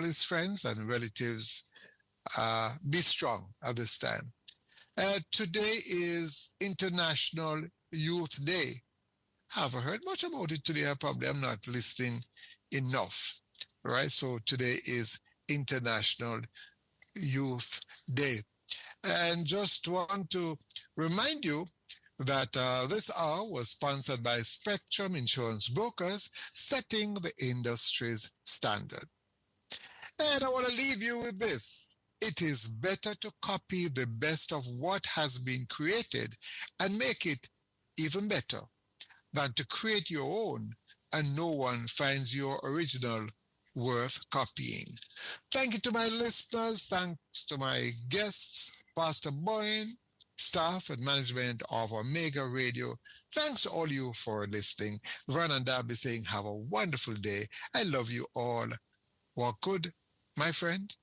all his friends and relatives be strong at this time. Today is International Youth Day. I haven't heard much about it today. I probably am not listening enough, right? So today is International Youth Day. And just want to remind you that this hour was sponsored by Spectrum Insurance Brokers, setting the industry's standard. And I want to leave you with this. It is better to copy the best of what has been created and make it even better than to create your own and no one finds your original worth copying. Thank you to my listeners. Thanks to my guests, Pastor Boyne, staff and management of Omega Radio. Thanks to all you for listening. Ron and Darby saying have a wonderful day. I love you all. Walk good, my friend.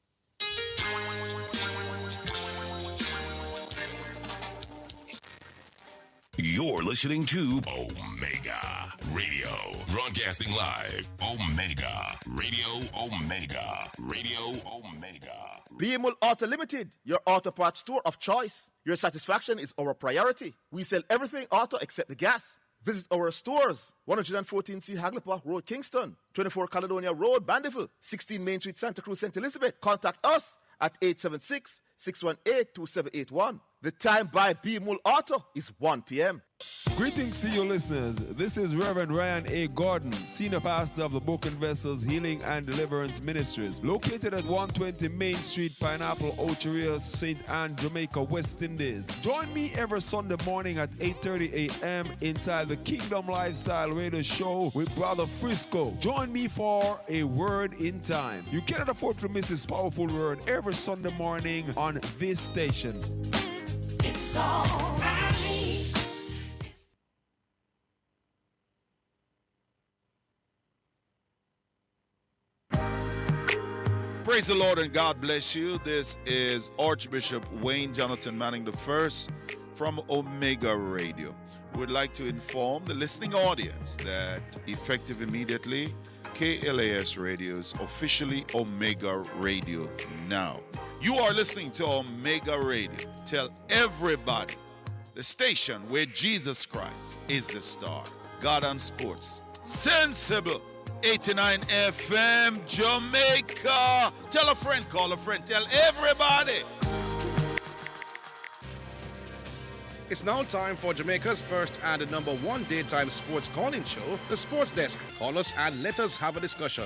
You're listening to Omega Radio. Broadcasting live. Omega Radio. Omega Radio. Omega. BMUL Auto Limited, your auto parts store of choice. Your satisfaction is our priority. We sell everything auto except the gas. Visit our stores, 114C Haglapa Road, Kingston, 24 Caledonia Road, Bandiville, 16 Main Street, Santa Cruz, St. Elizabeth. Contact us at 876-618-2781. The time by BMUL Auto is 1 p.m. Greetings to you listeners. This is Reverend Ryan A. Gordon, Senior Pastor of the Broken Vessels Healing and Deliverance Ministries, located at 120 Main Street, Pineapple, Ocheria, St. Anne, Jamaica, West Indies. Join me every Sunday morning at 8:30 a.m. inside the Kingdom Lifestyle Radio Show with Brother Frisco. Join me for a word in time. You cannot afford to miss this powerful word every Sunday morning on this station. It's all right. Praise the Lord and God bless you. This is Archbishop Wayne Jonathan Manning I from Omega Radio. We'd like to inform the listening audience that effective immediately, KLAS Radio is officially Omega Radio now. You are listening to Omega Radio. Tell everybody, the station where Jesus Christ is the star. God on Sports. Sensible. 89 FM, Jamaica. Tell a friend, call a friend, tell everybody. It's now time for Jamaica's first and number one daytime sports calling show, The Sports Desk. Call us and let us have a discussion.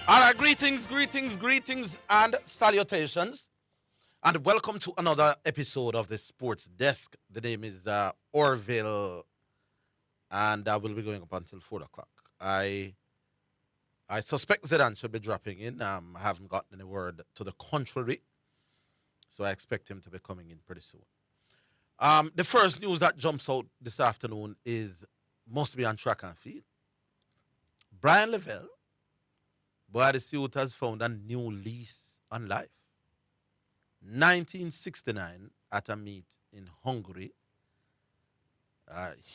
All right, greetings, and salutations. And welcome to another episode of the Sports Desk. The name is Orville, and I will be going up until 4 o'clock. I suspect Zidane should be dropping in. I haven't gotten any word to the contrary, so I expect him to be coming in pretty soon. The first news that jumps out this afternoon must be on track and field. Brian Lavelle, boy, the youth has found a new lease on life. 1969 at a meet in Hungary.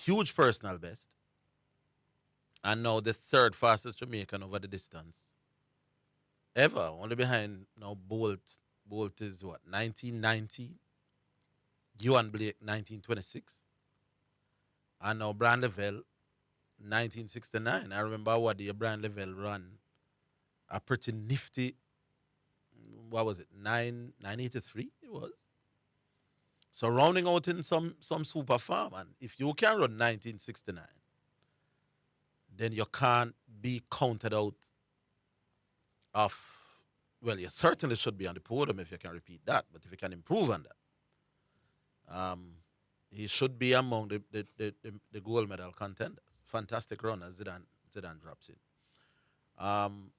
Huge personal best. And now the third fastest Jamaican over the distance ever. Only behind now Bolt. Bolt is what, 1919? Ewan Blake, 1926. And now Brian Lavelle, 1969. I remember what the Brian Lavelle ran a pretty nifty, what was it, 983 it was. So rounding out in some super farm, and if you can run 1969, then you can't be counted out of, well, you certainly should be on the podium if you can repeat that, but if you can improve on that, he should be among the gold medal contenders. Fantastic run as Zidane drops in.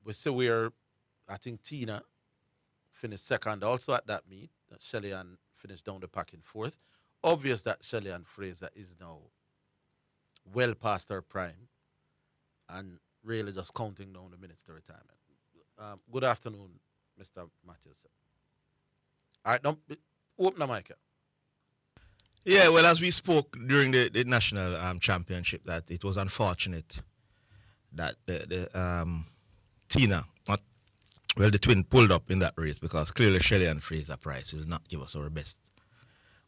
We see where I think Tina finished second also at that meet. Shelley-Ann finished down the pack in fourth. Obvious that Shelley-Ann Fraser is now well past her prime and really just counting down the minutes to retirement. Good afternoon, Mr. Matthews. All right, don't open the mic. Yeah, well, as we spoke during the national championship, that it was unfortunate that the Tina, the twin pulled up in that race, because clearly Shelley and Fraser Price will not give us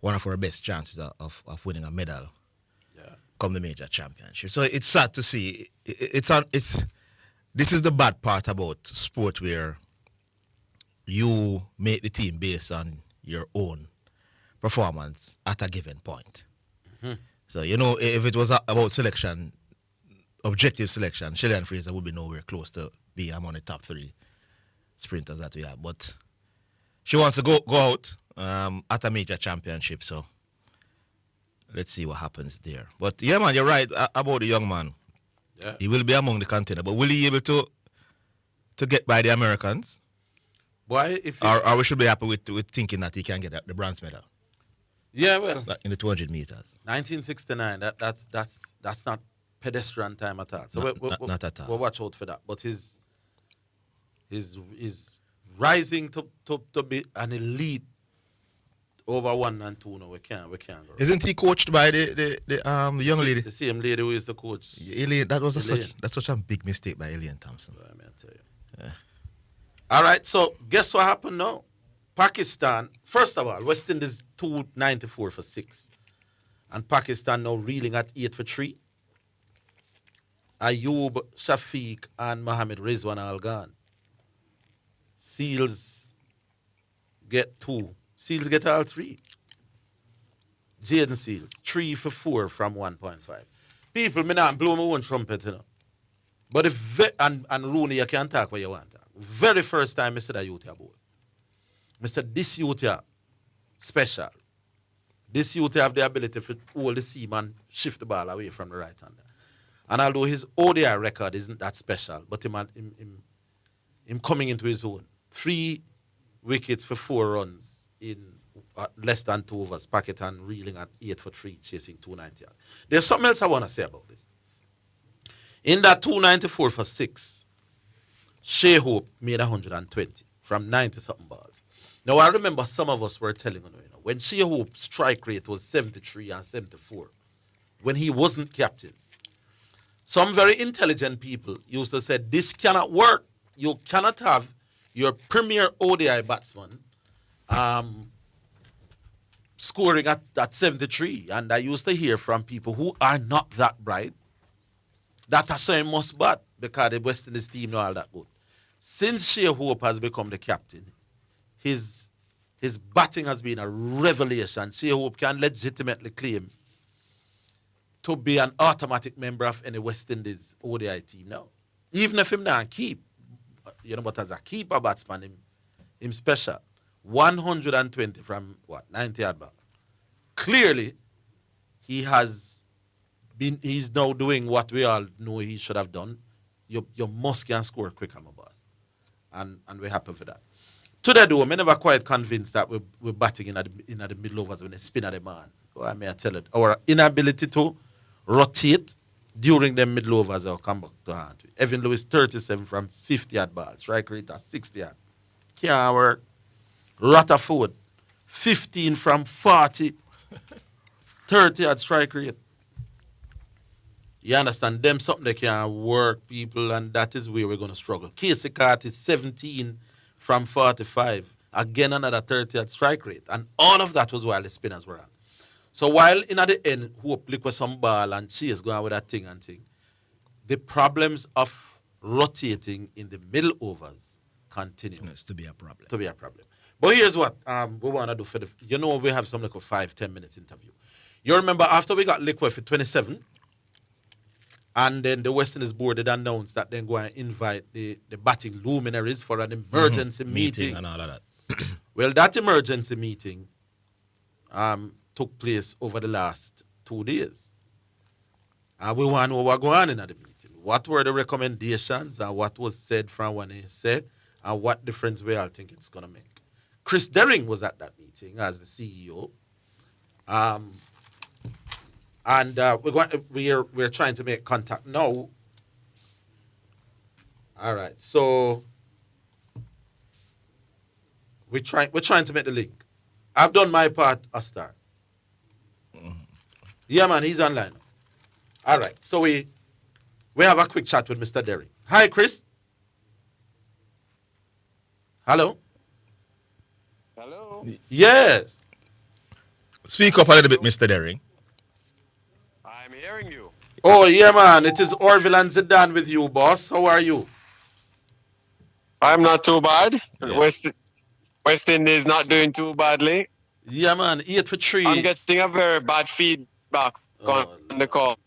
one of our best chances of winning a medal come the major championship. So it's sad to see. This is the bad part about sport, where you make the team based on your own performance at a given point. Mm-hmm. So, if it was about selection, objective selection, Shelley and Fraser would be nowhere close to be among the top 3 sprinters that we have. But she wants to go out at a major championship, so let's see what happens there. But yeah, man, you're right about the young man. Yeah. He will be among the contender, but will he be able to get by the Americans? Why? Or we should be happy with thinking that he can get the bronze medal. Yeah, well, in the 200 meters. 1969. That's not pedestrian time at all. So not at all. We'll watch out for that. But his rising to be an elite over 1 and 2. No, we can't go. Isn't he coached by the young lady? The same lady who is the coach. Elaine, that's such a big mistake by Elaine Thompson. Well, I mean, I tell you. Yeah. All right, so guess what happened now? Pakistan, first of all, West Indies 294 for 6. And Pakistan now reeling at 8 for 3. Ayub, Shafiq, and Mohammed Rizwan are all gone. Seals get 2. Seals get all 3. Jaden Seals, 3 for 4 from 1.5. People, me not blow my own trumpet, But and Rooney, you can talk what you want. Very first time I said that youth here, boy. I said this youth here, special. This youth have the ability to hold the seam and shift the ball away from the right hander. And although his ODI record isn't that special, but him coming into his own. 3 wickets for 4 runs in less than 2 overs. Pakistan reeling at 8 for 3, chasing 290. There's something else I want to say about this. In that 294 for 6, Shea Hope made 120 from 90-something balls. Now, I remember some of us were telling you, when Shea Hope's strike rate was 73 and 74, when he wasn't captain, some very intelligent people used to say, this cannot work. You cannot have your premier ODI batsman scoring at 73. And I used to hear from people who are not that bright that are saying must bat because the West Indies team know all that good. Since Shea Hope has become the captain, his batting has been a revelation. Shea Hope can legitimately claim to be an automatic member of any West Indies ODI team now. Even if him not keep, but as a keeper batsman, him special. 120 from 90 yard ball. Clearly, he's now doing what we all know he should have done. You must can score quicker, my boss. And we're happy for that. Today, though, I'm never quite convinced that we're batting in the middle overs when they spin at the man. Well, I may tell it. Our inability to rotate during the middle overs will come back to hand. Evan Lewis, 37 from 50 yard balls. Strike rate at 60 yard. Can't work. Rutherford, 15 from 40. 30 yard strike rate. You understand? Them something they can work, people, and that is where we're going to struggle. Casey Cart is 17 from 45. Again, another 30 yard strike rate. And all of that was while the spinners were on. So while in at the end, Hope lick with some ball and she is going with that thing and thing, the problems of rotating in the middle overs continue. To be a problem. To be a problem. But here's what we want to do for we have some like a 5-10 minutes interview. You remember after we got liquid for 27, and then the West Indies board had announced that they're going to invite the batting luminaries for an emergency meeting. And all of that. Well, that emergency meeting took place over the last 2 days. And we want to know what going on in the meeting. What were the recommendations and what was said from what he said and what difference we all think it's going to make. Chris Derring was at that meeting as the CEO. and we're trying to make contact now. All right, so we're trying to make the link. I've done my part, Astar. Yeah, man, he's online. All right, so we have a quick chat with Mr. Derry. Hi, Chris. Hello. Hello. Yes. Speak up a little bit, Mr. Derry. I'm hearing you. Oh yeah, man. It is Orville and Zidane with you, boss. How are you? I'm not too bad. Yeah. West Indies not doing too badly. Yeah, man. 8 for 3. I'm getting a very bad feedback on Oh, the call.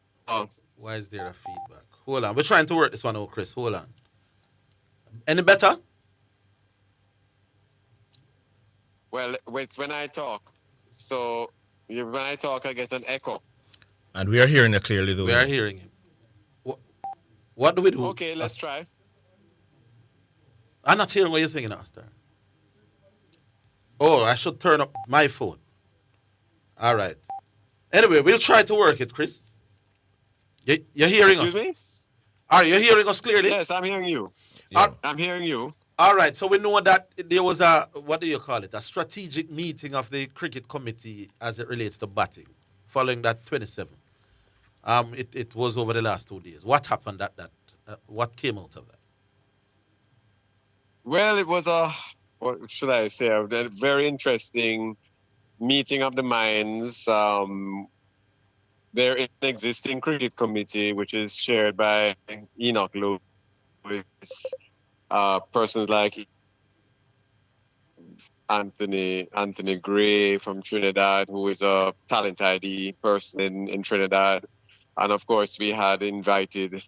why is there a feedback? Hold on. We're trying to work this one out, Chris. Hold on. Any better? Well, it's when I talk. So when I talk, I get an echo. And we are hearing it clearly, though. We are hearing him. What do we do? Okay, let's try. I'm not hearing what you're saying, Astar. Oh, I should turn up my phone. All right. Anyway, we'll try to work it, Chris. You're hearing Excuse us? me? Are you hearing us clearly? Yes, I'm hearing you. Yeah. I'm hearing you. All right, so we know that there was what do you call it, a strategic meeting of the cricket committee as it relates to batting, following that 27. It was over the last 2 days. What happened at that? What came out of that? Well, it was what should I say, a very interesting meeting of the minds. There is an existing cricket committee which is chaired by Enoch Lewis, persons like Anthony Gray from Trinidad, who is a talent ID person in Trinidad. And of course, we had invited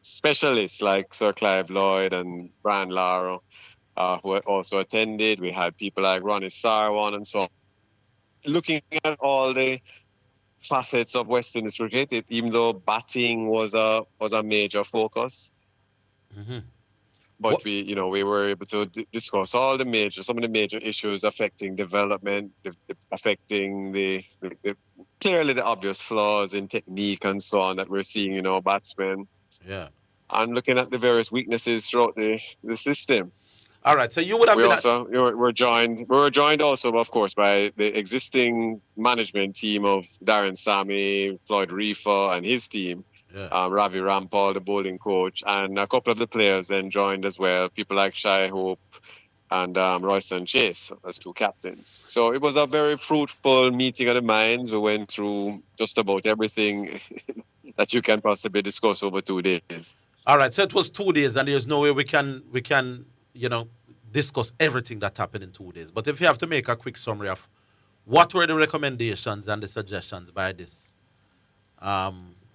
specialists like Sir Clive Lloyd and Brian Lara, who also attended. We had people like Ronnie Sarwan and so on. Looking at all the facets of West Indies cricket, even though batting was a major focus, Mm-hmm. but we were able to discuss some of the major issues affecting development, affecting the clearly the obvious flaws in technique and so on that we're seeing in our batsmen, Yeah. and looking at the various weaknesses throughout the system. All right, so you would have We been also we're joined also, of course, by the existing management team of Darren Sammy, Floyd Reefer, and his team. Yeah. Ravi Rampal, the bowling coach, and a couple of the players then joined as well. People like Shai Hope and Royston Chase as two captains. So it was a very fruitful meeting of the minds. We went through just about everything that you can possibly discuss over 2 days. All right, so it was 2 days, and there's no way we can discuss everything that happened in 2 days. But if you have to make a quick summary of what were the recommendations and the suggestions by this,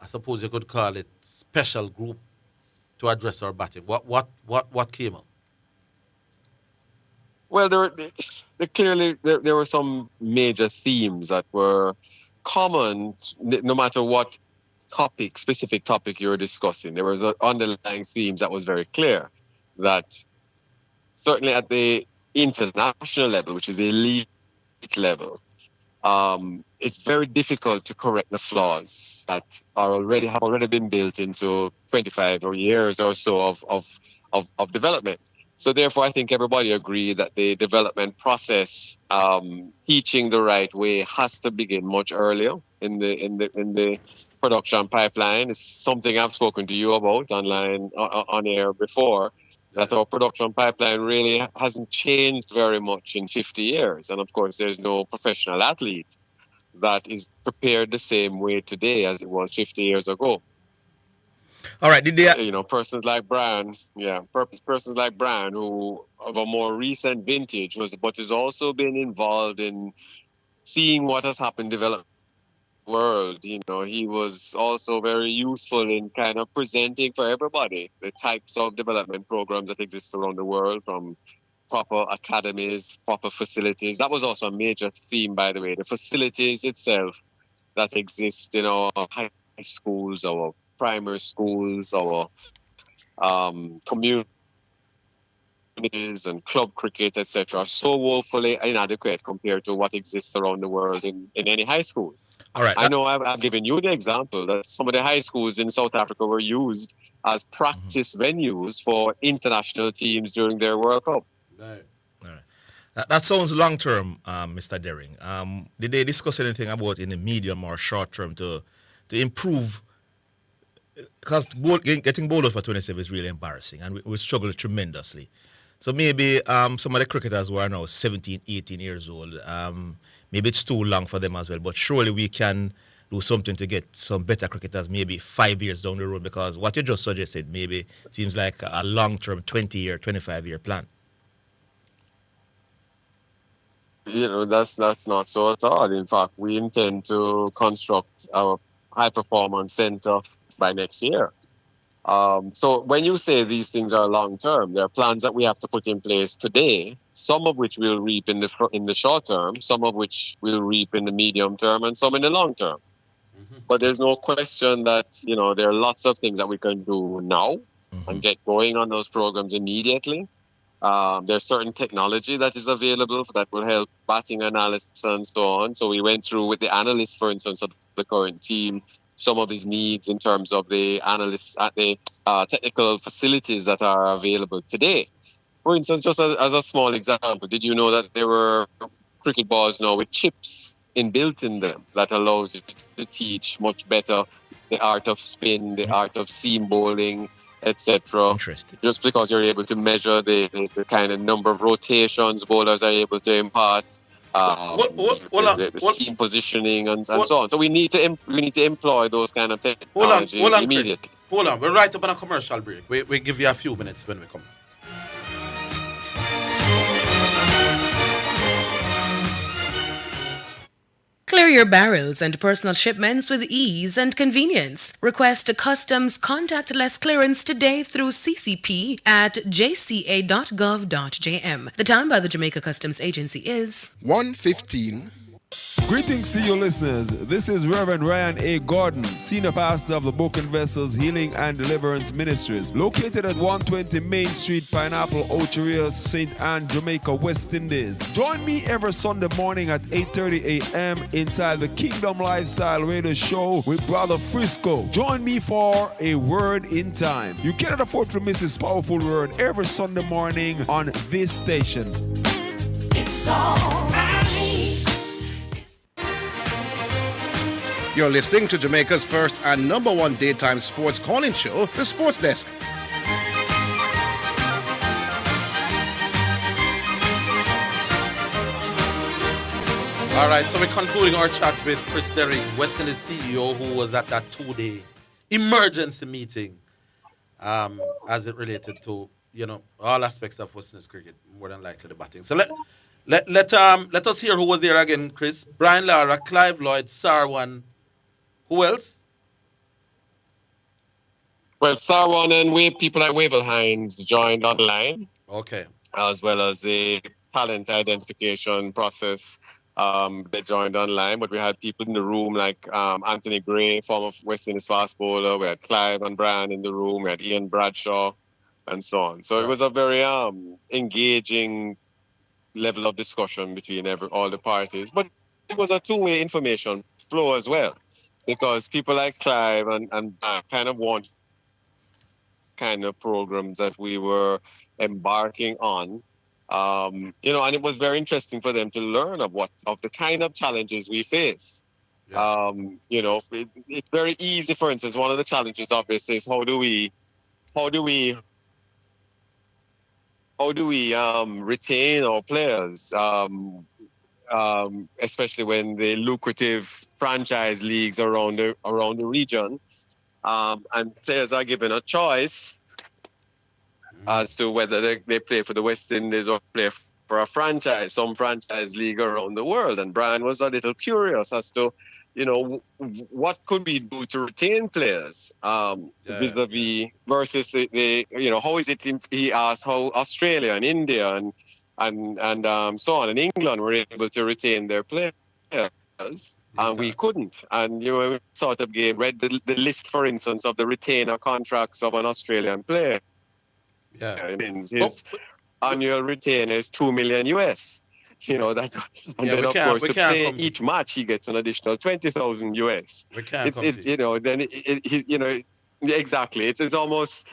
I suppose you could call it special group to address our batting. What came out? Well, there were some major themes that were common, no matter what specific topic you were discussing. There was underlying themes that was very clear, that certainly at the international level, which is the elite level, it's very difficult to correct the flaws that have already been built into 25 years or so of development. So therefore, I think everybody agreed that the development process, teaching the right way, has to begin much earlier in the production pipeline. It's something I've spoken to you about online on air before. That our production pipeline really hasn't changed very much in 50 years. And of course, there's no professional athlete that is prepared the same way today as it was 50 years ago. All right. Did they? Persons like Brian, persons like Brian, who of a more recent vintage but has also been involved in seeing what has happened develop world. He was also very useful in kind of presenting for everybody the types of development programs that exist around the world, from proper academies, proper facilities. That was also a major theme, by the way, the facilities itself that exist in our high schools, our primary schools, our communities and club cricket, etc., are so woefully inadequate compared to what exists around the world in any high school. All right. I know I've given you the example that some of the high schools in South Africa were used as practice venues for international teams during their World Cup. Right. All right. That sounds long term, Mr. Dering. Did they discuss anything about in the medium or short term to improve? Because getting bowled for 27 is really embarrassing, and we struggle tremendously. So maybe some of the cricketers who are now 17, 18 years old, maybe it's too long for them as well. But surely we can do something to get some better cricketers maybe 5 years down the road, because what you just suggested maybe seems like a long-term 20-year, 25-year plan. That's not so at all. In fact, we intend to construct our high performance center by next year. So when you say these things are long term, there are plans that we have to put in place today. Some of which we'll reap in the short term, some of which we'll reap in the medium term, and some in the long term. But there's no question that there are lots of things that we can do now and get going on those programs immediately. There's certain technology that is available that will help batting analysis and so on. So we went through with the analysts, for instance, of the current team, some of his needs in terms of the analysts at the technical facilities that are available today. For instance, just as a small example, did you know that there were cricket balls now with chips inbuilt in them that allows you to teach much better the art of spin, the art of seam bowling, etc. Interesting. Just because you're able to measure the kind of number of rotations bowlers are able to impart, the seam positioning and so on. So we need to employ those kind of technology immediately. Chris. Hold on, we're right up on a commercial break. We give you a few minutes when we come. Clear your barrels and personal shipments with ease and convenience. Request a customs contactless clearance today through CCP at jca.gov.jm. The time by the Jamaica Customs Agency is 1:15. Greetings to you listeners. This is Reverend Ryan A. Gordon, Senior Pastor of the Broken Vessels Healing and Deliverance Ministries, located at 120 Main Street, Pineapple, Ocheria, St. Anne, Jamaica, West Indies. Join me every Sunday morning at 8:30 a.m. inside the Kingdom Lifestyle Radio Show with Brother Frisco. Join me for a word in time. You cannot afford to miss this powerful word every Sunday morning on this station. It's all right. You're listening to Jamaica's first and number one daytime sports calling show, The Sports Desk. All right, so we're concluding our chat with Chris Derring, West Indies CEO, who was at that 2-day emergency meeting as it related to, all aspects of West Indies cricket, more than likely the batting. So let us hear who was there again, Chris. Brian Lara, Clive Lloyd, Sarwan. Who else? Well, Sarwan and people like Wavell Hines joined online. Okay. As well as the talent identification process. They joined online, but we had people in the room like Anthony Gray, former West Indies fast bowler. We had Clive and Brian in the room. We had Ian Bradshaw, and so on. So it was a very engaging level of discussion between all the parties. But it was a two-way information flow as well, because people like Clive and kind of want kind of programs that we were embarking on. And it was very interesting for them to learn of the kind of challenges we face. Yeah. It's very easy. For instance, one of the challenges obviously is how do we retain our players, especially when the lucrative franchise leagues around the region, and players are given a choice as to whether they play for the West Indies or play for some franchise league around the world. And Brian was a little curious as to, what could we do to retain players vis-a-vis versus how is it? He asked how Australia and India and so on, and England were able to retain their players. And we couldn't. And we sort of read the list, for instance, of the retainer contracts of an Australian player. Yeah. His annual retainer is $2 million US. that, and Yeah, then of course we to can't play compete. each match, he gets an additional 20,000 US. We can't It's compete. then exactly. It's almost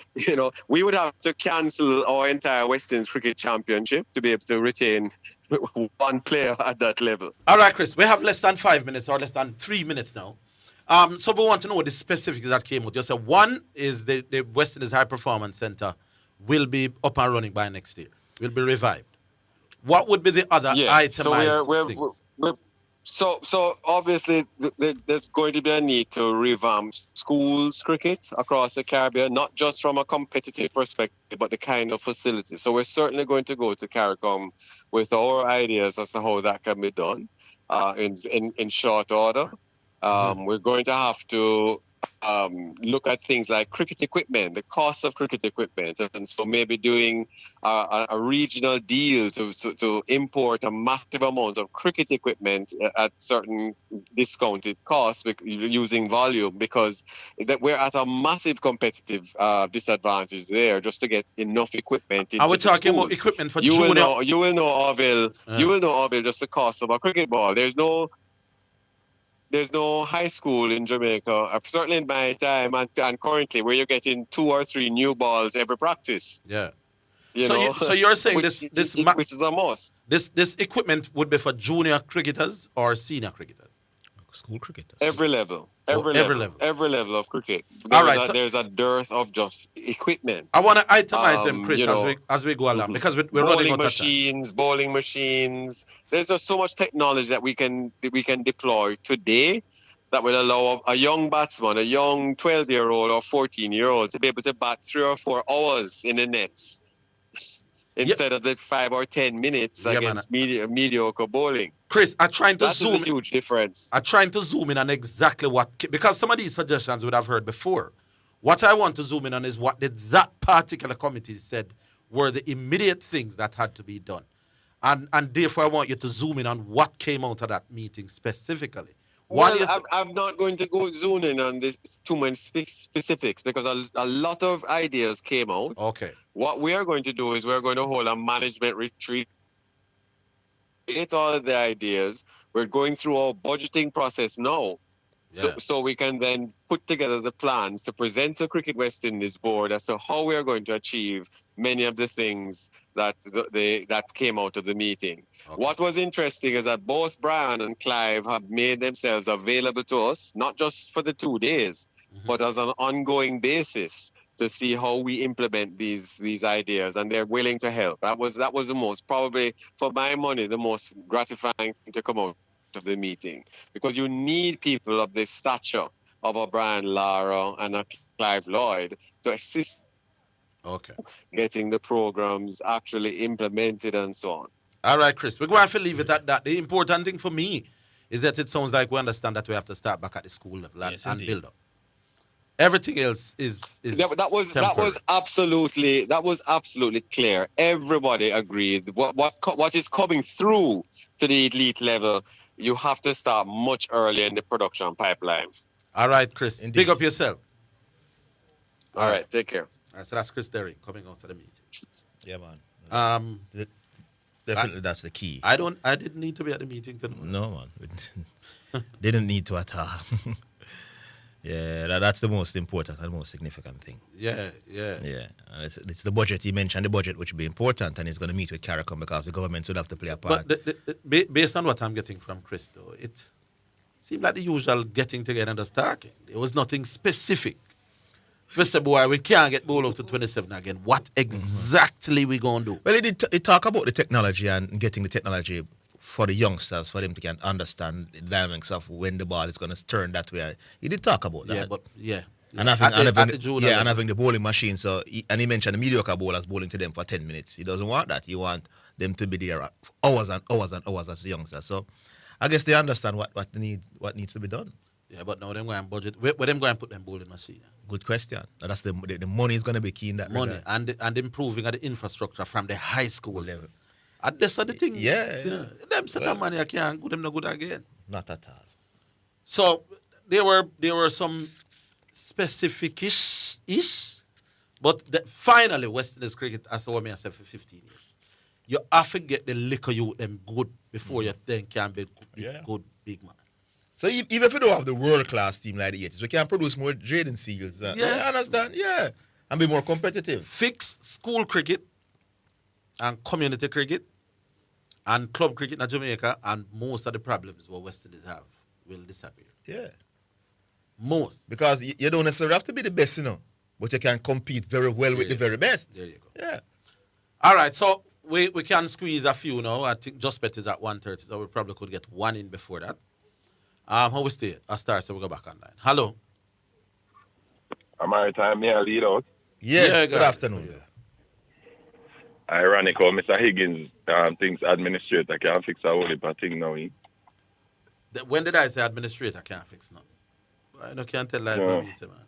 we would have to cancel our entire West Indies Cricket Championship to be able to retain one player at that level. All right, Chris, we have less than 5 minutes or less than 3 minutes now. So we want to know the specifics that came out. You said one is the West Indies High Performance Center will be up and running by next year. Will be revived. What would be the other itemized things? So obviously there's going to be a need to revamp schools cricket across the Caribbean, not just from a competitive perspective, but the kind of facility. So we're certainly going to go to CARICOM with our ideas as to how that can be done in short order. We're going to have to look at things like cricket equipment, the cost of cricket equipment, and so maybe doing a regional deal to import a massive amount of cricket equipment at certain discounted costs using volume, because we're at a massive competitive disadvantage there just to get enough equipment. Are we talking about equipment for junior? You will know, Orville. You will know, Orville, just the cost of a cricket ball. There's no high school in Jamaica, certainly in my time and currently, where you're getting 2 or 3 new balls every practice. Yeah. So you're saying which is a must. This equipment would be for junior cricketers or senior cricketers? School cricketers. Every level of cricket. There's a dearth of just equipment. I want to itemize them, Chris, as we go along, because we're running out of time. Bowling machines. There's just so much technology that we can deploy today that will allow a young batsman, a young 12-year-old or 14-year-old to be able to bat 3 or 4 hours in the nets instead of the 5 or 10 minutes against mediocre bowling. Chris, I'm trying to zoom in. That's a huge difference. I'm trying to zoom in on exactly because some of these suggestions would have heard before. What I want to zoom in on is what did that particular committee said were the immediate things that had to be done. And therefore, I want you to zoom in on what came out of that meeting specifically. I'm not going to go zoom in on this too many specifics because a lot of ideas came out. Okay. What we are going to do is we're going to hold a management retreat. Get all of the ideas. We're going through our budgeting process now. Yeah. So we can then put together the plans to present to Cricket West Indies board as to how we are going to achieve many of the things that came out of the meeting. Okay. What was interesting is that both Brian and Clive have made themselves available to us, not just for the 2 days, but as an ongoing basis to see how we implement these ideas, and they're willing to help. That was the most, probably for my money, the most gratifying thing to come out of the meeting, because you need people of the stature of a Brian Lara and a Clive Lloyd to assist getting the programs actually implemented and so on. All right, Chris, we're going to have to leave it at that. The important thing for me is that it sounds like we understand that we have to start back at the school level and build up. Everything else is that was absolutely clear. Everybody agreed. What is coming through to the elite level, you have to start much earlier in the production pipeline. All right, Chris. Indeed. Big up yourself. All right, take care. All right, so that's Chris Derry coming out to the meeting. Yeah, man. Definitely, that's the key. I didn't need to be at the meeting tonight. No, man. Didn't need to at all. Yeah, that's the most important and most significant thing. Yeah. And it's the budget. He mentioned the budget, which would be important, and he's going to meet with CARICOM because the government would have to play a part. But based on what I'm getting from Chris, though, it seemed like the usual getting together and just talking. There was nothing specific. First of all, we can't get ball up to 27 again. What exactly we going to do? Well, he talk about the technology and getting the technology for the youngsters, for them to can understand the dynamics of when the ball is going to turn that way. He did talk about that. And having the bowling machine. So he mentioned the mediocre bowlers bowling to them for 10 minutes. He doesn't want that. He wants them to be there hours and hours and hours as the youngsters. So I guess they understand what needs to be done. Yeah, but now them going to budget. Where them going to put them bowling machine? Good question. That's the money is going to be key in that money regard. and improving the infrastructure from the high school level. And that's the thing. Yeah. Them set of money I can't go them no good again. Not at all. So there were some specific-ish, but finally West Indies cricket has won myself for 15 years. You have to get the liquor you them good before you then can be good big man. So even if you don't have the world-class team like the 80s, we can produce more Jaden Seals. Yes. I understand, yeah. And be more competitive. Fix school cricket and community cricket and club cricket in Jamaica, and most of the problems what West Indies have will disappear. Yeah. Most. Because you don't necessarily have to be the best, but you can compete very well with the very best. There you go. Yeah. All right, so we can squeeze a few now. I think Just Bet is at 1:30, so we probably could get one in before that. How we stay? I'll start, so we'll go back online. Hello. Am I time me a lead out? Yes, good afternoon. Ironic how Mr. Higgins thinks administrator can fix a whole heap of thing now. When did I say administrator can't fix nothing? I can't tell like what he said, man.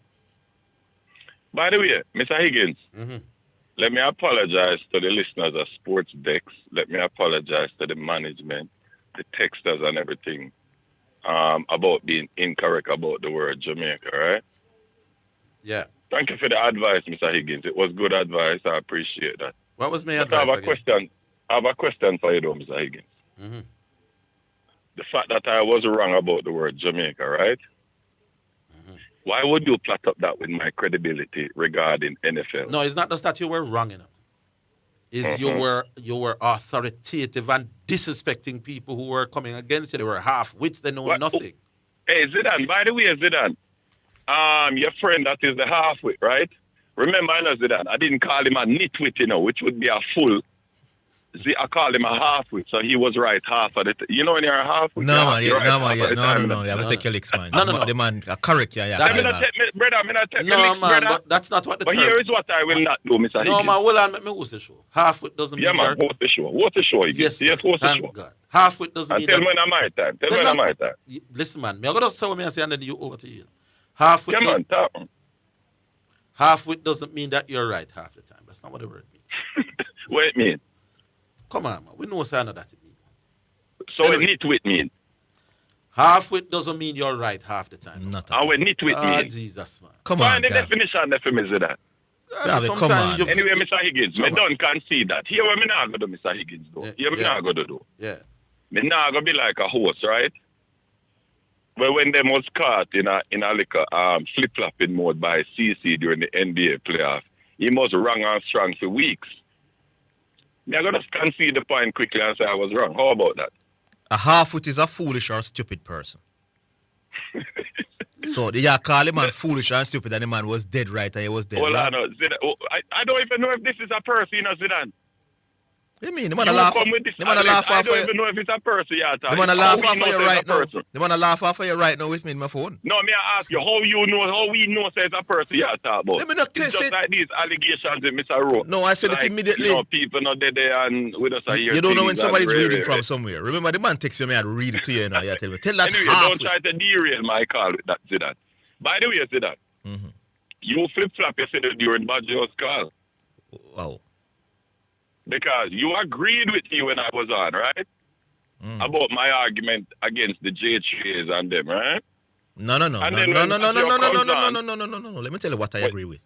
By the way, Mr. Higgins, let me apologize to the listeners of Sports Decks. Let me apologize to the management, the texters and everything about being incorrect about the word Jamaica, right? Yeah. Thank you for the advice, Mr. Higgins. It was good advice. I appreciate that. What was my But advice? I have a question for you, though, Mr. Higgins. The fact that I was wrong about the word Jamaica, right? Why would you plot up that with my credibility regarding NFL? No, it's not just that you were wrong enough. It's you were authoritative and disrespecting people who were coming against you. They were half-wits. They know nothing. Hey, Zidane, by the way, Zidane, your friend that is the half-wit, right? Remember, I know Zidane, I didn't call him a nitwit, which would be a full. I called him a half-wit, so he was right half of the time. You know when you're a half-wit? No, you have to take your licks, man. No. The man, correct, yeah. Brother, I'm not take No, licks, man, brother. that's not what the But term... here is what I will not do, Mr. Higgins. No, man, hold on, let me host the show. Half-wit doesn't mean... Yeah, man, host the show. Host the show, Higgins. Yes, host the thank show. God. Half-wit doesn't And mean tell that... me when I'm my time. Tell me when I'm my time. Listen, man, I'm going to say what I say and then you over to you. Half-wit Yeah, man, talk. Half-wit doesn't mean that you're right half the time. That's not what the word means. What it mean? Come on, man. We know what that it means. So anyway, nitwit mean? Half-wit doesn't mean you're right half the time. Nothing. And what nitwit mean? Jesus, man. Come on, find the definition there for me, Zidane. Come on. Anyway, Mr. Higgins, me don't concede that. Here what me not going to do, Mr. Higgins, though. Here me not going to do. Yeah. Me not going to be like a horse, right? Well, when them was caught in a liquor flip-flopping mode by CC during the NBA playoff, he must wrong and strong for weeks. I'm going to concede the point quickly and say I was wrong. How about that? A half-wit is a foolish or stupid person. So you call him man foolish and stupid and the man was dead right and he was dead. Well, right? I don't even know if this is a person, Zidane. What do you mean? The man laugh off I don't even know if it's a person you're talking. The man laugh off of you right now. The man laugh off of you right now with me in my phone. No, me I ask you, how we know say it's a person you're talking about? Let me not it's just it. like these allegations in Mr. Rowe. No, I said like, it immediately. You know, people not dead there and with us here. You don't know when somebody's reading from somewhere. Remember, the man texts me, I read it to you now. You tell me. Tell that anyway, don't try to derail my call with that, Zidane. By the way, Zidane, you flip-flop yesterday during Badger's call. Wow. Because you agreed with me when I was on, right? About my argument against the J3s and them, right? No. Let me tell you what I agree with.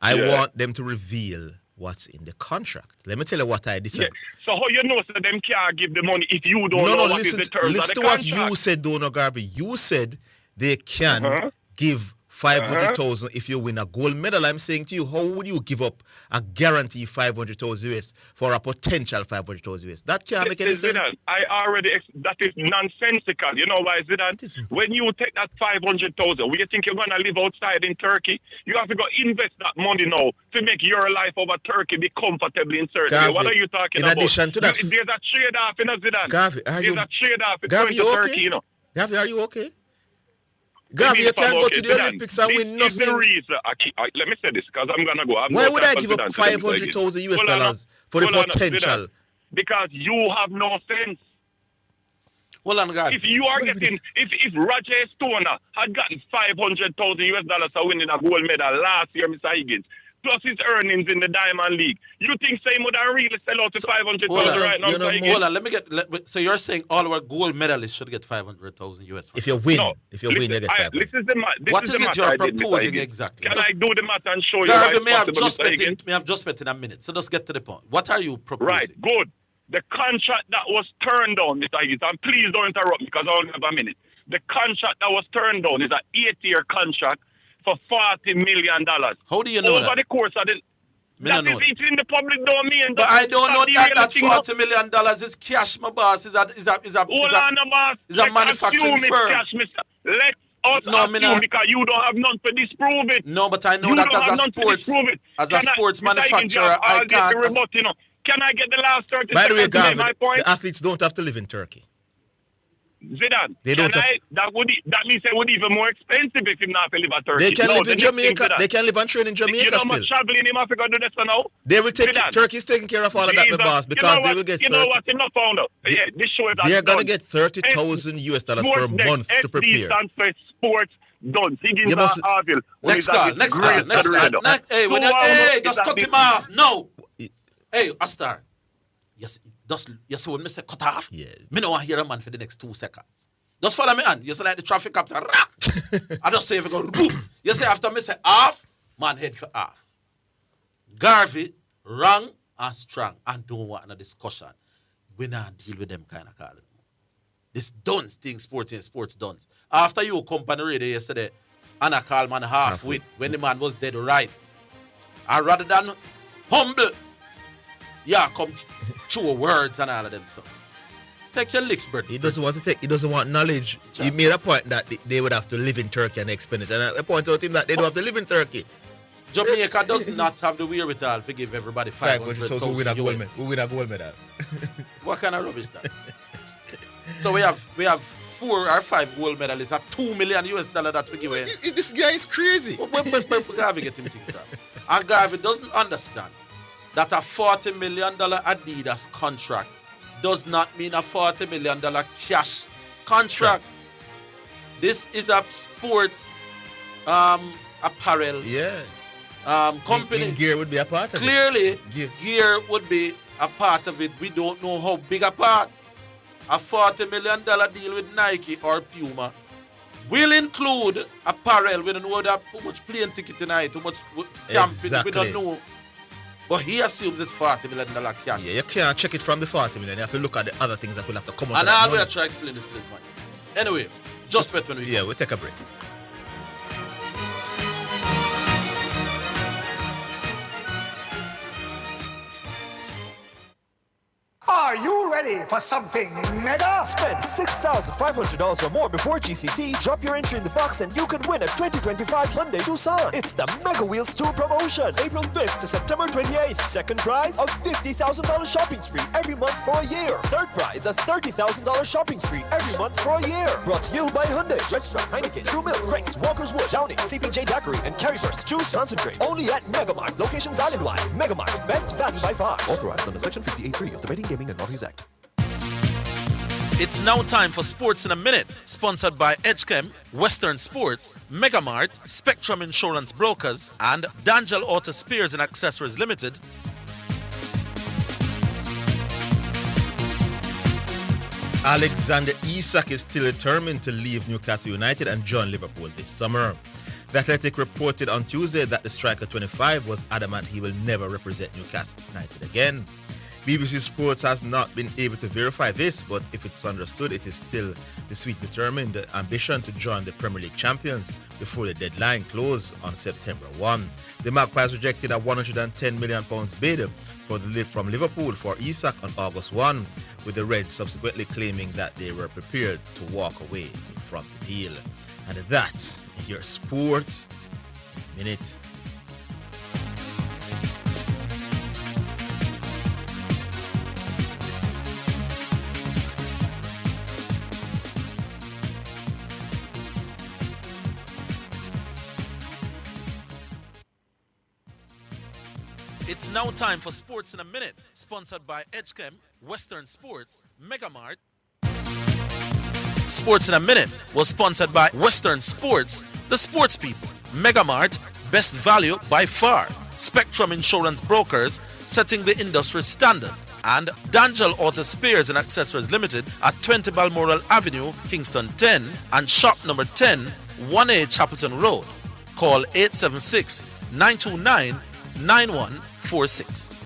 I want them to reveal what's in the contract. Let me tell you what I disagree. Yeah. So how you know so them can't give the money if you don't know what is the terms of the listen to contract? what you said, Donor Garvey. You said they can give 500,000 if you win a gold medal. I'm saying to you, how would you give up a guarantee 500,000 US for a potential 500,000 US? That can't make any sense. Zidane, that is nonsensical. You know why, Zidane? When you take that 500,000, you think you're going to live outside in Turkey? You have to go invest that money now to make your life over Turkey be comfortable in Turkey. What are you talking about? In addition to that, there's a trade-off, Zidane. Garvey, there's a trade-off. Garvey, you okay? Turkey, Garvey, are you okay? Garvey, you can't go to the Olympics and win nothing. This is the reason. Let me say this because I'm going to go. Why would I give up 500,000 US dollars for the potential? Because you have no sense. Hold on, guys. If you are getting, if Roger Stoner had gotten 500,000 US dollars for winning a gold medal last year, Mr. Higgins, plus his earnings in the Diamond League. You think Same would really sell out to 500,000 right now? Hold on, so you're saying all our gold medalists should get 500,000 US? If you win, No. you get 500. This is the What is it you're math proposing exactly? Can I do the math and show you Garvey, why may have it's possible, Mr. Higgins? just bet in a minute. So let's get to the point. What are you proposing? Right, good. The contract that was turned down, Mr. Higgins, and please don't interrupt me because I only have a minute. The contract that was turned down is an 8-year contract for $40 million. How do you know Over that? the course of the... It's in the public domain. But I don't know that $40 million is cash, my boss. Is a manufacturing firm. Cash, mister. Let's assume because you don't have none to disprove it. No, but I know that as a sports manufacturer, I can't. Can I get the last 30 By the way, seconds to make Garvey, my point? the athletes don't have to live in Turkey. Zidane, They don't that means it would be even more expensive if him not live in Turkey. They can live in Jamaica. They can live and train in Jamaica you know still. much traveling in Africa do this now? They will take Zidane. Turkey's taking care of all of that, my boss, because they will get. You know what? You're not found out. Yeah, this show is that They're gonna get $30,000 US per month to prepare. stands for sports done. Higgins and Orville. Next call. Hey, just cut him off. No. Hey, Astar. Yes, when me say cut off, me no want hear a man for the next 2 seconds. Just follow me on. You say like the traffic cops are I just say if you go boom. You say after me say off, man head for off. Garvey, wrong and strong and don't want a discussion. We not deal with them kind of call. This done thing, sports done. After you come on the radio yesterday, and I call man half wit when the man was dead right. And rather than humble, come through words and all of them stuff. Take your licks, Bert. He doesn't want knowledge. He made a point that they would have to live in Turkey and expend it. And I pointed out to him that they don't have to live in Turkey. Jamaica does not have the wherewithal to give everybody 500,000 who win a gold medal. What kind of rubbish that? So we have 4 or 5 gold medalists at $2 million US that we give away. This guy is crazy. Garvey get him thinking that. And Garvey doesn't understand that a $40 million Adidas contract does not mean a $40 million cash contract. Sure. This is a sports apparel company. And Gear would be a part of it. Clearly, Gear would be a part of it. We don't know how big a part. A $40 million deal with Nike or Puma will include apparel. We don't know how much plane ticket tonight, how much camping, we don't know. But he assumes it's $40 million cash. Yeah, you can't check it from the $40 million. You have to look at the other things that will have to come out. And I'll try to explain this man. Anyway, just bet when we we'll take a break. Are you ready for something mega? Spend $6,500 or more before GCT. Drop your entry in the box and you can win a 2025 Hyundai Tucson. It's the Mega Wheels 2 promotion. April 5th to September 28th. Second prize, a $50,000 shopping spree every month for a year. Third prize, a $30,000 shopping spree every month for a year. Brought to you by Hyundai, Redstrom, Heineken, True Milk, Grace, Walker's Wood, Downing, CPJ Daiquiri, and Carryburst. Choose Concentrate. Only at Megamart. Locations island-wide. Megamart. Best value by far. Authorized under Section 58.3 of the Rating Gaming and Lotteries Act. It's now time for Sports in a Minute, sponsored by Edgechem, Western Sports, Megamart, Spectrum Insurance Brokers, and D'Angelo Auto Spares and Accessories Limited. Alexander Isak is still determined to leave Newcastle United and join Liverpool this summer. The Athletic reported on Tuesday that the striker 25 was adamant he will never represent Newcastle United again. BBC Sports has not been able to verify this, but if it's understood, it is still the Swedes' determined ambition to join the Premier League champions before the deadline close on September 1. The Magpies rejected a £110 million bid from Liverpool for Isak on August 1, with the Reds subsequently claiming that they were prepared to walk away from the deal. And that's your Sports Minute. It's now time for Sports in a Minute, sponsored by Edgechem, Western Sports, Megamart. Sports in a Minute was sponsored by Western Sports, the sports people, Megamart, best value by far. Spectrum Insurance Brokers, setting the industry standard. And D'Angelo Auto Spares and Accessories Limited at 20 Balmoral Avenue, Kingston 10, and shop number 10, 1A Chapelton Road. Call 876-929-9146.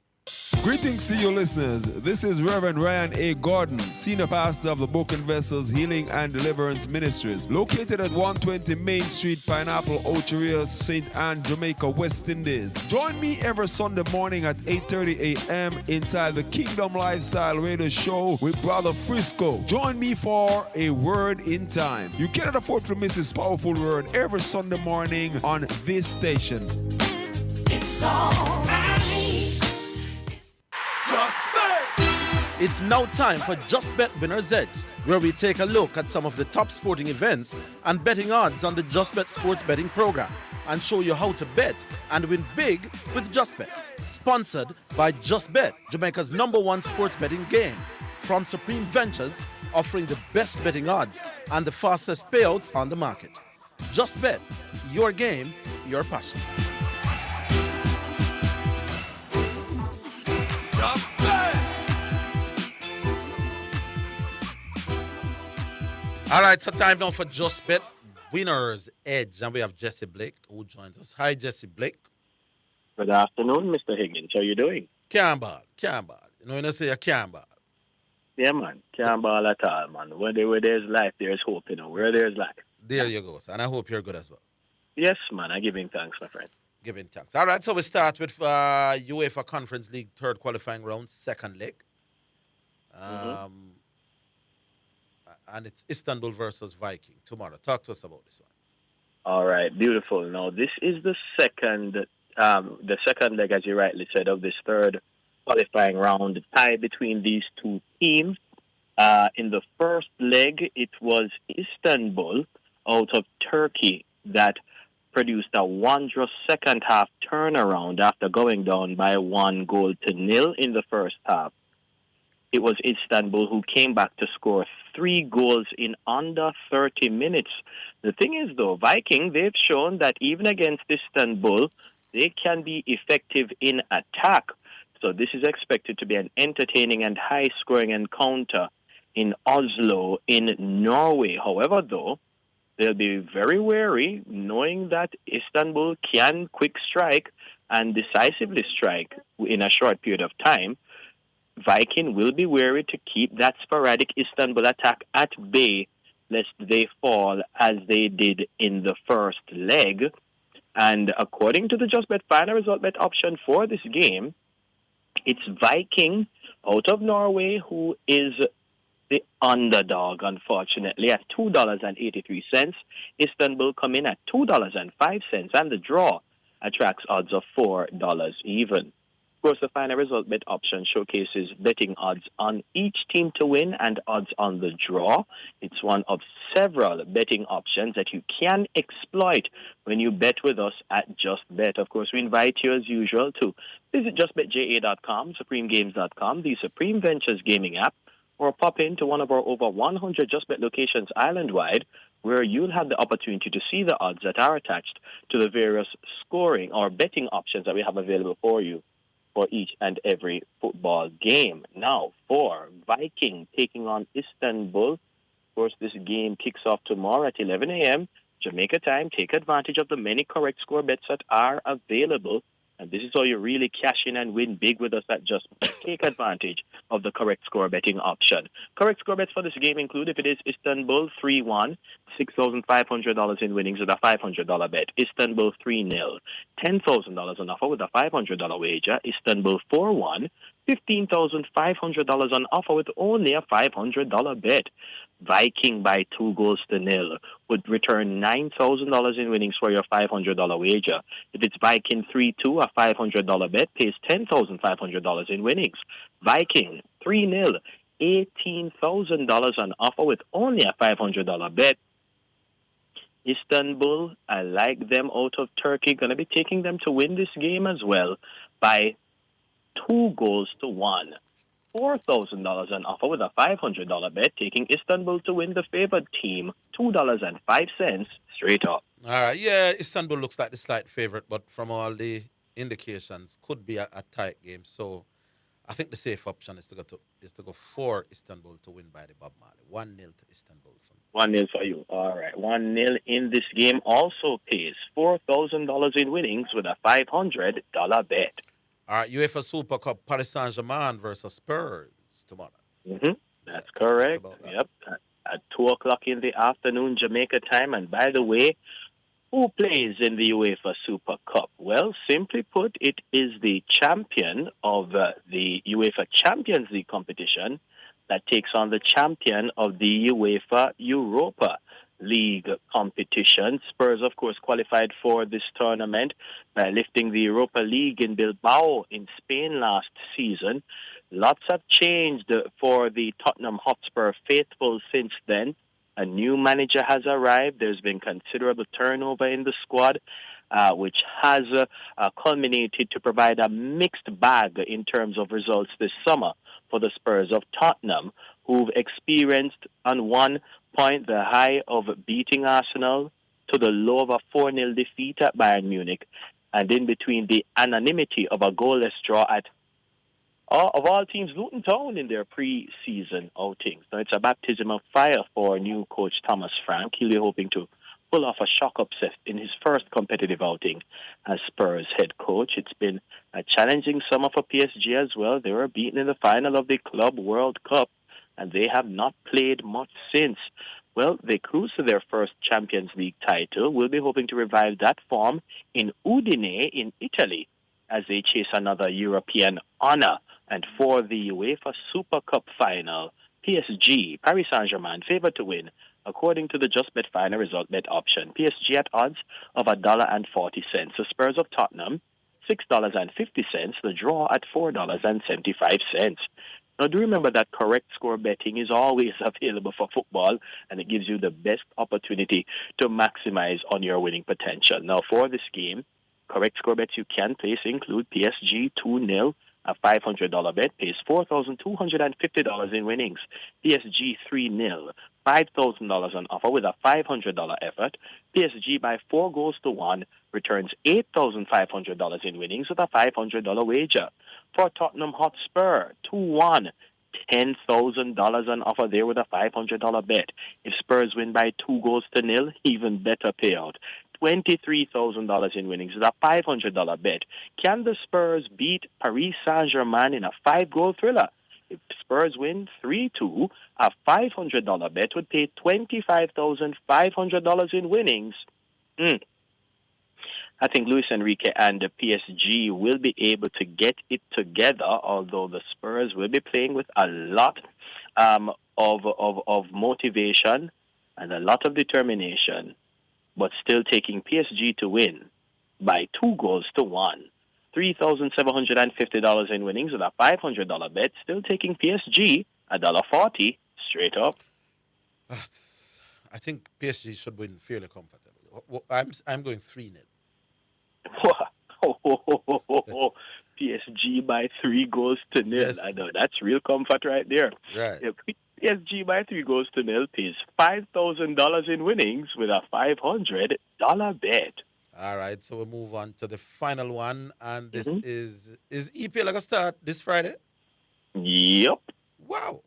Greetings to you listeners. This is Reverend Ryan A. Gordon, Senior Pastor of the Broken Vessels Healing and Deliverance Ministries, located at 120 Main Street, Pineapple, Ocheria, St. Anne, Jamaica, West Indies. Join me every Sunday morning at 8:30 a.m. inside the Kingdom Lifestyle Radio Show with Brother Frisco. Join me for a word in time. You cannot afford to miss this powerful word every Sunday morning on this station. It's all right. It's now time for Just Bet Winner's Edge, where we take a look at some of the top sporting events and betting odds on the Just Bet sports betting program and show you how to bet and win big with Just Bet. Sponsored by Just Bet, Jamaica's #1 sports betting game. From Supreme Ventures, offering the best betting odds and the fastest payouts on the market. Just Bet, your game, your passion. All right, so time now for Just Bet Winner's Edge. And we have Jesse Blake who joins us. Hi, Jesse Blake. Good afternoon, Mr. Higgins. How you doing? Can't ball. You know when I say you can't ball. Yeah, man. Can't ball at all, man. Where there's life, there's hope, Where there's life. There you go, sir. And I hope you're good as well. Yes, man. I'm giving thanks, my friend. Giving thanks. All right, so we start with UEFA Conference League third qualifying round, second leg. And it's Istanbul versus Viking tomorrow. Talk to us about this one. All right, beautiful. Now, this is the second leg, as you rightly said, of this third qualifying round, the tie between these two teams. In the first leg, it was Istanbul out of Turkey that produced a wondrous second half turnaround after going down by 1-0 in the first half. It was Istanbul who came back to score 3 goals in under 30 minutes. The thing is, though, Viking, they've shown that even against Istanbul, they can be effective in attack. So this is expected to be an entertaining and high-scoring encounter in Oslo, in Norway. However, though, they'll be very wary, knowing that Istanbul can quick strike and decisively strike in a short period of time. Viking will be wary to keep that sporadic Istanbul attack at bay, lest they fall as they did in the first leg. And according to the Just Bet final result bet option for this game, it's Viking out of Norway who is the underdog, unfortunately, at $2.83. Istanbul come in at $2.05, and the draw attracts odds of $4 even. Of course, the final result bet option showcases betting odds on each team to win and odds on the draw. It's one of several betting options that you can exploit when you bet with us at Just Bet. Of course, we invite you, as usual, to visit justbetja.com, supremegames.com, the Supreme Ventures gaming app, or pop into one of our over 100 Just Bet locations island-wide, where you'll have the opportunity to see the odds that are attached to the various scoring or betting options that we have available for you for each and every football game. Now, for Viking taking on Istanbul, of course, this game kicks off tomorrow at 11 a.m. Jamaica time. Take advantage of the many correct score bets that are available. And this is how you really cash in and win big with us at Just take advantage of the correct score betting option. Correct score bets for this game include, if it is Istanbul 3-1, $6,500 in winnings with a $500 bet. Istanbul 3-0, $10,000 on offer with a $500 wager. Istanbul 4-1, $15,500 on offer with only a $500 bet. Viking by 2-0 would return $9,000 in winnings for your $500 wager. If it's Viking 3-2, a $500 bet pays $10,500 in winnings. Viking 3-0, $18,000 on offer with only a $500 bet. Istanbul, I like them out of Turkey. Going to be taking them to win this game as well by 2-1. $4,000 on offer with a $500 bet, taking Istanbul to win the favored team, $2.05 straight up. All right, yeah, Istanbul looks like the slight favorite, but from all the indications could be a tight game. So I think the safe option is to go for Istanbul to win by the Bob Marley. 1-0 to Istanbul for me. 1-0 for you. All right. 1-0 in this game also pays $4,000 in winnings with a $500 bet. All right, UEFA Super Cup, Paris Saint-Germain versus Spurs tomorrow. That's correct. Yep. At 2 o'clock in the afternoon, Jamaica time. And by the way, who plays in the UEFA Super Cup? Well, simply put, it is the champion of the UEFA Champions League competition that takes on the champion of the UEFA Europa League competition. Spurs, of course, qualified for this tournament by lifting the Europa League in Bilbao in Spain last season. Lots have changed for the Tottenham Hotspur faithful since then. A new manager has arrived. There's been considerable turnover in the squad, which has culminated to provide a mixed bag in terms of results this summer for the Spurs of Tottenham, who've experienced on one point the high of beating Arsenal to the low of a 4-0 defeat at Bayern Munich, and in between the anonymity of a goalless draw at of all teams, Luton Town in their pre-season outings. Now, it's a baptism of fire for new coach Thomas Frank. He'll be hoping to pull off a shock upset in his first competitive outing as Spurs head coach. It's been a challenging summer for PSG as well. They were beaten in the final of the Club World Cup, and they have not played much since. Well, they cruised to their first Champions League title. We'll be hoping to revive that form in Udine in Italy as they chase another European honor. And for the UEFA Super Cup final, PSG, Paris Saint-Germain, favored to win, according to the Just Bet final result bet option. PSG at odds of $1.40. The Spurs of Tottenham, $6.50. The draw at $4.75. Now, do remember that correct score betting is always available for football, and it gives you the best opportunity to maximize on your winning potential. Now, for this game, correct score bets you can place include PSG 2-0. A $500 bet pays $4,250 in winnings. PSG 3-0, $5,000 on offer with a $500 effort. PSG by 4-1 returns $8,500 in winnings with a $500 wager. For Tottenham Hotspur, 2-1, $10,000 on offer there with a $500 bet. If Spurs win by 2-0, even better payout. $23,000 in winnings is a $500 bet. Can the Spurs beat Paris Saint-Germain in a 5-goal thriller? If Spurs win 3-2, a $500 bet would pay $25,500 in winnings. I think Luis Enrique and the PSG will be able to get it together, although the Spurs will be playing with a lot of motivation and a lot of determination, but still taking PSG to win by 2-1. $3,750 in winnings with a $500 bet, still taking PSG $1.40 straight up. I think PSG should win fairly comfortable. I'm going 3-0. PSG by 3-0. Yes. I know, that's real comfort right there. Right. PSG by 3-0 pays $5,000 in winnings with a $500 bet. All right, so we'll move on to the final one, and this is EPL going to start this Friday? Yep. Wow.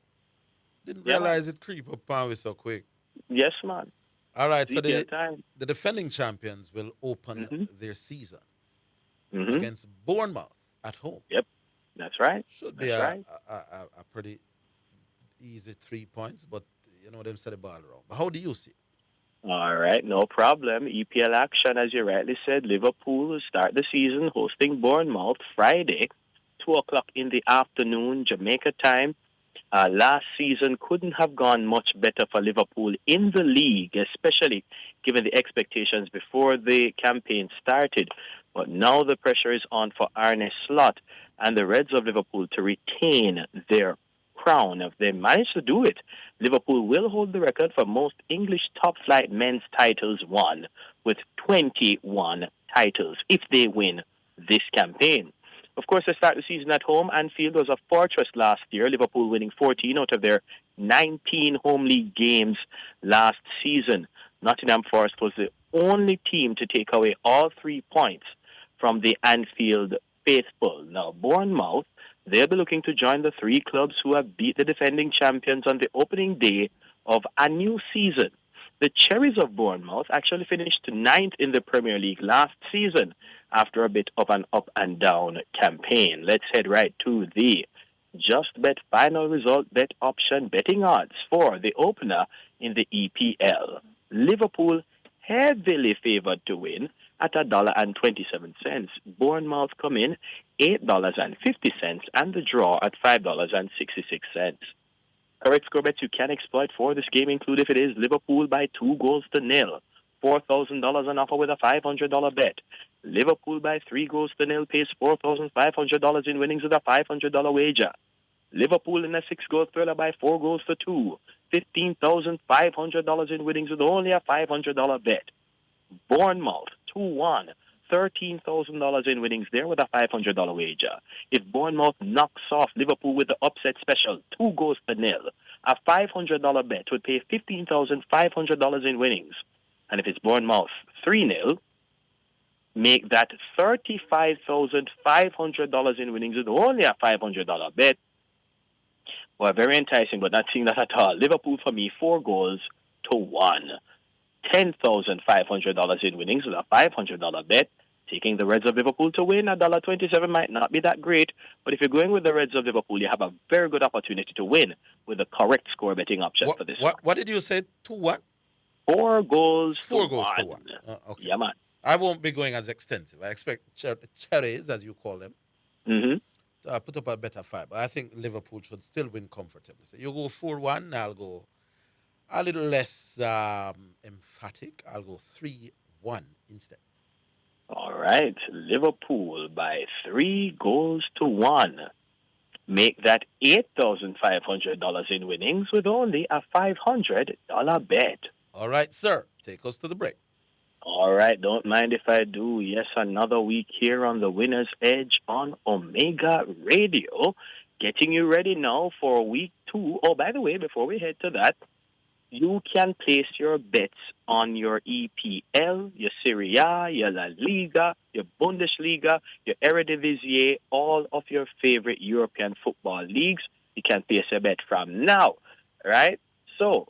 Didn't realize it creep up on me so quick. Yes, man. All right, so the defending champions will open their season against Bournemouth at home. Yep, that's right. Should be a pretty easy 3 points, but you know them set the ball wrong. But how do you see it? All right, no problem. EPL action, as you rightly said. Liverpool will start the season hosting Bournemouth Friday, 2 o'clock in the afternoon, Jamaica time. Last season couldn't have gone much better for Liverpool in the league, especially given the expectations before the campaign started. But now the pressure is on for Arne Slot and the Reds of Liverpool to retain their crown. If they manage to do it, Liverpool will hold the record for most English top-flight men's titles won, with 21 titles, if they win this campaign. Of course, they start the season at home. Anfield was a fortress last year, Liverpool winning 14 out of their 19 home league games last season. Nottingham Forest was the only team to take away all 3 points from the Anfield faithful. Now, Bournemouth, they'll be looking to join the three clubs who have beat the defending champions on the opening day of a new season. The Cherries of Bournemouth actually finished ninth in the Premier League last season after a bit of an up and down campaign. Let's head right to the Just Bet final result bet option betting odds for the opener in the EPL. Liverpool heavily favored to win at $1.27. Bournemouth come in $8.50 and the draw at $5.66. Correct score bets you can exploit for this game include if it is Liverpool by 2-0, $4,000 on offer with a $500 bet. Liverpool by 3-0 pays $4,500 in winnings with a $500 wager. Liverpool in a 6-goal thriller by 4-2, $15,500 in winnings with only a $500 bet. Bournemouth 2-1, $13,000 in winnings there with a $500 wager. If Bournemouth knocks off Liverpool with the upset special 2-0, a $500 bet would pay $15,500 in winnings. And if it's Bournemouth 3-0, make that $35,500 in winnings with only a $500 bet. Well, very enticing, but not seeing that at all. Liverpool for me, 4-1. $10,500 in winnings with a $500 bet. Taking the Reds of Liverpool to win at $1.27 might not be that great, but if you're going with the Reds of Liverpool, you have a very good opportunity to win with the correct score betting option for this. What did you say? 2-1? 4 goals. 4 goals to 1. Okay. Yeah, man. I won't be going as extensive. I expect cherries, as you call them, put up a better fight. But I think Liverpool should still win comfortably. So you go 4-1, I'll go a little less emphatic. I'll go 3-1 instead. All right. Liverpool by 3-1. Make that $8,500 in winnings with only a $500 bet. All right, sir. Take us to the break. All right. Don't mind if I do. Yes, another week here on the Winner's Edge on Omega Radio. Getting you ready now for week 2. Oh, by the way, before we head to that, you can place your bets on your EPL, your Serie A, your La Liga, your Bundesliga, your Eredivisie, all of your favorite European football leagues. You can place your bet from now, right? So,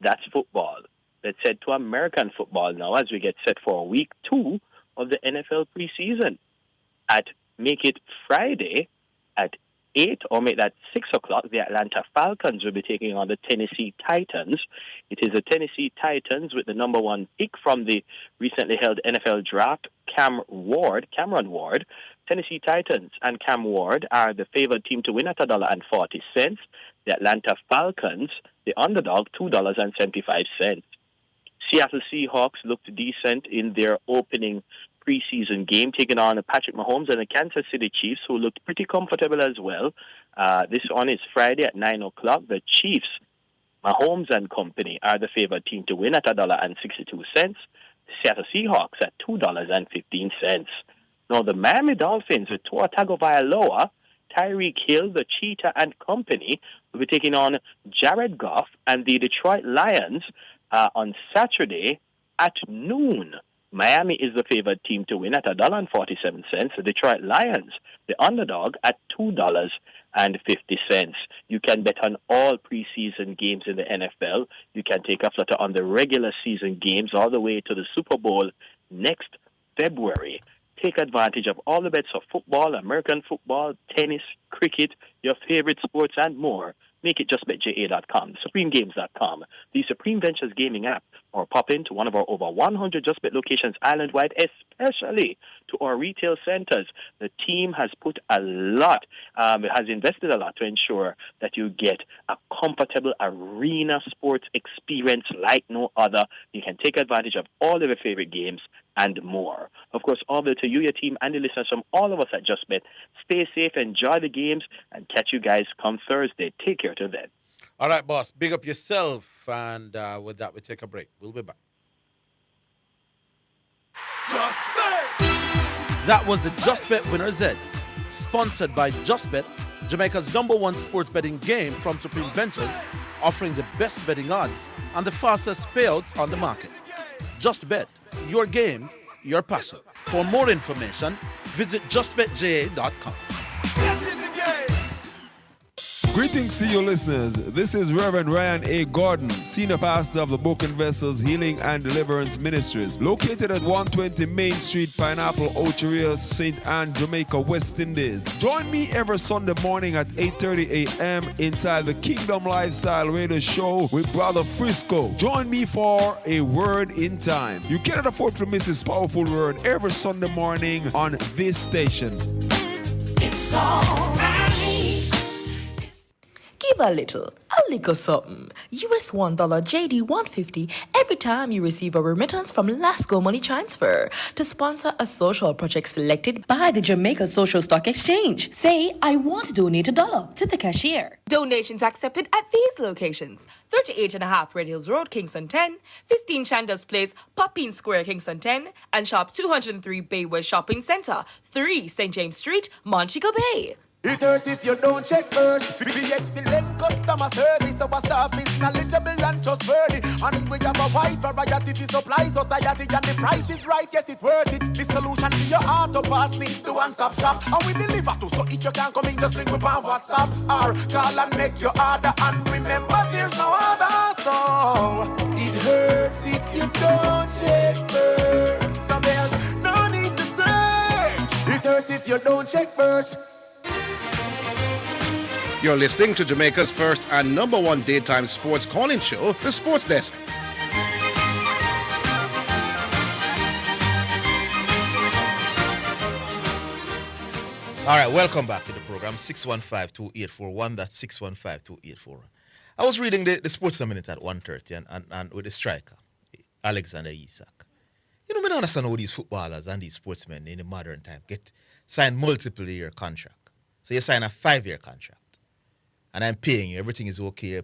that's football. Let's head to American football now as we get set for week 2 of the NFL preseason. Make it Friday at 8 or make that 6 o'clock, the Atlanta Falcons will be taking on the Tennessee Titans. It is the Tennessee Titans with the number 1 pick from the recently held NFL draft, Cameron Ward. Tennessee Titans and Cam Ward are the favored team to win at $1.40. The Atlanta Falcons, the underdog, $2.75. Seattle Seahawks looked decent in their opening preseason game, taking on Patrick Mahomes and the Kansas City Chiefs, who looked pretty comfortable as well. This one is Friday at 9 o'clock. The Chiefs, Mahomes and company, are the favored team to win at $1.62. Seattle Seahawks at $2.15. Now, the Miami Dolphins with Tua Tagovailoa, Tyreek Hill, the Cheetah and company, will be taking on Jared Goff and the Detroit Lions on Saturday at noon. Miami is the favored team to win at $1.47. The Detroit Lions, the underdog, at $2.50. You can bet on all preseason games in the NFL. You can take a flutter on the regular season games all the way to the Super Bowl next February. Take advantage of all the bets of football, American football, tennis, cricket, your favorite sports, and more. Make it justbetja.com, supremegames.com, the Supreme Ventures Gaming app, or pop into one of our over 100 JustBet locations island-wide, especially to our retail centers. The team has put a lot, has invested a lot to ensure that you get a comfortable arena sports experience like no other. You can take advantage of all of your favorite games and more. Of course, all the to you, your team, and the listeners from all of us at JustBet. Stay safe, enjoy the games, and catch you guys come Thursday. Take care till then. All right, boss. Big up yourself. And with that, we take a break. We'll be back. That was the JustBet Winner's Edge, sponsored by JustBet, Jamaica's #1 sports betting game from Supreme Ventures, offering the best betting odds and the fastest payouts on the market. JustBet, your game, your passion. For more information, visit justbetja.com. Greetings to you listeners. This is Reverend Ryan A. Gordon, Senior Pastor of the Book and Vessels Healing and Deliverance Ministries, located at 120 Main Street, Pineapple, Ocheria, St. Anne, Jamaica, West Indies. Join me every Sunday morning at 8:30 a.m. inside the Kingdom Lifestyle Radio Show with Brother Frisco. Join me for a Word in Time. You cannot afford to miss this powerful word every Sunday morning on this station. It's alright. Give a little, a lick of something. US $1 JD 150 every time you receive a remittance from Lasco Money Transfer to sponsor a social project selected by the Jamaica Social Stock Exchange. Say, I want to donate $1 to the cashier. Donations accepted at these locations: 38.5 Red Hills Road, Kingston 10, 15 Chandos Place, Poppin Square, Kingston 10, and Shop 203 Bayway Shopping Center, 3 St. James Street, Montego Bay. It hurts if you don't check birds. Be excellent customer service. Our staff is knowledgeable and trustworthy. And we have a wide variety to supply society. And the price is right, yes, it's worth it. The solution to your auto parts needs to one-stop shop. And we deliver to, so if you can't come in, just link with on WhatsApp. Or call and make your order. And remember, there's no other. So it hurts if you don't check birds. So there's no need to search. It hurts if you don't check birds. You're listening to Jamaica's first and number one daytime sports calling show, The Sports Desk. All right, welcome back to the program. 615-2841. That's 615-2841. I was reading the Sports Minute at 1:30 and with the striker, Alexander Isak. You know, I don't understand how these footballers and these sportsmen in the modern time get signed multiple-year contract. So you sign a 5-year contract. And I'm paying you, everything is okay,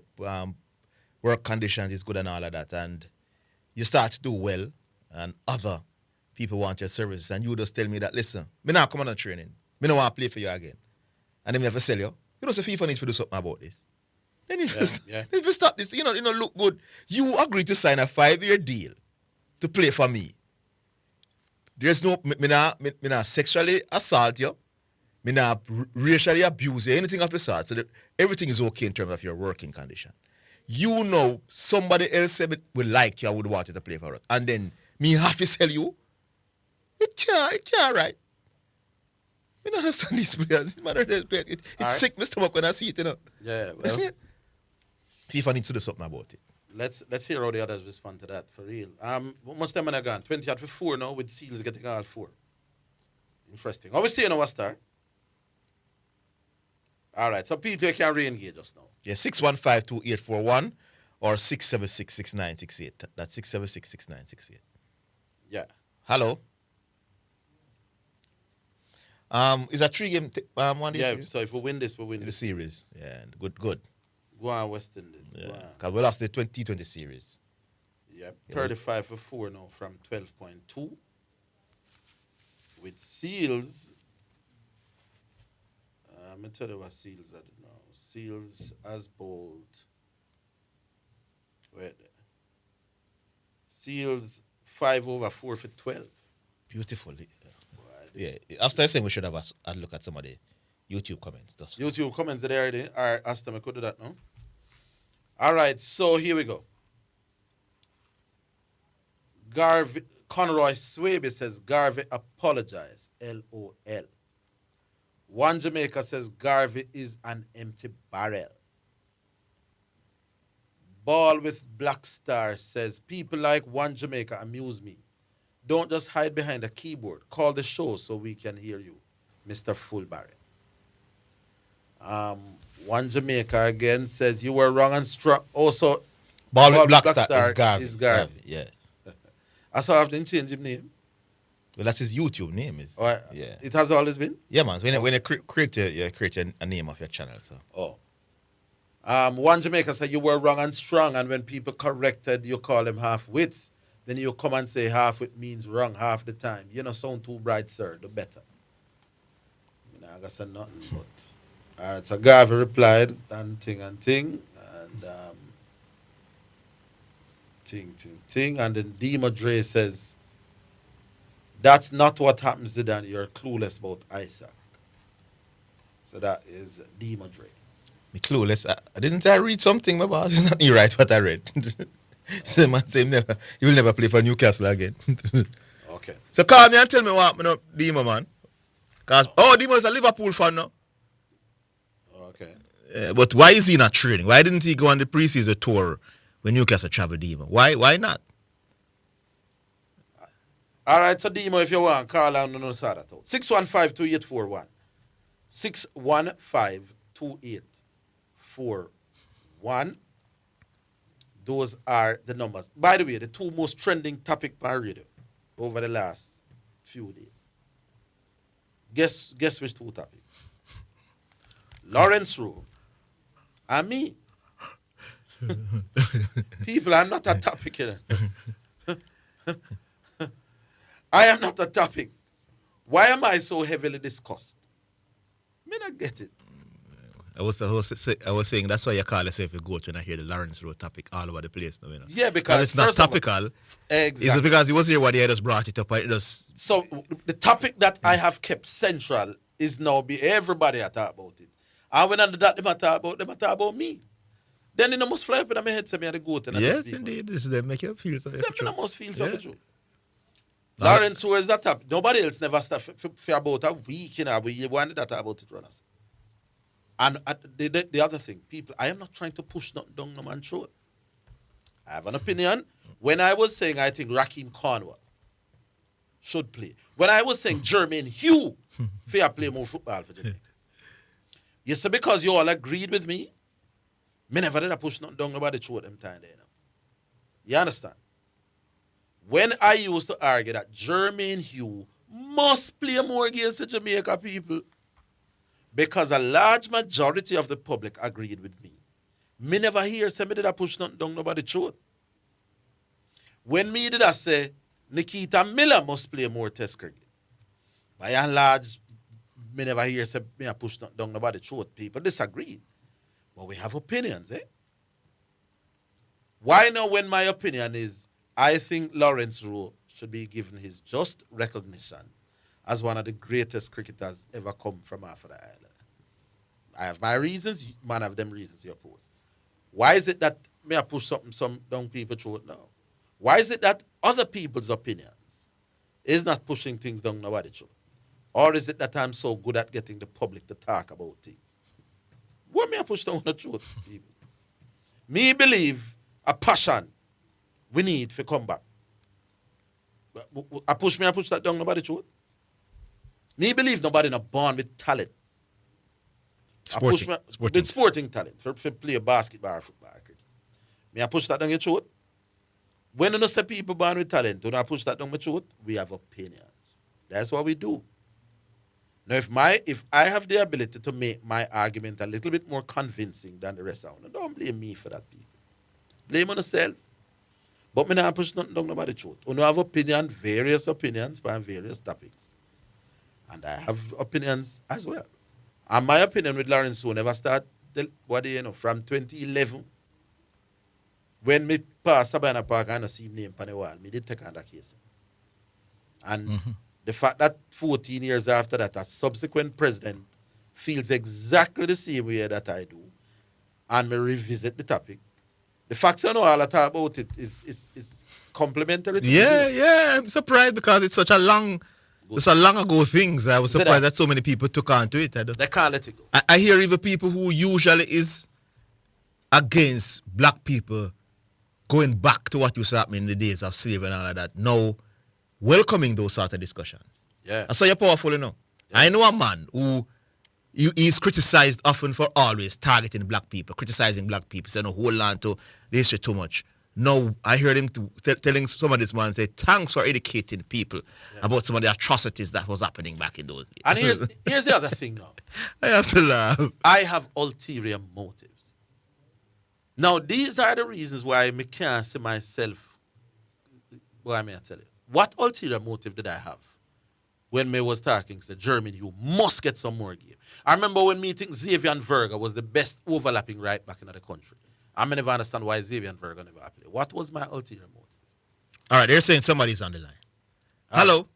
work conditions is good and all of that, and you start to do well, and other people want your services, and you just tell me that, listen, me not come on a training, me don't want to play for you again, and then me have to sell you. You know, so FIFA needs to do something about this. Then if you start this, you know, look good. You agree to sign a 5-year deal to play for me. There's no, me not sexually assault you. Me not racially abuse you, anything of the sort. So that everything is okay in terms of your working condition. You know somebody else would like you, I would want you to play for us. And then me have to sell you? It can't, right? I don't understand these players. It's sick my stomach when I see it, you know. Yeah, well. FIFA needs to do something about it. Let's hear how the others respond to that, for real. How much time have I gone? 20 out for 4 now, with Seals getting all 4. Interesting. Are we staying on what star? All right, so people can re-engage us now. Yeah, 615-2841 or 676-6968. That's 676-6968. Yeah. Hello. Is that 3-game one? Yeah, series? so if we win this, we win the series. Yeah, good. Go on, West Indies. Yeah, because we lost the 2020 series. Yep, 35 for 4 now from 12.2. With Seals, I'm going to tell you what Seals are now. Seals as bold. Wait. Seals 5 over 4 for 12. Beautiful. Yeah, after saying we should have a look at some of the YouTube comments. YouTube comments are there already. All right, Asta, I could do that now. All right, so here we go. Conroy Swaby says, Garvey apologize. LOL. One Jamaica says, Garvey is an empty barrel. Ball with Black Star says, people like One Jamaica amuse me. Don't just hide behind a keyboard. Call the show so we can hear you, Mr. Fullbarry. One Jamaica again says, you were wrong and struck. Also, Ball with Black Star is Garvey. Yes. I saw I didn't change his name. Well, that's his YouTube name. Yeah. It has always been? Yeah, man. When you create a name of your channel. So. One Jamaica said you were wrong and strong, and when people corrected, you call them half-wits. Then you come and say half-wit means wrong half the time. You know, sound too bright, sir. The better. I guess nothing but. All right, so Garvey replied, and ting. And ting. And then D. Madre says, That's not what happens, Zidane. You're clueless about Isaac. So that is D. Madrid. Me clueless. I read something, my boss. It's not me right what I read. The man say he will never play for Newcastle again. Okay. So call me and tell me what happened up Dima, man. Because, Dima is a Liverpool fan now. Okay. But why is he not training? Why didn't he go on the preseason tour when Newcastle traveled Dima? Why not? All right, so Dimo, if you want, call on no side at all. 615-2841. 615-2841. Those are the numbers. By the way, the two most trending topic on radio over the last few days. Guess which two topics? Lawrence Rowe and me. People, I'm not a topic here. I am not a topic. Why am I so heavily discussed? Me not get it. I was saying that's why you call yourself a goat when I hear the Lawrence Road topic all over the place now, you know. Yeah, because it's not topical. Exactly. Is it because he was here when he just brought it up? And it just... So the topic that I have kept central is now everybody I talk about it. And when under that them talk about me. Then they must fly up in my head to me and the goat. And yes, indeed. This is them make you feel so. Them must feel so true. Lawrence, who is that up? Nobody else never start for about a week, you know. We wanted that about it, runners. And the other thing, people, I am not trying to push nothing down no man's throat. I have an opinion. When I was saying I think Raheem Cornwall should play. When I was saying Jermaine Hugh fair play more football for Jamaica. Yes, sir, because you all agreed with me. Me never did I push nothing down nobody's throat them time there. You understand? When I used to argue that Jermaine Hugh must play more against the Jamaica people because a large majority of the public agreed with me. Me never hear somebody that push nothing down nobody's throat. When me did I say Nikita Miller must play more test cricket, by and large, me never hear me push nothing down nobody's throat. People disagreed. But we have opinions, eh? Why now when my opinion is I think Lawrence Rowe should be given his just recognition as one of the greatest cricketers ever come from half of the island. I have my reasons, man have them reasons you oppose. Why is it that me I push some down people through it now? Why is it that other people's opinions is not pushing things down nobody through? Or is it that I'm so good at getting the public to talk about things? What me I push down the truth, people? Me believe a passion we need for come back. I push that down nobody truth. Me believe nobody not born with talent. With sporting talent for play basketball or football. Me I push that down your truth. When you say people born with talent, when I push that down my truth, we have opinions. That's what we do. Now, if I have the ability to make my argument a little bit more convincing than the rest of them, don't blame me for that, people. Blame on yourself. But me not push nothing down nobody truth. You have various opinions on various topics. And I have opinions as well. And my opinion with Lawrence Rowe never started, from 2011. When me pass Sabina Park and I see him name on the wall, me did take on that case. And the fact that 14 years after that, a subsequent president feels exactly the same way that I do, and me revisit the topic. The fact you know all I talk about it is complementary to Yeah, I'm surprised because it's such a long ago things. I was surprised that so many people took on to it. They can't let it go. I hear even people who usually is against black people going back to what used to happen in the days of slavery and all of that, now welcoming those sort of discussions. Yeah. And so you're powerful, you know. Yeah. I know a man who is criticized often for always targeting black people, criticizing black people, saying, hold on to the history too much. Now, I heard him telling some of this man, say, thanks for educating people about some of the atrocities that was happening back in those days. And here's the other thing now. I have to laugh. I have ulterior motives. Now, these are the reasons why I can't see myself. Why may I tell you? What ulterior motive did I have when me was talking? Said, Germany, you must get some more game. I remember when me think Xavier and Verga was the best overlapping right back in the country. I never understand why Xavier and Verga never play. What was my ulterior motive? All right, they're saying somebody's on the line. Hello.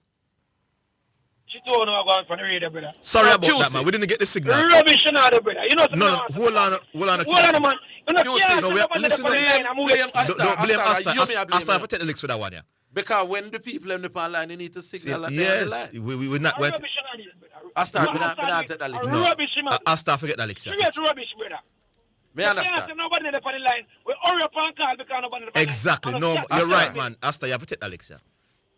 She told me I'm going for the radio, brother. Sorry about that, man. We didn't get the signal. Rubbish, you know, brother. You know, no, hold on, hold on, man. You know, listen, blame Asta. Don't blame Asta. You me Asta have to take the licks for that one, yeah. Because when the people in the line, they need to signal that yes, they're on the line. we not wait. Asta, we not take that lick. No, Asta forget that licks, yeah. Serious rubbish, brother. Me understand. Nobody in the line. We hurry up and call because nobody in the exactly. No, you're right, man. Asta, you have to take that licks, yeah.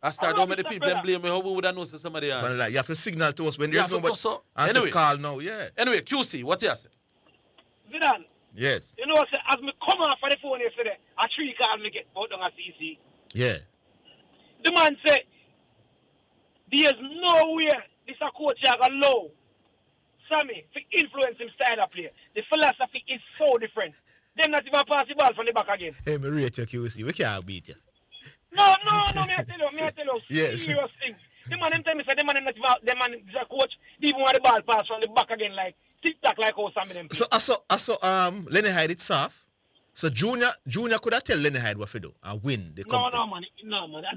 Asta, don't make the people blame me. How we would have known somebody else? But like, you have to signal to us when there's nobody. Anyway, call now, yeah. Anyway, QC, what you say? Zidane. Yes. You know what? As me come off for the phone yesterday, a tree called me get out on a CC. Yeah. The man said, there's nowhere this a coach here going to allow Sammy to influence him style of play. The philosophy is so different. Them not even pass the ball from the back again. Hey, me rate your QC. We can't beat you. No, me I tell you. Yes. Serious thing. The man them tell me say the man not even, the man is a coach, they even want the ball pass from the back again like tic-tac like how Sammy them. So I saw Lenny Hyde it's soft. So Junior could have tell Lenny Hyde what to do and win the competition. No man. I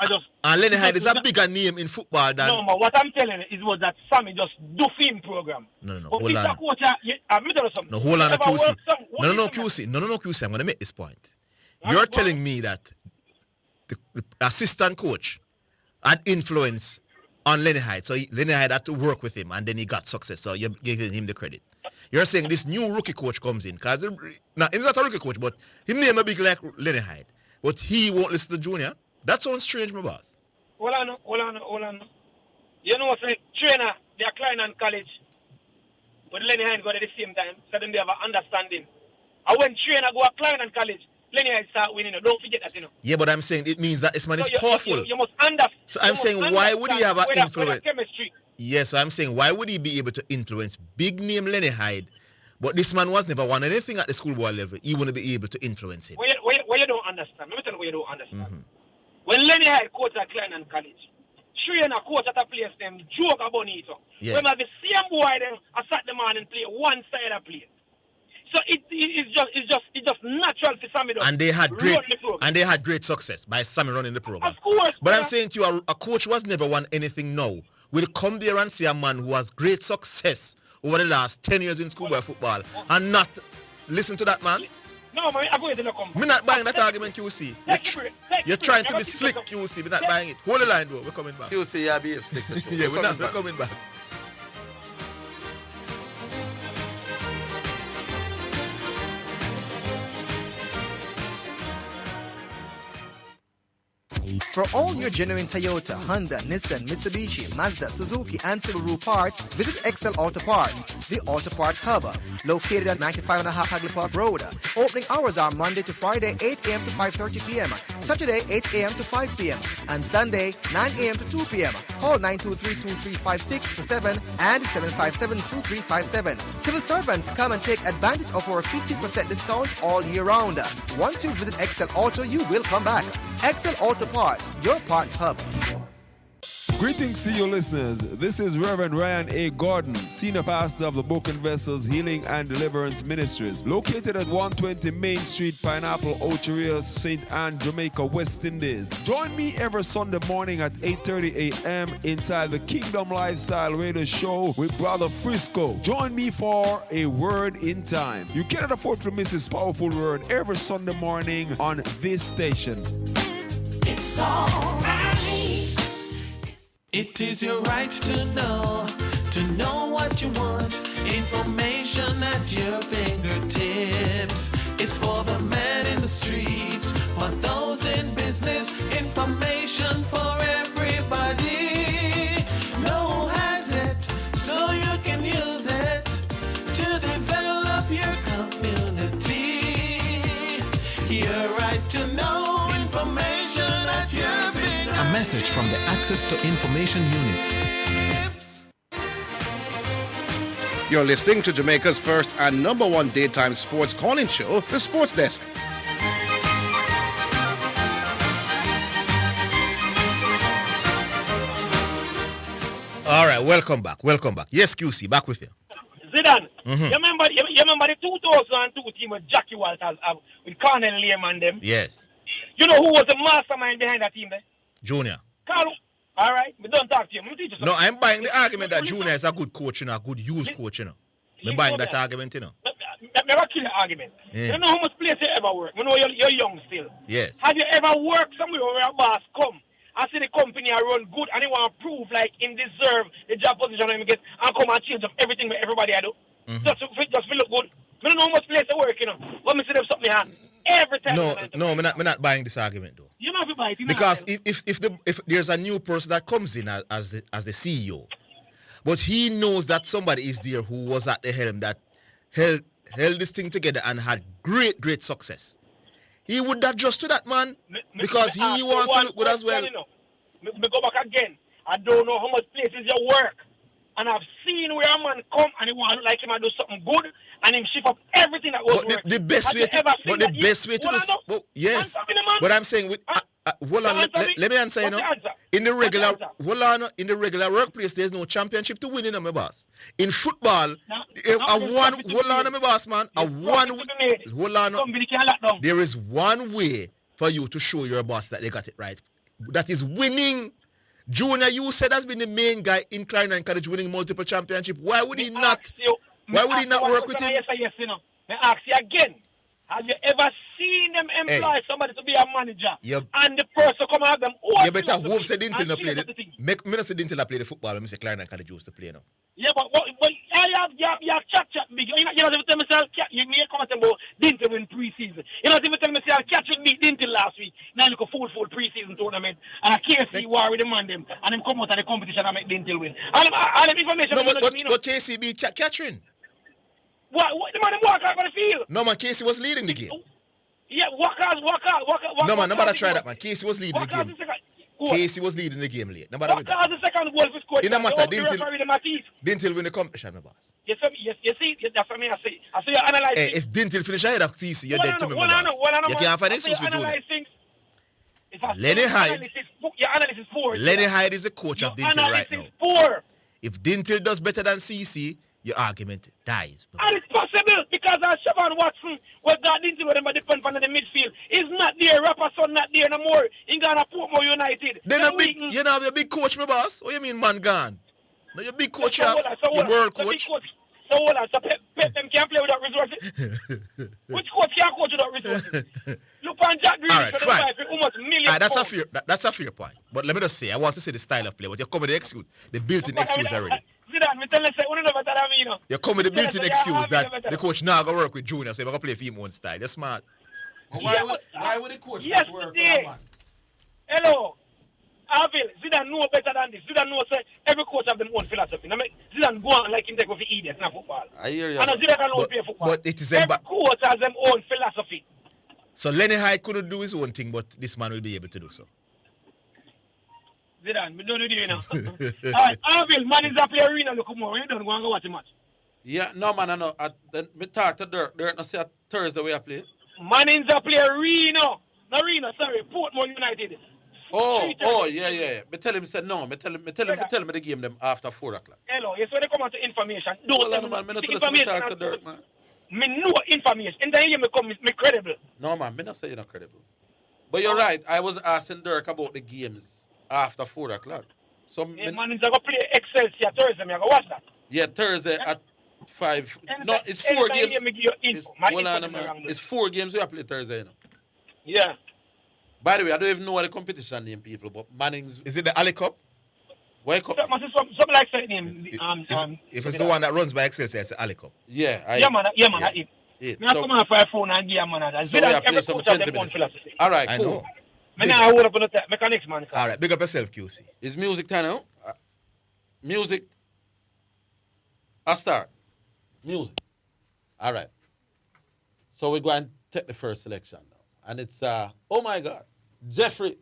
just. And Lenny Hyde is a bigger name in football than. No man, what I'm telling you is was that Sammy just do film program. No. But Hold on. Coach, I'm telling you something. No, hold on, QC. No, QC. No, QC. I'm gonna make this point. You're telling me that the assistant coach had influence on Lenny Hyde, so Lenny Hyde had to work with him, and then he got success. So you're giving him the credit. You're saying this new rookie coach comes in, because now he's not a rookie coach, but him name a big like Lenny Hyde, but he won't listen to Junior. That sounds strange, my boss. Hold on. You know what? Trainer, they are Klein and college, but Lenny Hyde got at the same time, so then they have an understanding. And when trainer go at Klein and college, Lenny Hyde start winning. Don't forget that, you know. Yeah, but I'm saying it means that this man is powerful. You must understand. So I'm saying, why would he have an influence? Chemistry. Yes, so I'm saying, why would he be able to influence big name Lenny Hyde, but this man was never won anything at the schoolboy level? He wouldn't be able to influence him. What you don't understand. Let me tell you what you don't understand. Mm-hmm. When Lenny Hyde coach at Klein and college, trainer coach at a place them joke about it. Yeah. When the same boy them I sat the man and play one side of play. So it's just natural for Sammy. And they had great success by Sammy running the program. Of course. But I'm saying to you, a coach who has never won anything now will come there and see a man who has great success over the last 10 years in schoolboy football and not listen to that man. No, man, I'm going to come. We're not buying that argument, QC. You're trying to be slick, QC. We're not buying it. Hold the line, bro. We're coming back. QC, yeah, be slick. Yeah, we're coming back. For all your genuine Toyota, Honda, Nissan, Mitsubishi, Mazda, Suzuki, and Subaru parts, visit Excel Auto Parts, the Auto Parts Hub, located at 95.5 Hagley Park Road. Opening hours are Monday to Friday, 8 a.m. to 5:30 p.m., Saturday, 8 a.m. to 5 p.m., and Sunday, 9 a.m. to 2 p.m. Call 923-2356-7 and 757-2357. Civil servants, come and take advantage of our 50% discount all year round. Once you visit Excel Auto, you will come back. Excel Auto Parts, your parts hub. Greetings to you listeners. This is Reverend Ryan A. Gordon, Senior Pastor of the Broken Vessels Healing and Deliverance Ministries, located at 120 Main Street, Pineapple, Ocheria, St. Anne, Jamaica, West Indies. Join me every Sunday morning at 8:30 a.m. inside the Kingdom Lifestyle Radio Show with Brother Frisco. Join me for a word in time. You cannot afford to miss this powerful word every Sunday morning on this station. It's all right. It is your right to know what you want. Information at your fingertips. It's for the man in the streets, for those in business. Information for everybody. No one has it, so you can use it to develop your community. Your right to know information at your fingertips. A message from the Access to Information Unit. You're listening to Jamaica's first and number one daytime sports calling show, The Sports Desk. All right, welcome back. Yes, QC, back with you. Zidane, you remember the 2002 team with Jackie Walters, with Cornell Lehman them? Yes. You know who was the mastermind behind that team there? Junior. Carl All right? But don't talk to you. I'm teach you No, something. I'm buying the argument that Listen, Junior is a good coach, a good youth coach, I'm buying that argument, Never kill the argument. Yeah. You don't know how much place you ever work. You know you're young still. Yes. Have you ever worked somewhere where a boss come and see the company I run good and he want to prove like him deserve the job position him get and come and change up everything with everybody I do? Just to look good. I don't know how much place you work, But me see them something hand. Every time. No, I'm not buying this argument though. You know if you buy it. Because if there's a new person that comes in as the CEO, but he knows that somebody is there who was at the helm that held this thing together and had great success, he would adjust to that man because he wants to look good as well. Me go back again. I don't know how much places you work. And I've seen where a man come and he want to look like him and do something good and him shift up everything that was working. The best way to do yes. But I'm saying hold on, let me answer, In the regular workplace, there's no championship to win, my boss. In football, my boss, man. There is one way for you to show your boss that they got it right. That is winning. Junior, you said has been the main guy in Klein and College winning multiple championships. Why would he not? Why would he not work with him? Yes, I ask you again. Have you ever seen them employ somebody to be a manager? And the person come out them all. You better hope say Dintil not play the make me not say Dintil play the football and me say Klein and College used to play now. Yeah, but you have chat big. You know if tell me say you may come and say about Dintil win pre-season. You know if tell me say I'll catch with me Dintil last week. Now look a full pre-season tournament and I can't see war with them and them and them come out of the competition and make Dintil win. All the information. No, but KC beat Catherine. What the man walk out on the field? No man, Casey was leading the game. Yeah, walk out. No man, nobody try that man. Casey was leading the game. Casey was leading the game late. Nobody walk out the second goal for scoring. It don't matter. Dintil win the competition, my boss. Yes, you see, that's what I say. I say you analyze. Hey, if Dintil finish ahead of Casey, you're dead to me, my boss. You can't find excuse for Junior. Lenny Hyde. Your analysis is poor. Lenny Hyde is the coach of Dintil right now. Poor. If Dintil does better than CC, your argument dies. And it's possible because Siobhan Watson was got into with them but depend on the midfield. He's not there. Rapperson not there no more. He gone to Portmore United. Then you know your big coach, my boss. What you mean man gone? No, your big coach your world coach. So hold on. So Pep them can't play without resources. Which coach can't coach without resources? Look on Jack Grealish. All right, fine. Almost million. All right, that's a fair point. But let me just say, I want to say the style of play. But you're coming with the excuse, the built-in excuse already. Zidane, me tell you, say, never tell me, you come with the built-in excuse that the coach now going to work with Junior, so he's going to play for him own style. You're smart. Why would the coach not work with that man? Hello. Orville, Zidane know better than this. Zidane knows every coach have their own philosophy. Zidane go on like him take with the idiots in football. I hear you. And Zidane can play football. But it is every coach has their own philosophy. So Lenny Hyde couldn't do his own thing, but this man will be able to do so. Zidane, we don't do it now. All right, Orville, man is a play arena. Look more. You don't go and go watch the match. Yeah, no man, I know. We talk to Dirk. Dirk, no say Thursday we are play. Man is a play arena. No arena, sorry, Portmore United. Yeah. Me tell him, he said no. Me tell him the game them after 4 o'clock. Hello, yes, when they come out to information. Don't tell man, me not tell us talk to Dirk, man. Me know information. In the year me come, me credible. No, man, me not say you're not credible. But you're right. I was asking Dirk about the games after 4 o'clock. So man is going to play Excelsior Thursday. Me go watch that. Yeah, Thursday at 5. No, it's 4 games. It's 4 games we have played Thursday, Yeah. By the way, I don't even know what the competition name, people, but Manning's... Is it the Ali Cup? What cup? Something like that name. If it's the one that runs by Excelsior, it's the Ali Cup. Yeah, man. Me come on for a phone and give man. So we have played some 20 minutes. All right, cool. Me now hold up on the mechanics, man. All right, big up yourself, QC. Is music time now? Music. I start. Music. All right. So we're going to take the first selection now. And it's, oh my God, Jeffrey.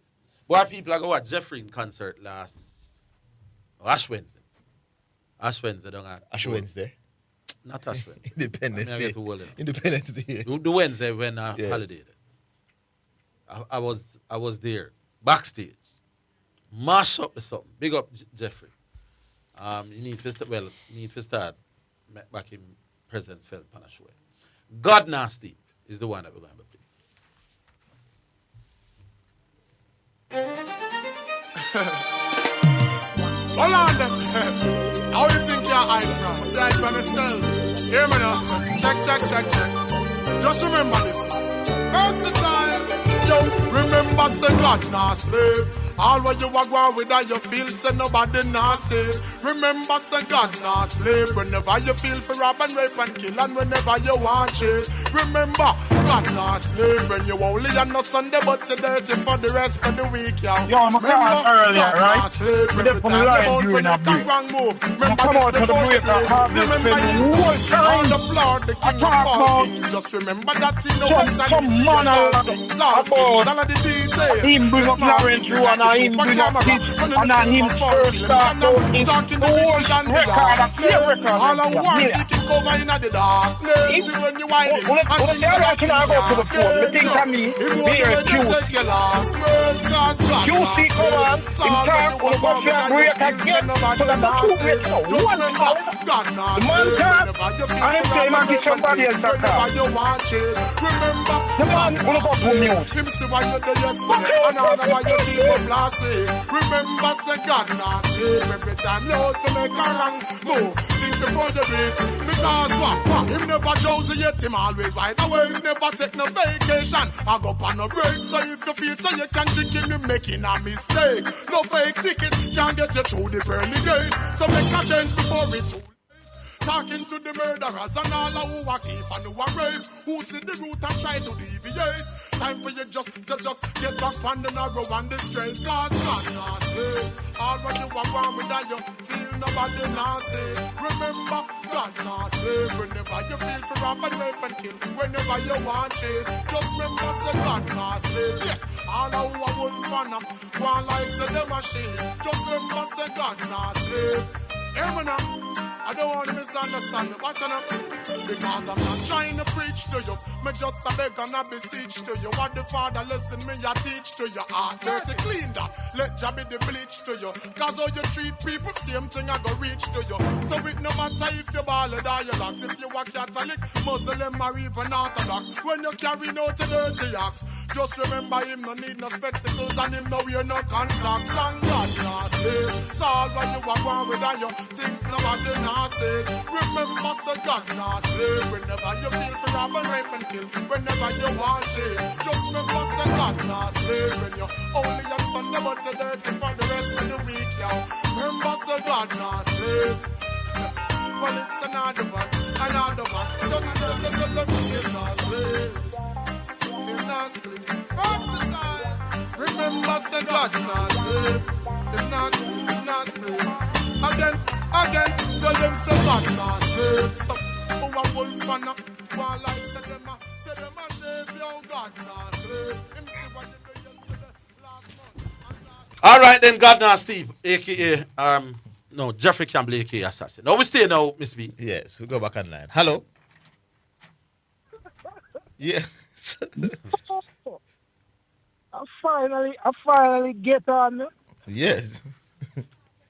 Boy, people are going to watch Jeffrey in concert Ash Wednesday. Ash Wednesday, don't I? Ash Wednesday? Not Ash Wednesday. Independence Day. Independence Day. The Wednesday when I holiday. I was there, backstage. Mash up the something. Big up Jeffrey. You need to start back in President's Felt Panashway. God Nasty is the one that we're going to play. Hold on them. How you think you're hide from? Say hide from yourself. Hear me now. Check. Just remember this. Versatile. Yo, remember say God not slave. All what you are going with that you feel say nobody not safe. Remember say God not slave. Whenever you feel for rob and rape and kill and whenever you want it. Remember God not slave. When you only on no Sunday but you dirty for the rest of the week, yo. I'm earlier, right? Slave. With them from the line during a break. Remember come out for the break and have this remember whole time. on the floor, the king of all kings. Just remember that you know what's on the sea of all things. All things, all of the details. Him bring up Lawrence Rowe and him bring up this and him first start out in old record of your record. All of war seeking cover in the darkness. See when you hide it. And things like that I go to the phone. Me think of me, here Juice. Juice he come on, him talk, will go for a break again. So that the two get so one call. The man talk, and him say man give somebody else a call. The man will go to mute. Him see why you do yesterday, and all of why you keep up last week. Remember, say God not sleep every time you out to make a wrong move. Think before you do it, because what? Him never chosen yet, him always wide away. Him never take no vacation. I go on a break, so if you feel so you can trick him, you making a mistake. No fake ticket can get you through the pearly gate. So make a change before it's too late. Talking to the murderers and all who are thief and who are rape, who see the route and try to deviate. Time for you just get back on the narrow and the straight. Cause God not slave. All what you are wrong with that you feel nobody not say. Remember, God not slave. Whenever you feel for rob and rape and kill, whenever you want it. Just remember, say God not slave. Yes, all who are one fan of one like say them a shame. Just remember, say God not slave. Hear me now. I don't want to misunderstand me. Watch out, because I'm not trying to preach to you. Me just a beg and I beseech to you. What the Father listen me, I teach to you. Heart dirty, clean that. Let Jah be the bleach to you. Cause how you treat people, same thing I go reach to you. So it no matter if you ballad or you locks. If you a Catholic, Muslim or even Orthodox. When you carry no to dirty axe, just remember him no need no spectacles and him no wear no contacts. And God not slave. So all what you are going with and you think nobody not say. Remember, so God not slave. Whenever you feel for rob and rape and kill, whenever you want it. Just remember, so God not slave. When you're only on Sunday but you're dirty for the rest of the week, yo. Remember, so God not slave. Well, it's another one. Just look, it's not slave. It's not slave. Versatile. Remember, so God not slave. It's not slave. It's not slave. Again, tell them say God not slave. So who a wolf and a one like say them a shave. Yo, God not slave. Him see what you do yesterday, last month. All right then, God now Steve, aka no Jeffrey Campbell, aka Assassin. Now we stay now, Miss B. Yes, we go back online. Hello. Yes. I finally get on. Yes.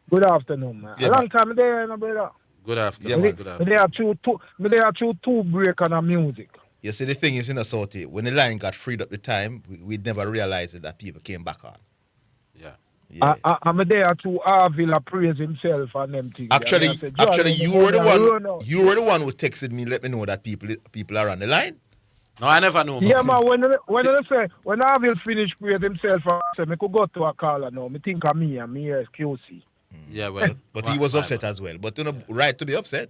Good afternoon, man. Yeah, a long time there, no brother. Good afternoon. Yeah, Good afternoon. They are two break on the music. You see, the thing is in a sort of, when the line got freed up the time, we'd never realized that people came back on. Yeah. I'm there to Orville praise himself and them things. Actually, you were the one who texted me, let me know that people are on the line. No, I never know. Yeah, man. When Orville finish praise himself, I said, I could go to a caller now. I think of me and me as QC. Yeah, well, but he was upset as well. But you know, right to be upset.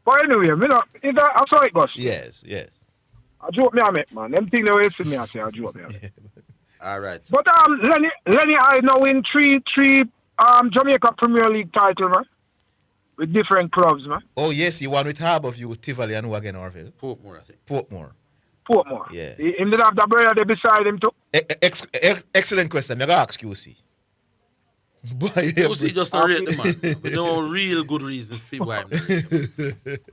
But anyway, I saw it goes. Yes. I joke me, I met, man. Them things they always see me, I say, I joke me. All right. But Lenny, I now win three Jamaica Premier League title, man, with different clubs, man. Oh yes, he won with Harbourview, Tivoli, and who again, Orville? Portmore, I think. Portmore. Yeah. He did have the brother there beside him too. Excellent question. I'm gonna ask QC. QC just not rate the man. With no real good reason for why.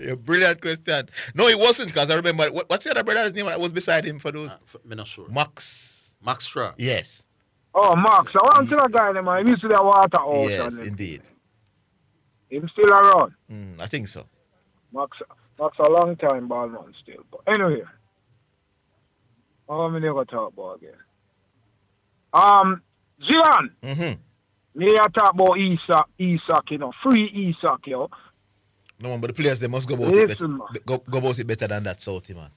A brilliant question. No, it wasn't, because I remember what's the other brother's name that was beside him for those? I'm not sure. Max Straw. Yes. Oh, Max. I want to that guy, man. He used to the water out. Yes, indeed. Him still around? I think so. Max a long time ball man still. But anyway, how many never talk about again? Zidane. Me I talk about Isak, you know, free Isak, yo. No, but the players they must go about it better. Go about it better than that, Southie, man.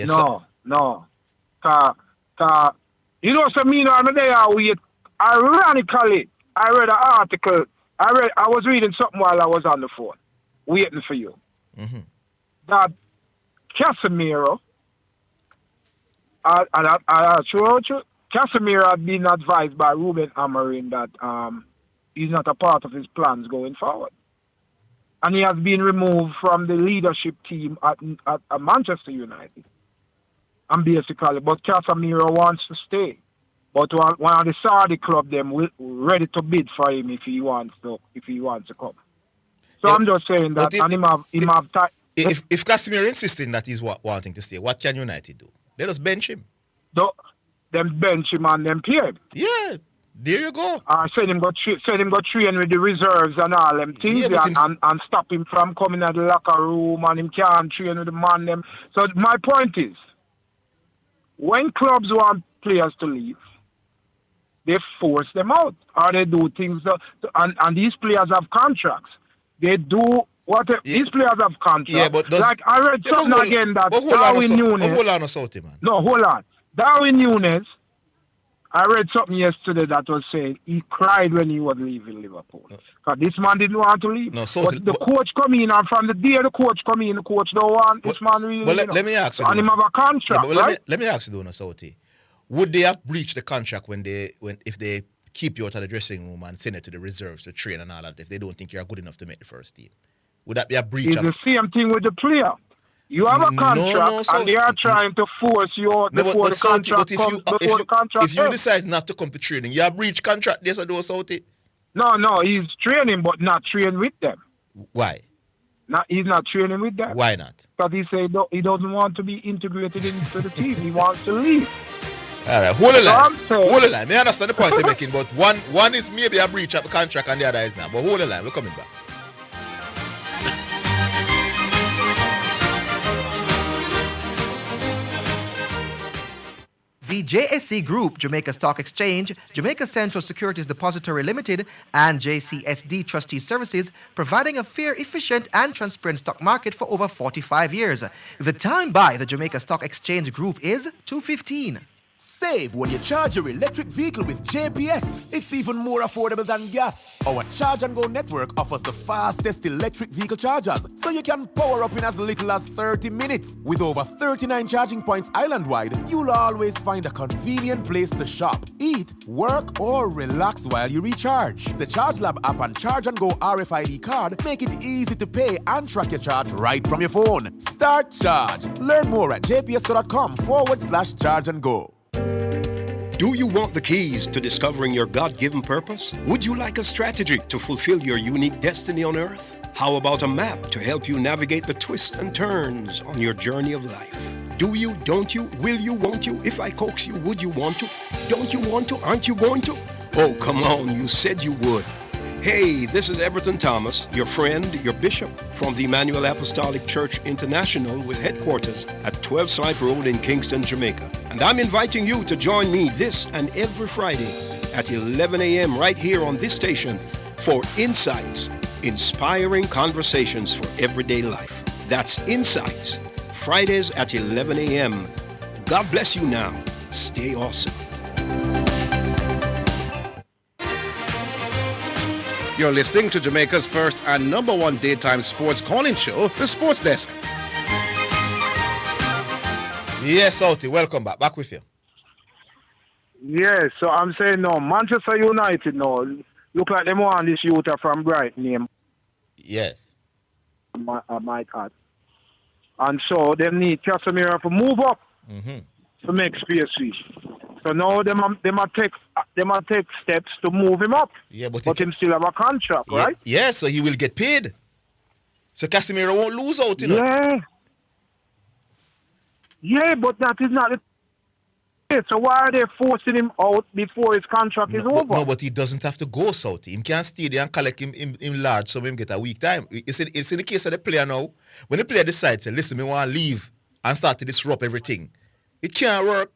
No. You know, so me, I'm there. Ironically, I read an article. I was reading something while I was on the phone, waiting for you. Mm-hmm. That Casemiro, Casemiro had been advised by Ruben Amorim that he's not a part of his plans going forward. And he has been removed from the leadership team at Manchester United. And basically, but Casemiro wants to stay. But one of the Saudi club them ready to bid for him if he wants to come. So I'm just saying that, and him have time. If Casemiro insisting that he's wanting to stay, what can United do? Let us bench him. Them bench him and them pay him. Yeah, there you go. Send him go train with the reserves and all them things, and stop him from coming at the locker room, and him can't train with the man them. So my point is, when clubs want players to leave, they force them out, or they do things. And these players have contracts. They do whatever. Yeah. These players have contracts. Yeah, but like I read something again that Darwin Núñez. Hold on, Southie, man. No, hold on. Darwin Núñez. I read something yesterday that was saying he cried when he was leaving Liverpool. Because this man didn't want to leave. No, but the coach come in, and from the day the coach come in, the coach don't want this man really. Well, let me ask you. And him have a contract, right? Let me ask you, Southie. Would they have breached the contract if they keep you out of the dressing room and send it to the reserves to train and all that if they don't think you're good enough to make the first team? Would that be a breach? It's the same thing with the player. You have a contract, and they are trying to force you out before the contract comes. If you decide not to come for training, you have breached contract. Yes, I do, Southie. No, he's training, but not training with them. Why? He's not training with them. Why not? Because he said he doesn't want to be integrated into the team. He wants to leave. All right, hold the line. I understand the point you're making, but one is maybe a breach of the contract and the other is not. But hold the line, we're coming back. The JSC Group, Jamaica Stock Exchange, Jamaica Central Securities Depository Limited, and JCSD Trustee Services, providing a fair, efficient, and transparent stock market for over 45 years. The time by the Jamaica Stock Exchange Group is 2:15. Save when you charge your electric vehicle with JPS. It's even more affordable than gas. Our Charge and Go network offers the fastest electric vehicle chargers, so you can power up in as little as 30 minutes. With over 39 charging points island-wide, you'll always find a convenient place to shop, eat, work, or relax while you recharge. The Charge Lab app and Charge and Go RFID card make it easy to pay and track your charge right from your phone. Start charge. Learn more at jpsco.com/charge and go. Do you want the keys to discovering your God-given purpose? Would you like a strategy to fulfill your unique destiny on earth? How about a map to help you navigate the twists and turns on your journey of life? Do you, don't you, will you, won't you? If I coax you, would you want to? Don't you want to? Aren't you going to? Oh, come on, you said you would. Hey, this is Everton Thomas, your friend, your bishop, from the Emmanuel Apostolic Church International with headquarters at 12 Slipe Road in Kingston, Jamaica. And I'm inviting you to join me this and every Friday at 11 a.m. right here on this station for Insights, inspiring conversations for everyday life. That's Insights, Fridays at 11 a.m. God bless you now. Stay awesome. You're listening to Jamaica's first and number one daytime sports calling show, The Sports Desk. Yes, Southie, welcome back. Back with you. Yes, so I'm saying no. Manchester United now look like them want this youth from Brighton name. Yes. My God. And so they need Casemiro to move up to make space for. So now they might take steps to move him up. Yeah, but him still have a contract, right? Yeah, so he will get paid. So Casemiro won't lose out, you know. Yeah, but that is not the case. So why are they forcing him out before his contract is over? No, but he doesn't have to go, Southie. He can stay there and collect him large so him get a week time. It's in the case of the player now. When the player decides, say, listen, me want to leave and start to disrupt everything, it can't work.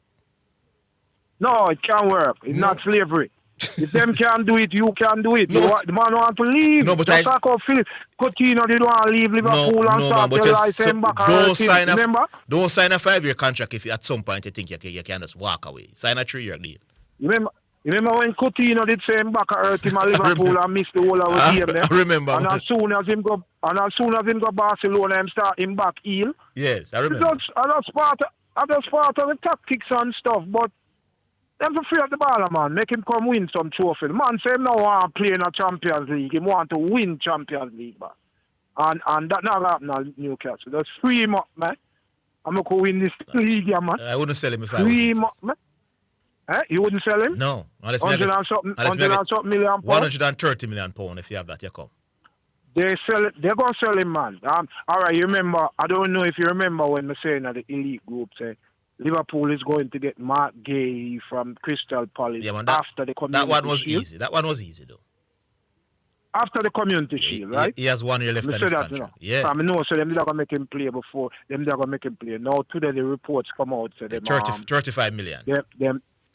No, it can't work. It's not slavery. If them can't do it, you can do it. The man want to leave. No, but just like how Philip Coutinho did want to leave Liverpool and start their life back. Don't sign a 5-year contract if at some point you think you can just walk away. Sign a 3-year deal. Remember when Coutinho did say him back at hurt him at Liverpool and missed the whole of the game there? I remember. And as soon as him go Barcelona, him start him back heel. Yes, I remember. That's part of the tactics and stuff, but them to free up the ball, man. Make him come win some trophy. The man say him now want to play in a Champions League. He want to win Champions League, man. And that not happen at Newcastle. Just free him up, man. I'm going to win this league, yeah, man. I wouldn't sell him if I was. Free him up, man. You wouldn't sell him? No. 100 and something million pounds. 130 million pounds if you have that, you come. They're going to sell him, man. All right, you remember, I don't know if you remember when we saying that the elite group say Liverpool is going to get Mark Gay from Crystal Palace after the Community Shield. That one was easy. That one was easy, though. After the Community Shield, right? He has 1 year left in his contract. You know? Yeah. I know, so them not going to make him play before. Them not going to make him play. Now, today the reports come out. So them, 35 million.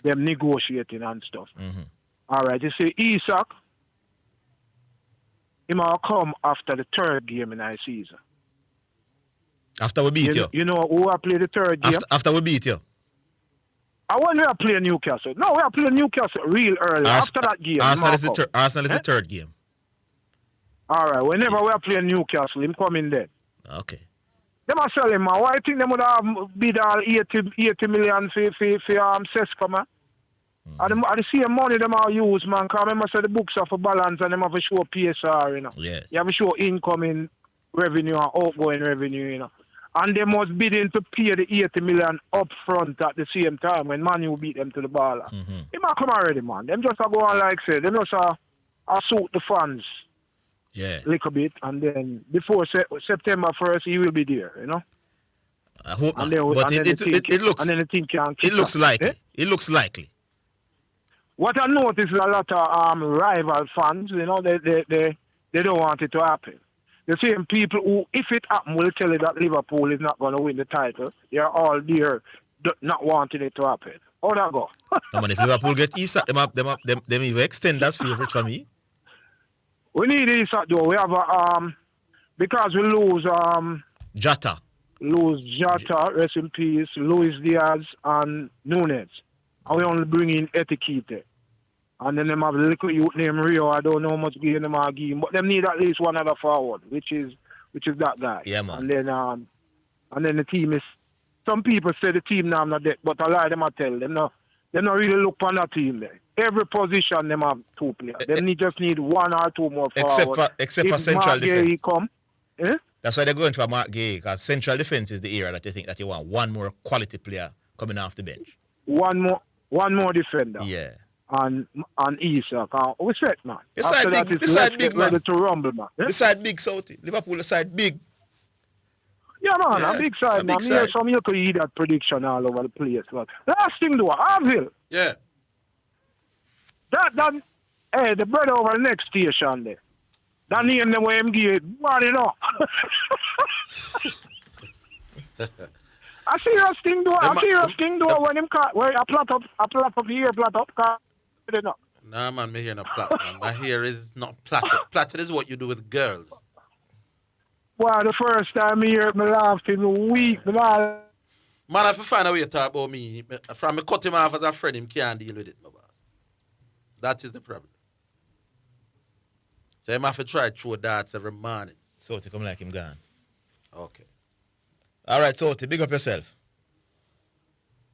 Them negotiating and stuff. Mm-hmm. All right, you see, Isak, he might come after the third game in our season. After we beat you? You know who I play the third game? After we beat you? I want to play Newcastle. No, we are playing Newcastle real early. After that game. Arsenal is the third game. All right, whenever we are playing Newcastle, him coming there. Okay. Them are selling, man. Why you think them would have bid all 80 million for Seska, man? And the same money them all use, man. Because remember, the books are for balance and them have to show PSR, you know. Yes. You have to show incoming revenue and outgoing revenue, you know. And they must bid in to pay the 80 million up front at the same time when Man U beat them to the ball. Mm-hmm. They might come already, man. Them just go on like say, them just suit the fans. Yeah. A little bit, and then before September 1st, he will be there, you know. I hope and not. But it looks likely. Eh? It looks likely. What I notice is a lot of rival fans, you know, they don't want it to happen. The same people who, if it happens, will tell you that Liverpool is not going to win the title. They're all there not wanting it to happen. How that go? No, man, if Liverpool get Isak, them even extend as favourite for me. We need Isak though. We have because we lose Jota. Rest in peace, Luis Diaz and Nunes. And we only bring in Etiquette. And then them have a little youth named Rio. I don't know how much game them are giving, but them need at least one other forward, which is that guy. Yeah, man. And then the team is. Some people say the team now not dead, but a lot of them I tell them no. They don't really look on that team there. Every position them have two players. They just need one or two more forward. Except for central defense. Come, That's why they're going for Mark Gay, because central defense is the area that you think that you want one more quality player coming off the bench. One more defender. Yeah. And Isak. We set, man. This side big, man. Ready to rumble, man. This side big, Southie. Liverpool side big. Yeah, man, a big side, man. Here's some you could hear that prediction all over the place. But last thing, though, Orville. Yeah. Hey, the brother over the next station there. That name the way him give it. What you know? A serious thing, though. When him cut, where a plot up here, plot up. Nah, man, my hair not plait, man. My hair is not plaited. Plaited is what you do with girls. Well, the first time I heard me laughed in a week, man, I have to find a way to talk about me. From me cut him off as a friend, him can't deal with it, my boss. That is the problem. So I have to try to throw darts every morning. So to come like him gone. Okay. All right, so to big up yourself.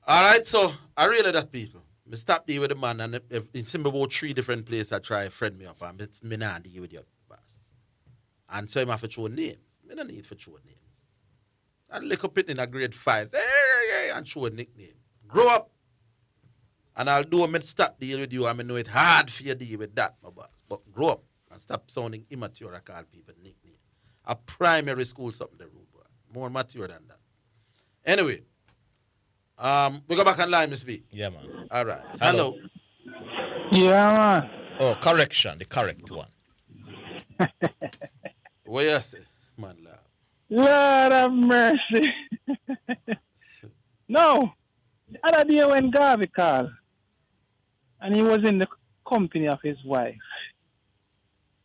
All right, so I really that people. I stop dealing with the man, and in about 3 different places I try to friend me up, and me not deal with your boss. And so I have to throw names. I don't need to throw names. I lick up it in a grade 5, and throw a nickname. Grow up. And I'll do a stop deal with you. I know it's hard for you to deal with that, my boss. But grow up and stop sounding immature. I call people nickname. A primary school something the rule, boy. More mature than that. Anyway, we go back online, Miss B. Yeah, man. All right. Hello. Yeah, man. Oh, correction. The correct one. What you say, man? Lord have mercy. No. The other day when Garvey called, and he was in the company of his wife,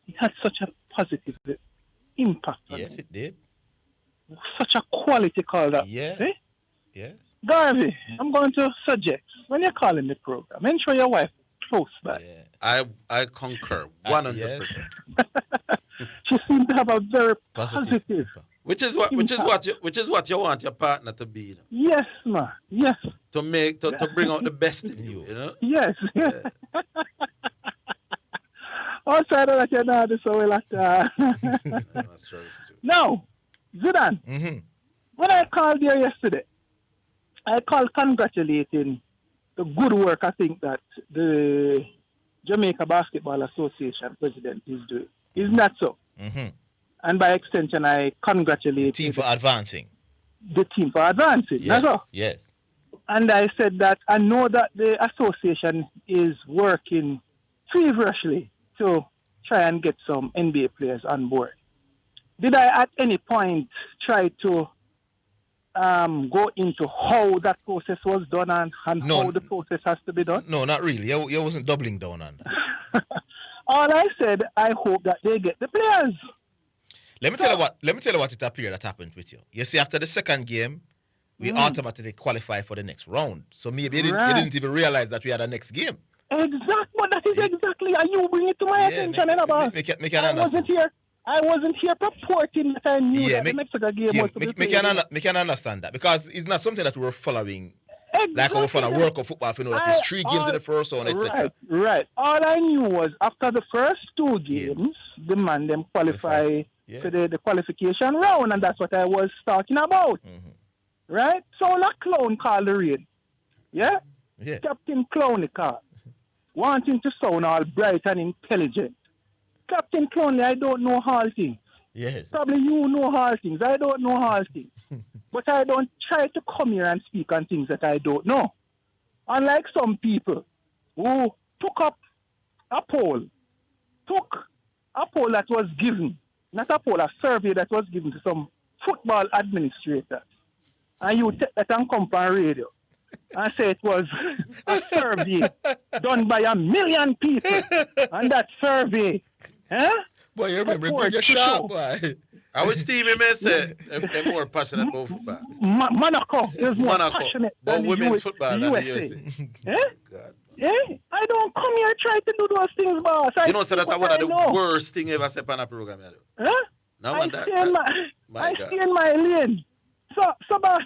it had such a positive impact on Yes, him. it did. Such a quality call that. Yeah. Eh? Yes. Garvey, I'm going to suggest, when you're calling the program, ensure your wife close by. I concur 100%. She seems to have a very positive. Which is what you want your partner to be. You know? Yes, man. Yes. To bring out the best in you, you know? Yes. Yeah. Outside of that, you know, this way like That's true. Now, Zidane, when I called you yesterday, I called congratulating the good work I think that the Jamaica Basketball Association president is doing. Isn't that so? And by extension, I congratulate the team for advancing. The team for advancing. Yes. That's all. Yes. And I said that I know that the association is working feverishly to try and get some NBA players on board. Did I at any point try to go into how that process was done and how the process has to be done? No, not really. You wasn't doubling down on that. All I said, I hope that they get the players. Let me tell you what it appeared that happened with you. You see, after the second game, we automatically qualify for the next round. So maybe you didn't even realize that we had a next game. Exactly, but that is exactly, and you bring it to my attention, I wasn't here purporting that I knew that the Mexico game was to be played. I can understand that because it's not something that we were following. Exactly. Like we follow World Cup football, you know, that is 3 games in the first round, etc. Right. All I knew was after the first 2 games, the man them qualify to the qualification round, and that's what I was talking about. Right? So a clown called the rain. Yeah? Captain Clowney called. Wanting to sound all bright and intelligent. Captain Clowney, I don't know all things. Yes. Probably you know all things. I don't know all things. But I don't try to come here and speak on things that I don't know. Unlike some people who took up a poll that was given, not a poll, a survey that was given to some football administrators. And you take that and come on radio and say it was a survey done by 1 million people. And that survey, Boy, you remember good sharp, boy. Which team you may say they're more passionate about football? Monaco is more passionate about than women's US, football than the USA. I don't come here trying to do those things, boss. You know, so that's one of the worst thing ever said on a program. I stay in my lane. So boss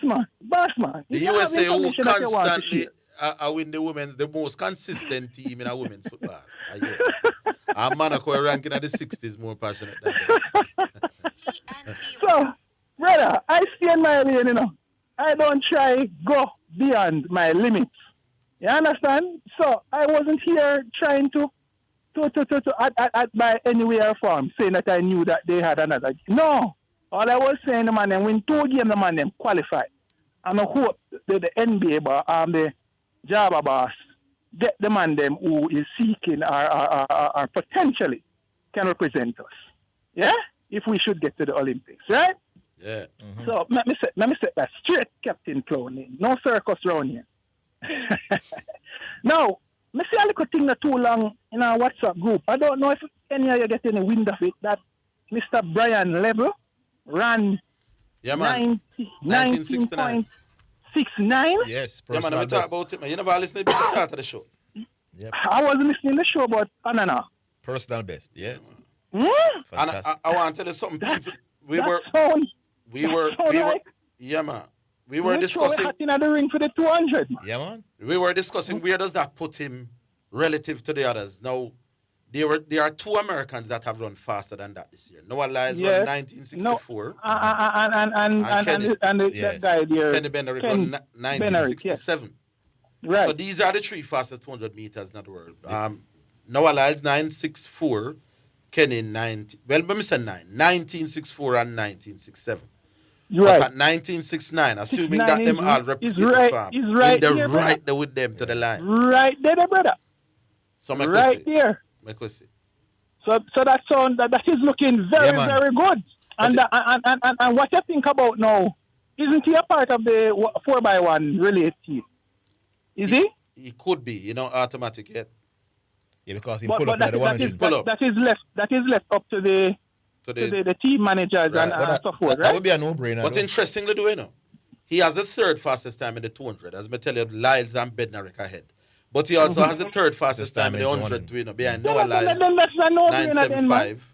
man. The USA who constantly win the most consistent team in a women's football. And Monaco are ranking at the 60s more passionate than them. So, brother, I stay in my lane, you know. I don't try go beyond my limits. You understand? So I wasn't here trying to by any way or form saying that I knew that they had another. No. All I was saying, the man, them win 2 games, the man, them qualified. And I hope the NBA the Java boss get the man them who is seeking or potentially can represent us. Yeah? If we should get to the Olympics, right? Yeah. So let me set that straight, Captain Clowney. No circus around here. Now, me see a little thing not too long in our WhatsApp group. I don't know if any of you get any wind of it that Mr. Brian Level ran 19.69. Yes, yeah, man, we talk about it, man. You never listened to the start of the show. Yep. I wasn't listening to the show, but no. Personal best, yeah. And I want to tell you something, people. We were discussing. In the ring for the 200. Yeah, man. We were discussing where does that put him relative to the others. Now, there are 2 Americans that have run faster than that this year. Noah Lyles run 1964. That guy there. Kenny Benerick run 1967. Right. So these are the 3 fastest 200 meters in the world. Noah Lyles 964, Kenny 1964 and 1967. Right. But at 1969, assuming that them all replicate this farm, they're right there with them to the line. Right there, brother. So right there. So that is looking very, very good. And what you think about now? Isn't he a part of the 4x1 relay team? Is he? He could be, automatic yet. Yeah, because he But pulled up that, the that, is, that is left up to the team managers and so forth, right? That would be a no-brainer. But interestingly, do you know, he has the third fastest time in the 200. As I tell you, Lyles and Bednarik ahead. But he also has the third fastest time in the 100 too, you know, behind Noah Lyles, 975.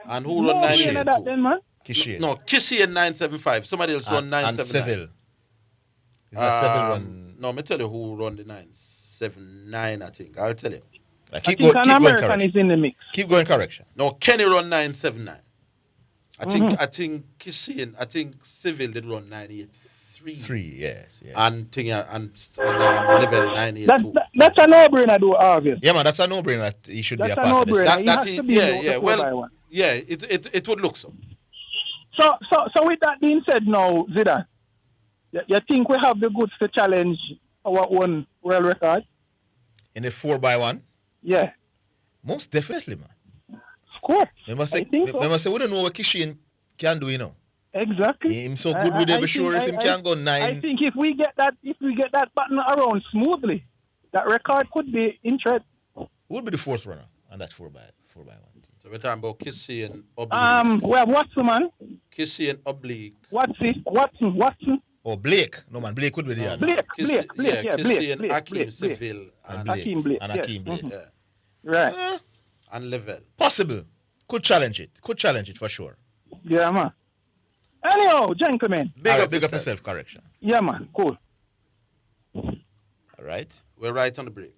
And who run 982? Kishi. No, Kishi and 975. Somebody else run 979. No, me tell you who run the 979, I think. I'll tell you. Keep going American is in the mix. Keep going correction. No, Kenny run 979. I think Kishi and I think Civil did run 983. Yes. And level 982. That's a no-brainer, though, Orville. Yeah, man, that's a no-brainer that he should be a part of this. It would look so. So with that being said now, Zidane, you think we have the goods to challenge our own world record? In the 4x1? Yeah. Most definitely, man. Of course. Remember say we don't know what Kishin can do, you know. Exactly. He's so good with it, be sure if him can go 9. I think if we get that button around smoothly, that record could be interesting. Who would be the fourth runner on that 4x1? So we're talking about Kissy and Oblique. We have Watson, man. Kissy and Oblique. Watson. Oh, Blake. No, man, Blake could be the other. Blake. Kissy and Akeem Seville. And Blake. Mm-hmm. Yeah. Right. And Level. Possible. Could challenge it for sure. Yeah, man. Anyhow, gentlemen. Big up yourself, correction. Yeah, man. Cool. All right. We're right on the break.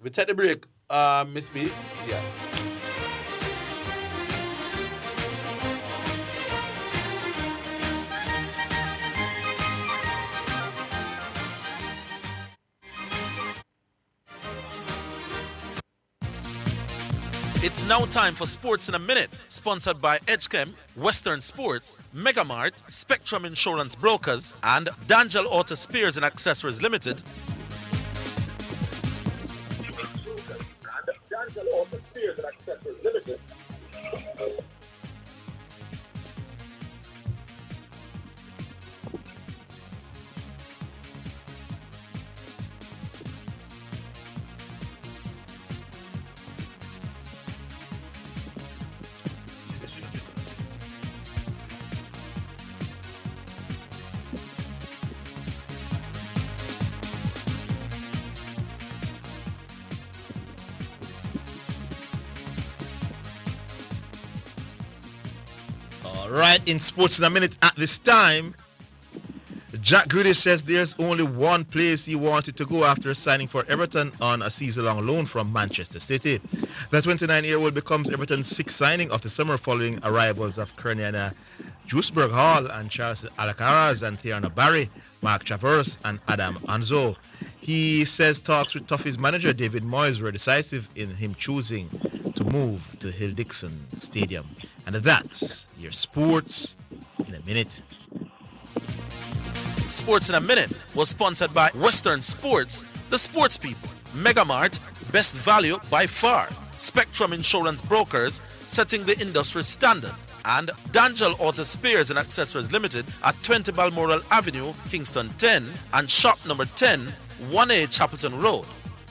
We take the break, Miss B. Yeah. It's now time for Sports in a Minute, sponsored by Edgechem, Western Sports, Megamart, Spectrum Insurance Brokers, and D'Angelo Auto Spares and Accessories Limited. Right, in Sports in a Minute at this time, Jack Grealish says there's only one place he wanted to go after signing for Everton on a season-long loan from Manchester City. The 29-year-old becomes Everton's sixth signing of the summer following arrivals of Kerniana Juiceberg Hall and Charles Alcaraz and Thierry Barry, Mark Travers and Adam Anzo. He says talks with Toffee's manager David Moyes were decisive in him choosing to move to Hill-Dixon Stadium. And that's your Sports in a Minute. Sports in a Minute was sponsored by Western Sports, the sports people, Megamart, best value by far, Spectrum Insurance Brokers, setting the industry standard, and D'Angelo Auto Spares and Accessories Limited at 20 Balmoral Avenue, Kingston 10, and shop number 10, 1A Chapelton Road.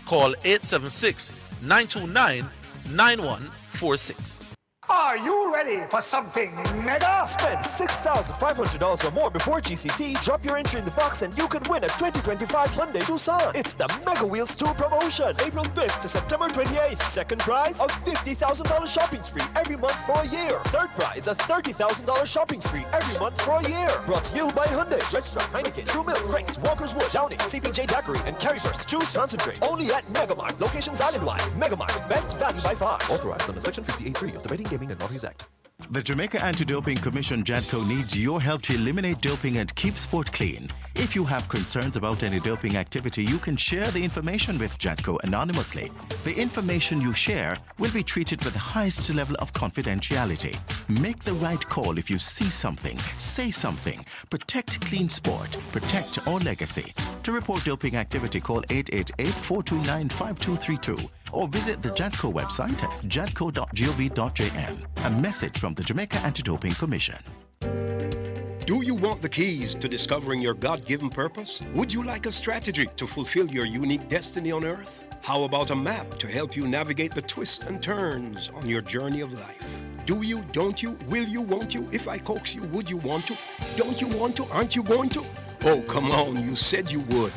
Call 876-929-9146. Are you ready for something mega? Spend $6,500 or more before GCT. Drop your entry in the box and you can win a 2025 Hyundai Tucson. It's the Mega Wheels 2 promotion. April 5th to September 28th. Second prize, a $50,000 shopping spree every month for a year. Third prize, a $30,000 shopping spree every month for a year. Brought to you by Hyundai, Redstrom, Heineken, True Milk, Grace, Walker's Wood, Downing, CPJ Daiquiri, and Carryburst Juice Concentrate. Only at Megamart. Locations island-wide. Megamart, best value by far. Authorized under Section 58.3 of the Betting, Gaming and Lotteries Act. The Jamaica Anti-Doping Commission JADCO needs your help to eliminate doping and keep sport clean. If you have concerns about any doping activity, you can share the information with JADCO anonymously. The information you share will be treated with the highest level of confidentiality. Make the right call if you see something, say something. Protect clean sport. Protect our legacy. To report doping activity, call 888-429-5232 or visit the JADCO website at jadco.gov.jn. A message from the Jamaica Anti-Doping Commission. Do you want the keys to discovering your God-given purpose? Would you like a strategy to fulfill your unique destiny on earth? How about a map to help you navigate the twists and turns on your journey of life? Do you, don't you, will you, won't you? If I coax you, would you want to? Don't you want to? Aren't you going to? Oh, come on, you said you would.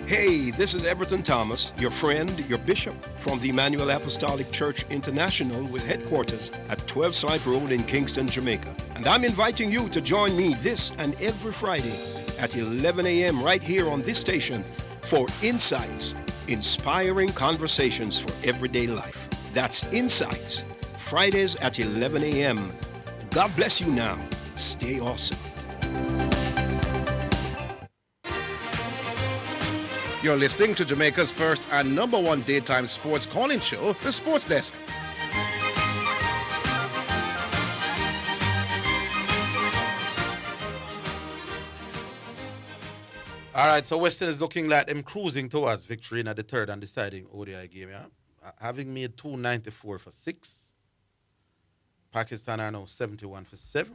Hey, this is Everton Thomas, your friend, your bishop, from the Emmanuel Apostolic Church International with headquarters at 12 Slide Road in Kingston, Jamaica. And I'm inviting you to join me this and every Friday at 11 a.m. right here on this station for Insights, inspiring conversations for everyday life. That's Insights, Fridays at 11 a.m. God bless you now. Stay awesome. You're listening to Jamaica's first and #1 daytime sports calling show, The Sports Desk. All right, so Western is looking like them cruising towards victory in the third and deciding ODI game. Yeah? Having made 294 for 6. Pakistan are now 71 for 7.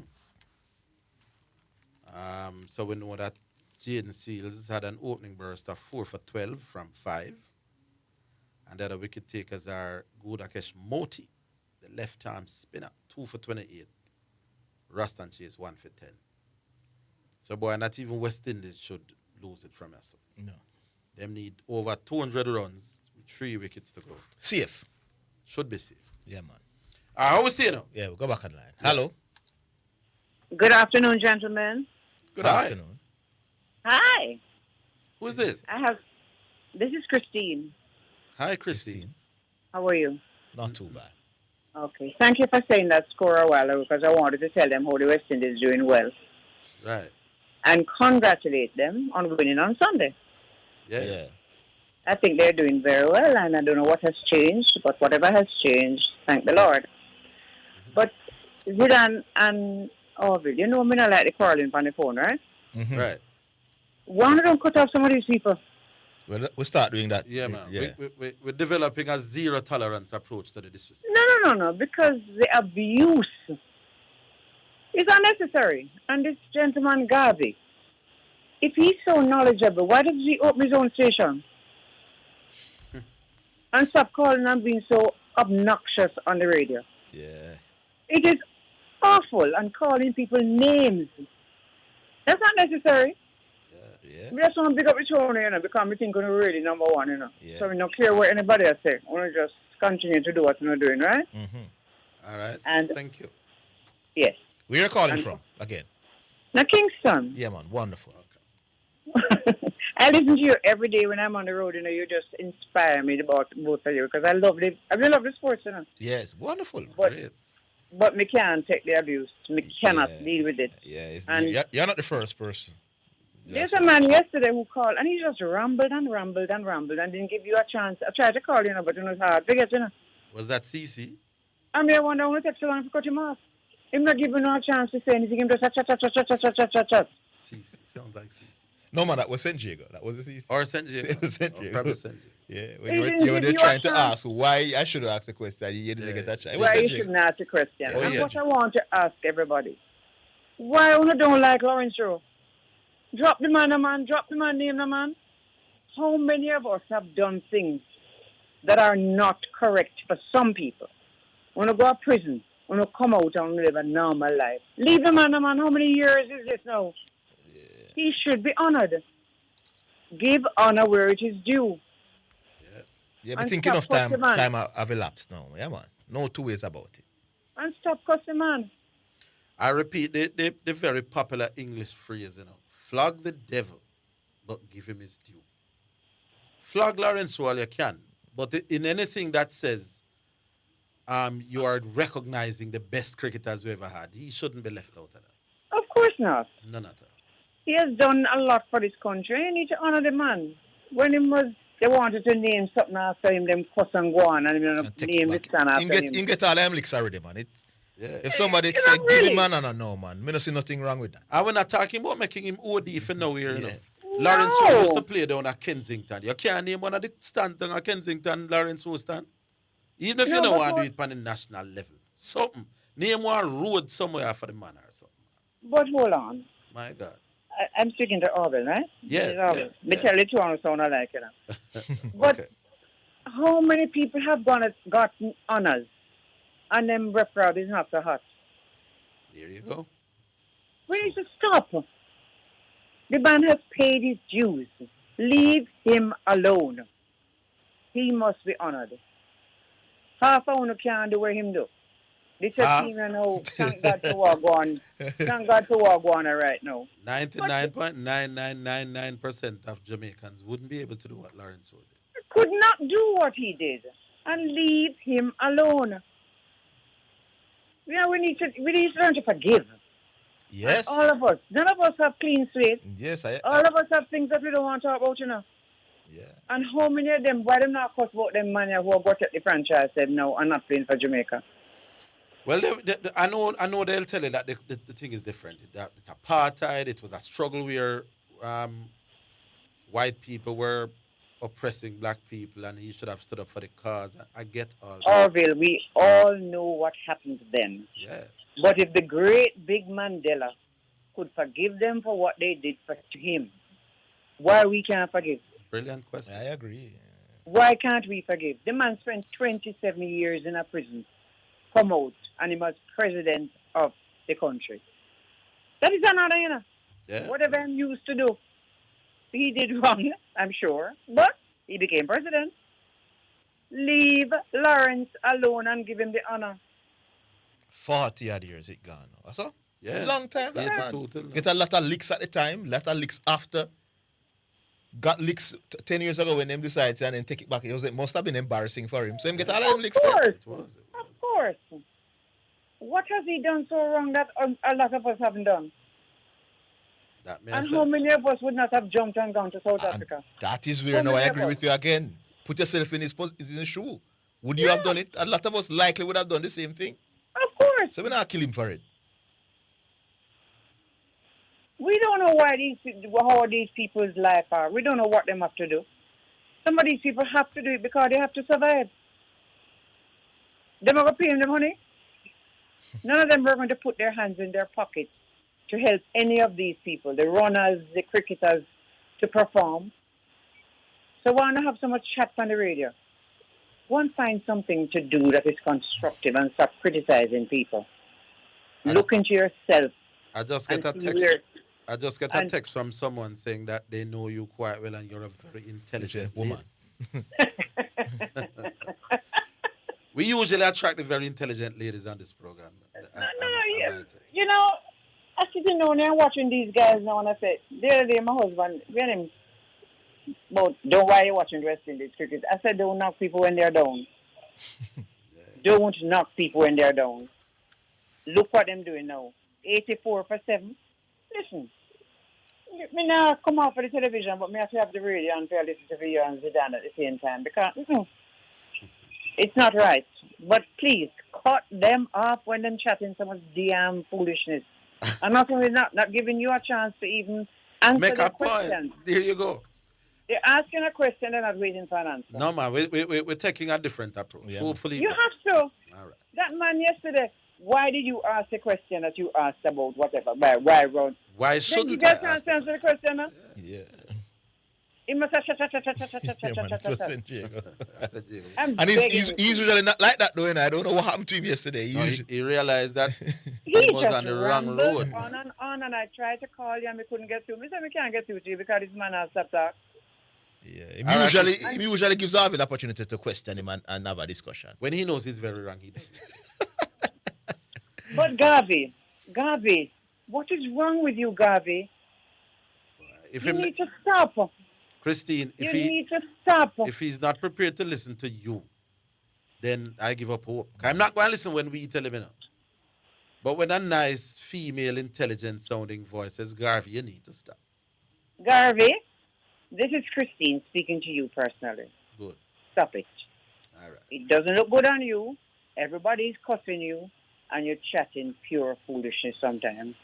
So we know that Jaden Seals had an opening burst of 4 for 12 from 5. And the other wicket takers are Gudakesh Moti, the left-arm spinner, 2 for 28. Rustan Chase, 1 for 10. So, boy, not even West Indies should lose it from us. No. Them need over 200 runs with 3 wickets to go. Safe. Should be safe. Yeah, man. How we stay now? Yeah, we'll go back on line. Hello. Good afternoon, gentlemen. Good afternoon. Hi. Who's this? This is Christine. Hi, Christine. How are you? Not too bad. Okay. Thank you for saying that score a while ago because I wanted to tell them how the West Indies is doing well. Right. And congratulate them on winning on Sunday. Yeah. I think they're doing very well, and I don't know what has changed, but whatever has changed, thank the Lord. But Zidane and Orville, you know me not like the quarreling on the phone, right? Mm-hmm. Right. Why don't cut off some of these people? We'll start doing that. Yeah, man. Yeah. We're developing a zero tolerance approach to the disrespect. No, because the abuse is unnecessary. And this gentleman, Garvey, if he's so knowledgeable, why doesn't he open his own station? And stop calling and being so obnoxious on the radio. Yeah. It is awful and calling people names. That's not necessary. Yeah. We just want to pick up the show, because we think we're really number one, Yeah. So we don't care what anybody else says. We want to just continue to do what we're doing, right? Mm-hmm. All right. And thank you. Yes. Where are you calling from again? Now, Kingston. Yeah, man. Wonderful. I listen to you every day when I'm on the road. You just inspire me about both of you because I really love the sports. Yes, wonderful. But me can't take the abuse. Me cannot deal with it. Yeah, And you're not the first person. there's a man yesterday who called and he just rambled and didn't give you a chance. I tried to call but it was hard. Forget, Was that CC? I mean, I wonder how to take so long to cut him off. Him not giving no chance to say anything. Him just chat. CC. Sounds like CC. No, man, that was St. Diego. That was the CC. Or St. Diego. It was St. Diego. Probably St. Diego. Yeah, He when didn't you were give you trying a to chance. ask why I should have asked a question, you didn't get that chance. It was Why St. you Diego. shouldn't ask a question. Oh, And yeah. what I want to ask everybody, why you don't like Lawrence Rowe? Drop the man, drop the man, name the man. How many of us have done things that are not correct for some people? Want to go to prison, want to come out and live a normal life. Leave the man, how many years is this now? Yeah. He should be honored. Give honor where it is due. Yeah, but And think enough stop cussing, man. time have elapsed now. Yeah, man. No two ways about it. And stop cussing, man. I repeat the very popular English phrase, flog the devil, but give him his due. Flog Lawrence while you can, but in anything that says you are recognizing the best cricketers we ever had, he shouldn't be left out of that. Of course not. None at all. He has done a lot for this country. You need to honor the man. When they wanted to name something after him, them cuss and go on, and name the son after him. You get all them licks already, man. If somebody You say, know, give really. him man and no, man. Me not see nothing wrong with that. I was not talking about making him OD for now here, Lawrence Rowe used to play down at Kensington. You can't name one of the stands down at Kensington, Lawrence Rowe stand. Even if you don't want to do it on the national level. Something. Name one road somewhere for the man or something. But hold on. My God. I'm speaking to Orville, right? Yes, Orville. yes, Me tell you two on the sound I like it. But How many people have gotten honors and them rep crowd is not so hot? There you go. We need to stop. The man has paid his dues. Leave him alone. He must be honored. Half a one can't do what him do. This is team you know, thank God to walk on. Thank God to walk on right now. 99.9999% of Jamaicans wouldn't be able to do what Lawrence would. Could not do what he did. And leave him alone. We need to learn to forgive. Yes. And all of us. None of us have clean slate. Yes, all of us have things that we don't want to talk about, you know. Yeah. And how many of them, why them not cuss about them man who have got at the franchise said no and not playing for Jamaica? Well, I know they'll tell you that the thing is different. That it's apartheid. It was a struggle where white people were oppressing black people, and he should have stood up for the cause. I get all that. Orville, we all know what happened then. Yeah. But if the great big Mandela could forgive them for what they did to him, why we can't forgive? Brilliant question. I agree. Why can't we forgive? The man spent 27 years in a prison, come out, and he was president of the country. That is another, you know. Yeah. Whatever he used to do. He did wrong, I'm sure, but he became president. Leave Lawrence alone and give him the honor. 40 odd years it gone. So, yeah. Long time. Yeah, That man. total. Get a lot of licks at the time, lot of licks after. Got licks 10 years ago when them decided and then take it back. It must have been embarrassing for him. So him get all of them licks there. Of course. What has he done so wrong that a lot of us haven't done? And how many of us would not have jumped and gone to South Africa? That is where now I agree with you again. Put yourself in his shoe. Would you have done it? A lot of us likely would have done the same thing. Of course. So we're not kill him for it. We don't know how these people's life are. We don't know what they have to do. Some of these people have to do it because they have to survive. They're not going to pay them the money. None of them are going to put their hands in their pockets to help any of these people, the runners, the cricketers, to perform. So why not have so much chat on the radio? One find something to do that is constructive and stop criticizing people. Look into yourself. I just get a text from someone saying that they know you quite well and you're a very intelligent woman. We usually attract the very intelligent ladies on this program. You know, I sitting down there watching these guys now and I said, the other day my husband, when him, but don't why you watching West Indies cricket. I said don't knock people when they're down. Don't knock people when they're down. Look what them doing now. 84 for 7. Listen, me now come off of the television, but me have to have the radio and pay listen to you and Zidane at the same time because it's not right. But please cut them off when them chatting so much damn foolishness. And not only not giving you a chance to even answer Make the question. Point. There you go. They're asking a question, they're not waiting for an answer. No, man, we're taking a different approach. Yeah. Hopefully. You have to. All right. That man yesterday, why did you ask the question that you asked about whatever? Why wrote? Why shouldn't I ask the question? Huh? Yeah. He must have And he's usually not like that though, and I don't know what happened to him yesterday. He realized that he was on the wrong road. On and I tried to call you and we couldn't get through. We said we can't get through to you because this man has stopped talk. Yeah, he usually gives Orville the opportunity to question him and have a discussion. When he knows he's very wrong, he does. But Garvey, what is wrong with you, Garvey? You need to stop. Christine, need to stop. If he's not prepared to listen to you, then I give up hope. I'm not going to listen when we tell him enough. But when a nice, female, intelligent-sounding voice says, Garvey, you need to stop. Garvey, this is Christine speaking to you personally. Good. Stop it. All right. It doesn't look good on you. Everybody's cussing you, and you're chatting pure foolishness sometimes.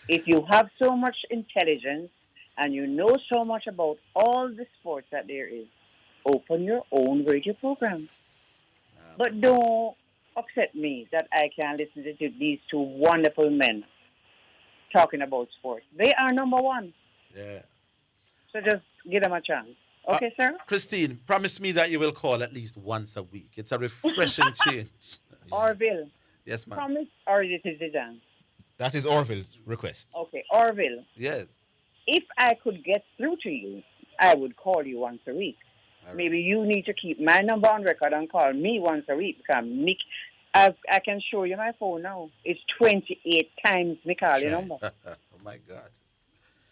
If you have so much intelligence and you know so much about all the sports that there is, open your own radio program. But don't upset me that I can't listen to these two wonderful men talking about sports. They are number one. Yeah. So just give them a chance. Okay, sir. Christine, promise me that you will call at least once a week. It's a refreshing change. Orville. Yes, ma'am. Promise, or this is Zidane? That is Orville's request. Okay, Orville. Yes. If I could get through to you, I would call you once a week. Right. Maybe you need to keep my number on record and call me once a week because I can show you my phone now. It's 28 times me call your number. Oh my God.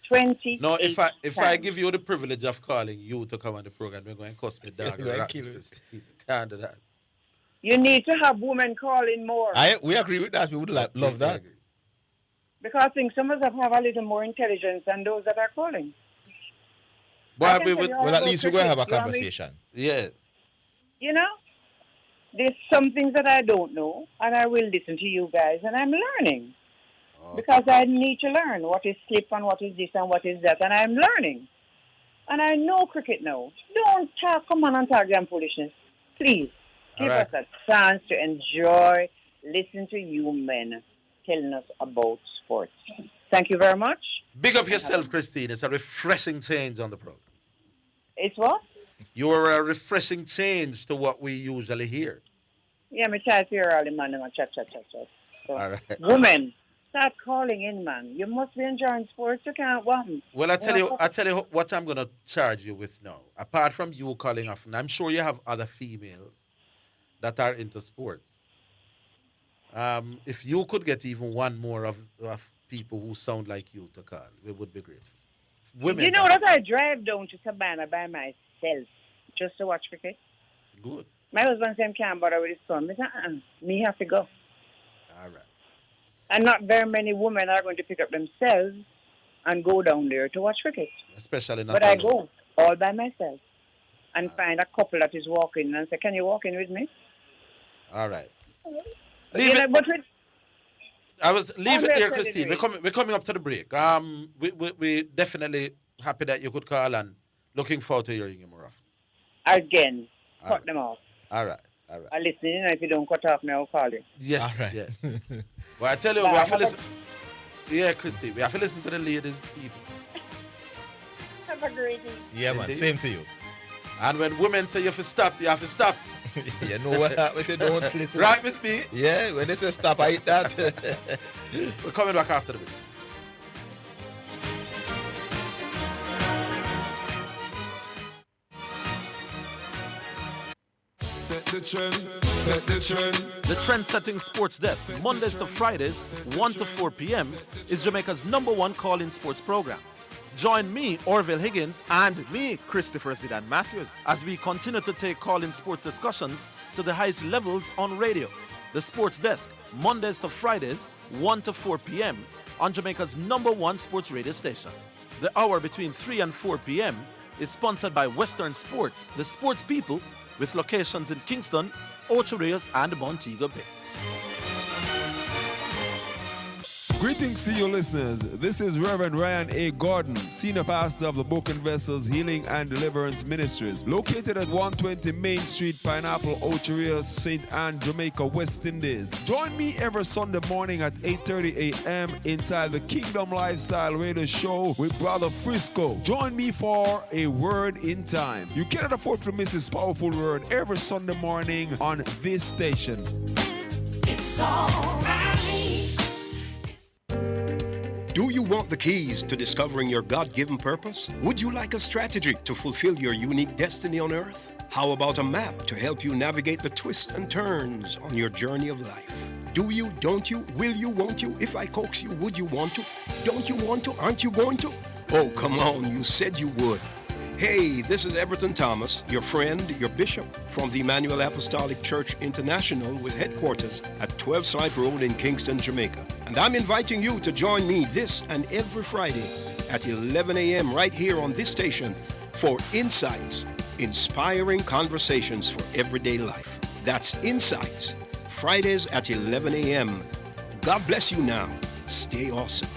28 No, if times. I give you the privilege of calling you to come on the program, you're going to cost me dog. You're going to kill you. Can't do that. You need to have women calling more. We agree with that. We would love that. Because I think some of us have a little more intelligence than those that are calling. Well, at least we're going to have a conversation. Yes. You know, there's some things that I don't know, and I will listen to you guys, and I'm learning. Because I need to learn what is slip and what is this and what is that, and I'm learning. And I know cricket now. Don't come on and talk damn foolishness. Please, give us a chance to enjoy, listen to you men telling us about sports. Thank you very much. Big up yourself, Christine. It's a refreshing change on the program. It's what? You are a refreshing change to what we usually hear. Yeah, me try to hear all the man and chat. So, all right. Women, start calling in, man. You must be enjoying sports. You can't want. Well, I tell you what I'm gonna charge you with now. Apart from you calling often, I'm sure you have other females that are into sports. If you could get even one more of people who sound like you to call, it would be great. Women. You know that I drive down to Savannah by myself just to watch cricket. Good. My husband said he can't bother with his son. I said, me have to go. All right. And not very many women are going to pick up themselves and go down there to watch cricket. Especially not. But I go all by myself and find a couple that is walking and say, can you walk in with me? All right. Leave it there, Christine. We're coming up to the break. We definitely happy that you could call and looking forward to hearing you more often. Again, cut them off. All right. I listen, if you don't cut off me, I'll call you. Yes. All right. Yeah. Well, I tell you, we have to listen. Yeah, Christine, we have to listen to the ladies' people. Have a great day. Yeah, man. Same to you. And when women say you have to stop, you have to stop. You know what happens if you don't listen. Right, Miss B? Yeah, when they say stop, I eat that. We're coming back after the break. Set the trend, set the trend. The trend-setting sports desk, Mondays to Fridays, 1 to 4 p.m., is Jamaica's #1 call-in sports program. Join me, Orville Higgins, and me, Christopher Zidane Matthews, as we continue to take call-in sports discussions to the highest levels on radio. The Sports Desk, Mondays to Fridays, 1 to 4 p.m., on Jamaica's #1 sports radio station. The hour between 3 and 4 p.m. is sponsored by Western Sports, the sports people, with locations in Kingston, Ocho Rios, and Montego Bay. Greetings to you listeners. This is Reverend Ryan A. Gordon, Senior Pastor of the Broken Vessels Healing and Deliverance Ministries, located at 120 Main Street, Pineapple, Ocho Rios, St. Anne, Jamaica, West Indies. Join me every Sunday morning at 8:30 a.m. inside the Kingdom Lifestyle Radio Show with Brother Frisco. Join me for a word in time. You cannot afford to miss this powerful word every Sunday morning on this station. It's all right. Do you want the keys to discovering your God-given purpose? Would you like a strategy to fulfill your unique destiny on earth? How about a map to help you navigate the twists and turns on your journey of life? Do you, don't you, will you, won't you? If I coax you, would you want to? Don't you want to? Aren't you going to? Oh, come on, you said you would. Hey, this is Everton Thomas, your friend, your bishop, from the Emmanuel Apostolic Church International with headquarters at 12 Slide Road in Kingston, Jamaica. And I'm inviting you to join me this and every Friday at 11 a.m. right here on this station for Insights, inspiring conversations for everyday life. That's Insights, Fridays at 11 a.m. God bless you now. Stay awesome.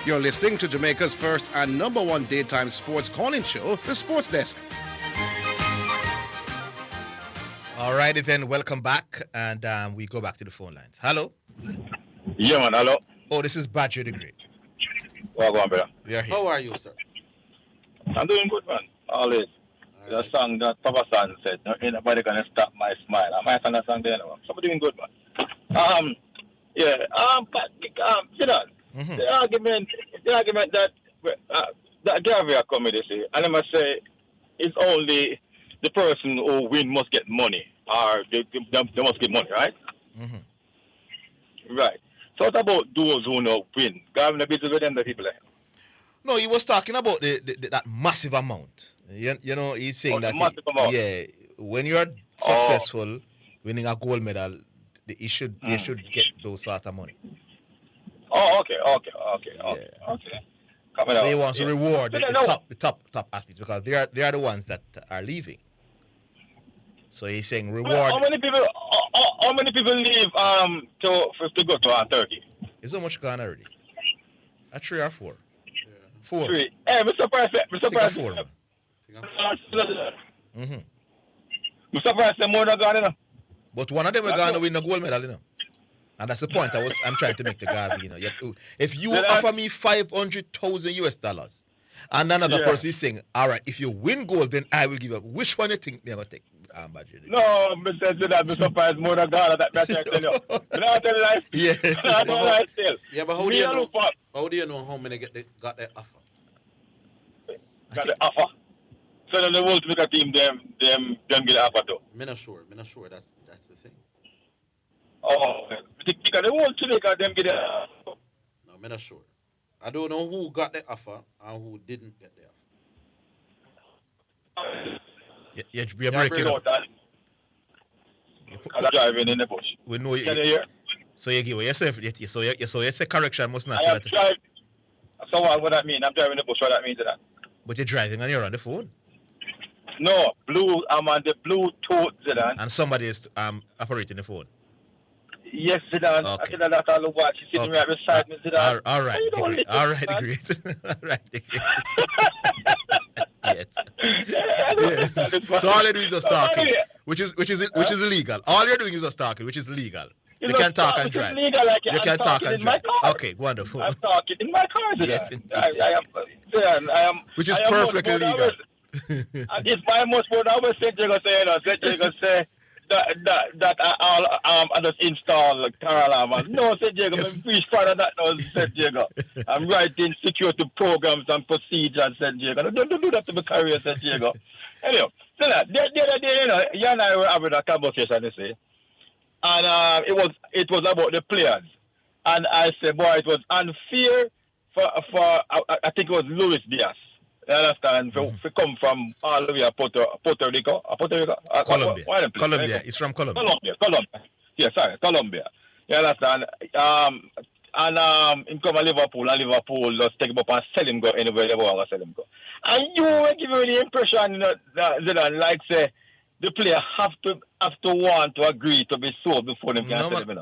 You're listening to Jamaica's first and #1 daytime sports calling show, The Sports Desk. All righty then, welcome back, and we go back to the phone lines. Hello? Yeah, man, hello. Oh, this is Badger the Great. Well, go on, brother. How are you, sir? I'm doing good, man. Always. The song that Papa San said, "Ain't nobody gonna stop my smile." I might sing that song there, no? So I'm doing good, man. Yeah. But you know, the argument that that Gavia comedy say, and I must say, it's only the person who win must get money, or they must get money, right? Right. So what about those who not win? Gavin, a bit with them, the people. No, he was talking about that massive amount. You know, he's saying that yeah, when you're successful, winning a gold medal, they should get those sort of money. Oh, okay. So he wants to reward the top athletes because they are the ones that are leaving. So he's saying reward. How many people leave to go to Turkey? Is how much gone already? 3 or 4. 4. 3. Hey, I'm surprised. I'm surprised more than gone, you know. But one of them are going to win the gold medal, you know. And that's the point I'm trying to make to Gavi, you know. If you offer me $500,000 and another person is saying, all right, if you win gold, then I will give up. Which one do you think me going to take? No, I'm surprised more than God. That's what I tell you. I tell you life. Yeah. I tell you life still. Yeah, but how do you know how many got their offer? Got the offer. So then the whole Jamaica team, them get the offer too. I'm not sure. That's the thing. Oh, the whole Jamaica, them get the offer. No, I'm not sure. I don't know who got the offer and who didn't get the offer. You're breaking up. I'm driving in the bush. We know you. Can you hear? So you give yourself. So you say correction must not say that. So what that mean? I'm driving in the bush. What that means to that? But you're driving and you're on the phone. No, I'm on the Bluetooth, Zidane. And somebody is operating the phone. Yes, Zidane. Okay. I said that all the watch. She's sitting right beside me, Zidane. All right, great. All right, great. Yes. So all you're doing is just talking, which is illegal. All you're doing is just talking, which is legal. You can talk and drive. You can talk and drive. Okay, wonderful. I'm talking in my car, Zidane. Yes, I am. Which is perfectly legal. It's my most what I always say. They're gonna say that I just install car alarm. No, said Diego, I'm pretty proud of that. No, said Diego. I'm writing security programs and procedures, said Diego. Don't do that to my career, said Diego. Anyway, so that the other day, you know, you and I were having a conversation, you see, and it was about the players, and I said, boy, it was unfair for I think it was Luis Diaz. You understand? If we come from all the way to Puerto Rico. Colombia. It's from Colombia. Colombia. Yeah, sorry, Colombia. You understand? And him come to Liverpool, and Liverpool just take him up and sell him go anywhere they want to sell him go. And you were giving me the impression, you know, that like say the player have to want to agree to be sold before them can sell him.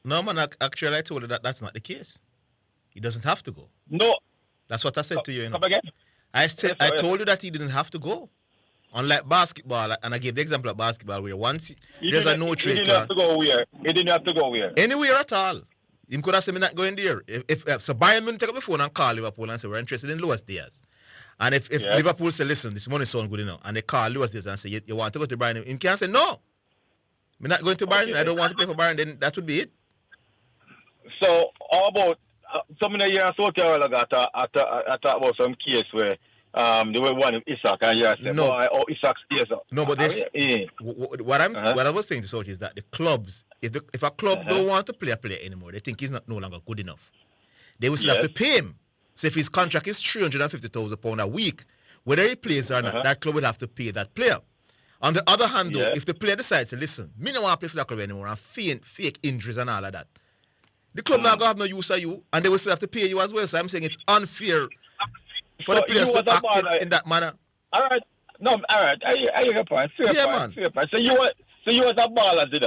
No, man. Actually, I told you that that's not the case. He doesn't have to go. No. That's what I said to you. You know. Come again? I told you that he didn't have to go. Unlike basketball, and I gave the example of basketball where once there's a no trade clause. He didn't have to go where? Anywhere at all. He could have said me not going there. If so Bayern Munich take up the phone and call Liverpool and say we're interested in Luis Diaz. And if Liverpool say, listen, this money sounds good enough, and they call Luis Diaz and say you want to go to Bayern, he can't say no. I'm not going to Bayern. I don't want to play for Bayern. Then that would be it. So how about some of the years so I talk about some case where they were one of Isaac and you said, Isaac stays up. No, but this what I was saying to Sochi is that the clubs, if a club don't want to play a player anymore, they think he's no longer good enough. They will still have to pay him. So if his contract is £350,000 a week, whether he plays or not, that club will have to pay that player. On the other hand, though, if the player decides to listen, me don't want to play for that club anymore and fake injuries and all of that, the club not going to have no use of you, and they will still have to pay you as well. So I'm saying it's unfair for the players to act in that manner. All right. No, all right. I get your point. Fair point. So you as a baller, did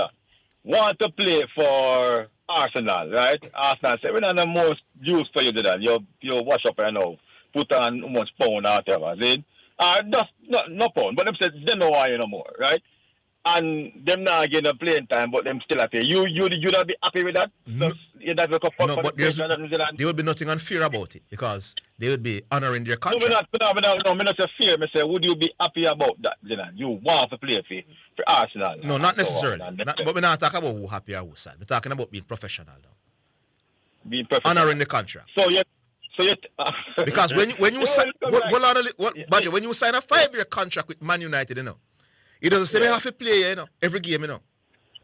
want to play for Arsenal, right? Arsenal say, we're not the most use for you, did that. You wash up right now, put on how much pound or whatever. That's no pound, but them said they don't want you no more, right? and them not getting a playing time, but them still happy. You not be happy with that? No, but there would be nothing unfair about it because they would be honoring their contract. No, me not say fear. Me say, would you be happy about that? You want to play for Arsenal? No, not necessarily. But we're not talking about who happy or who sad. We're talking about being professional now. Being professional. Honoring the contract. Because when you sign, when you sign a 5-year contract with Man United, it doesn't say we have to play, every game,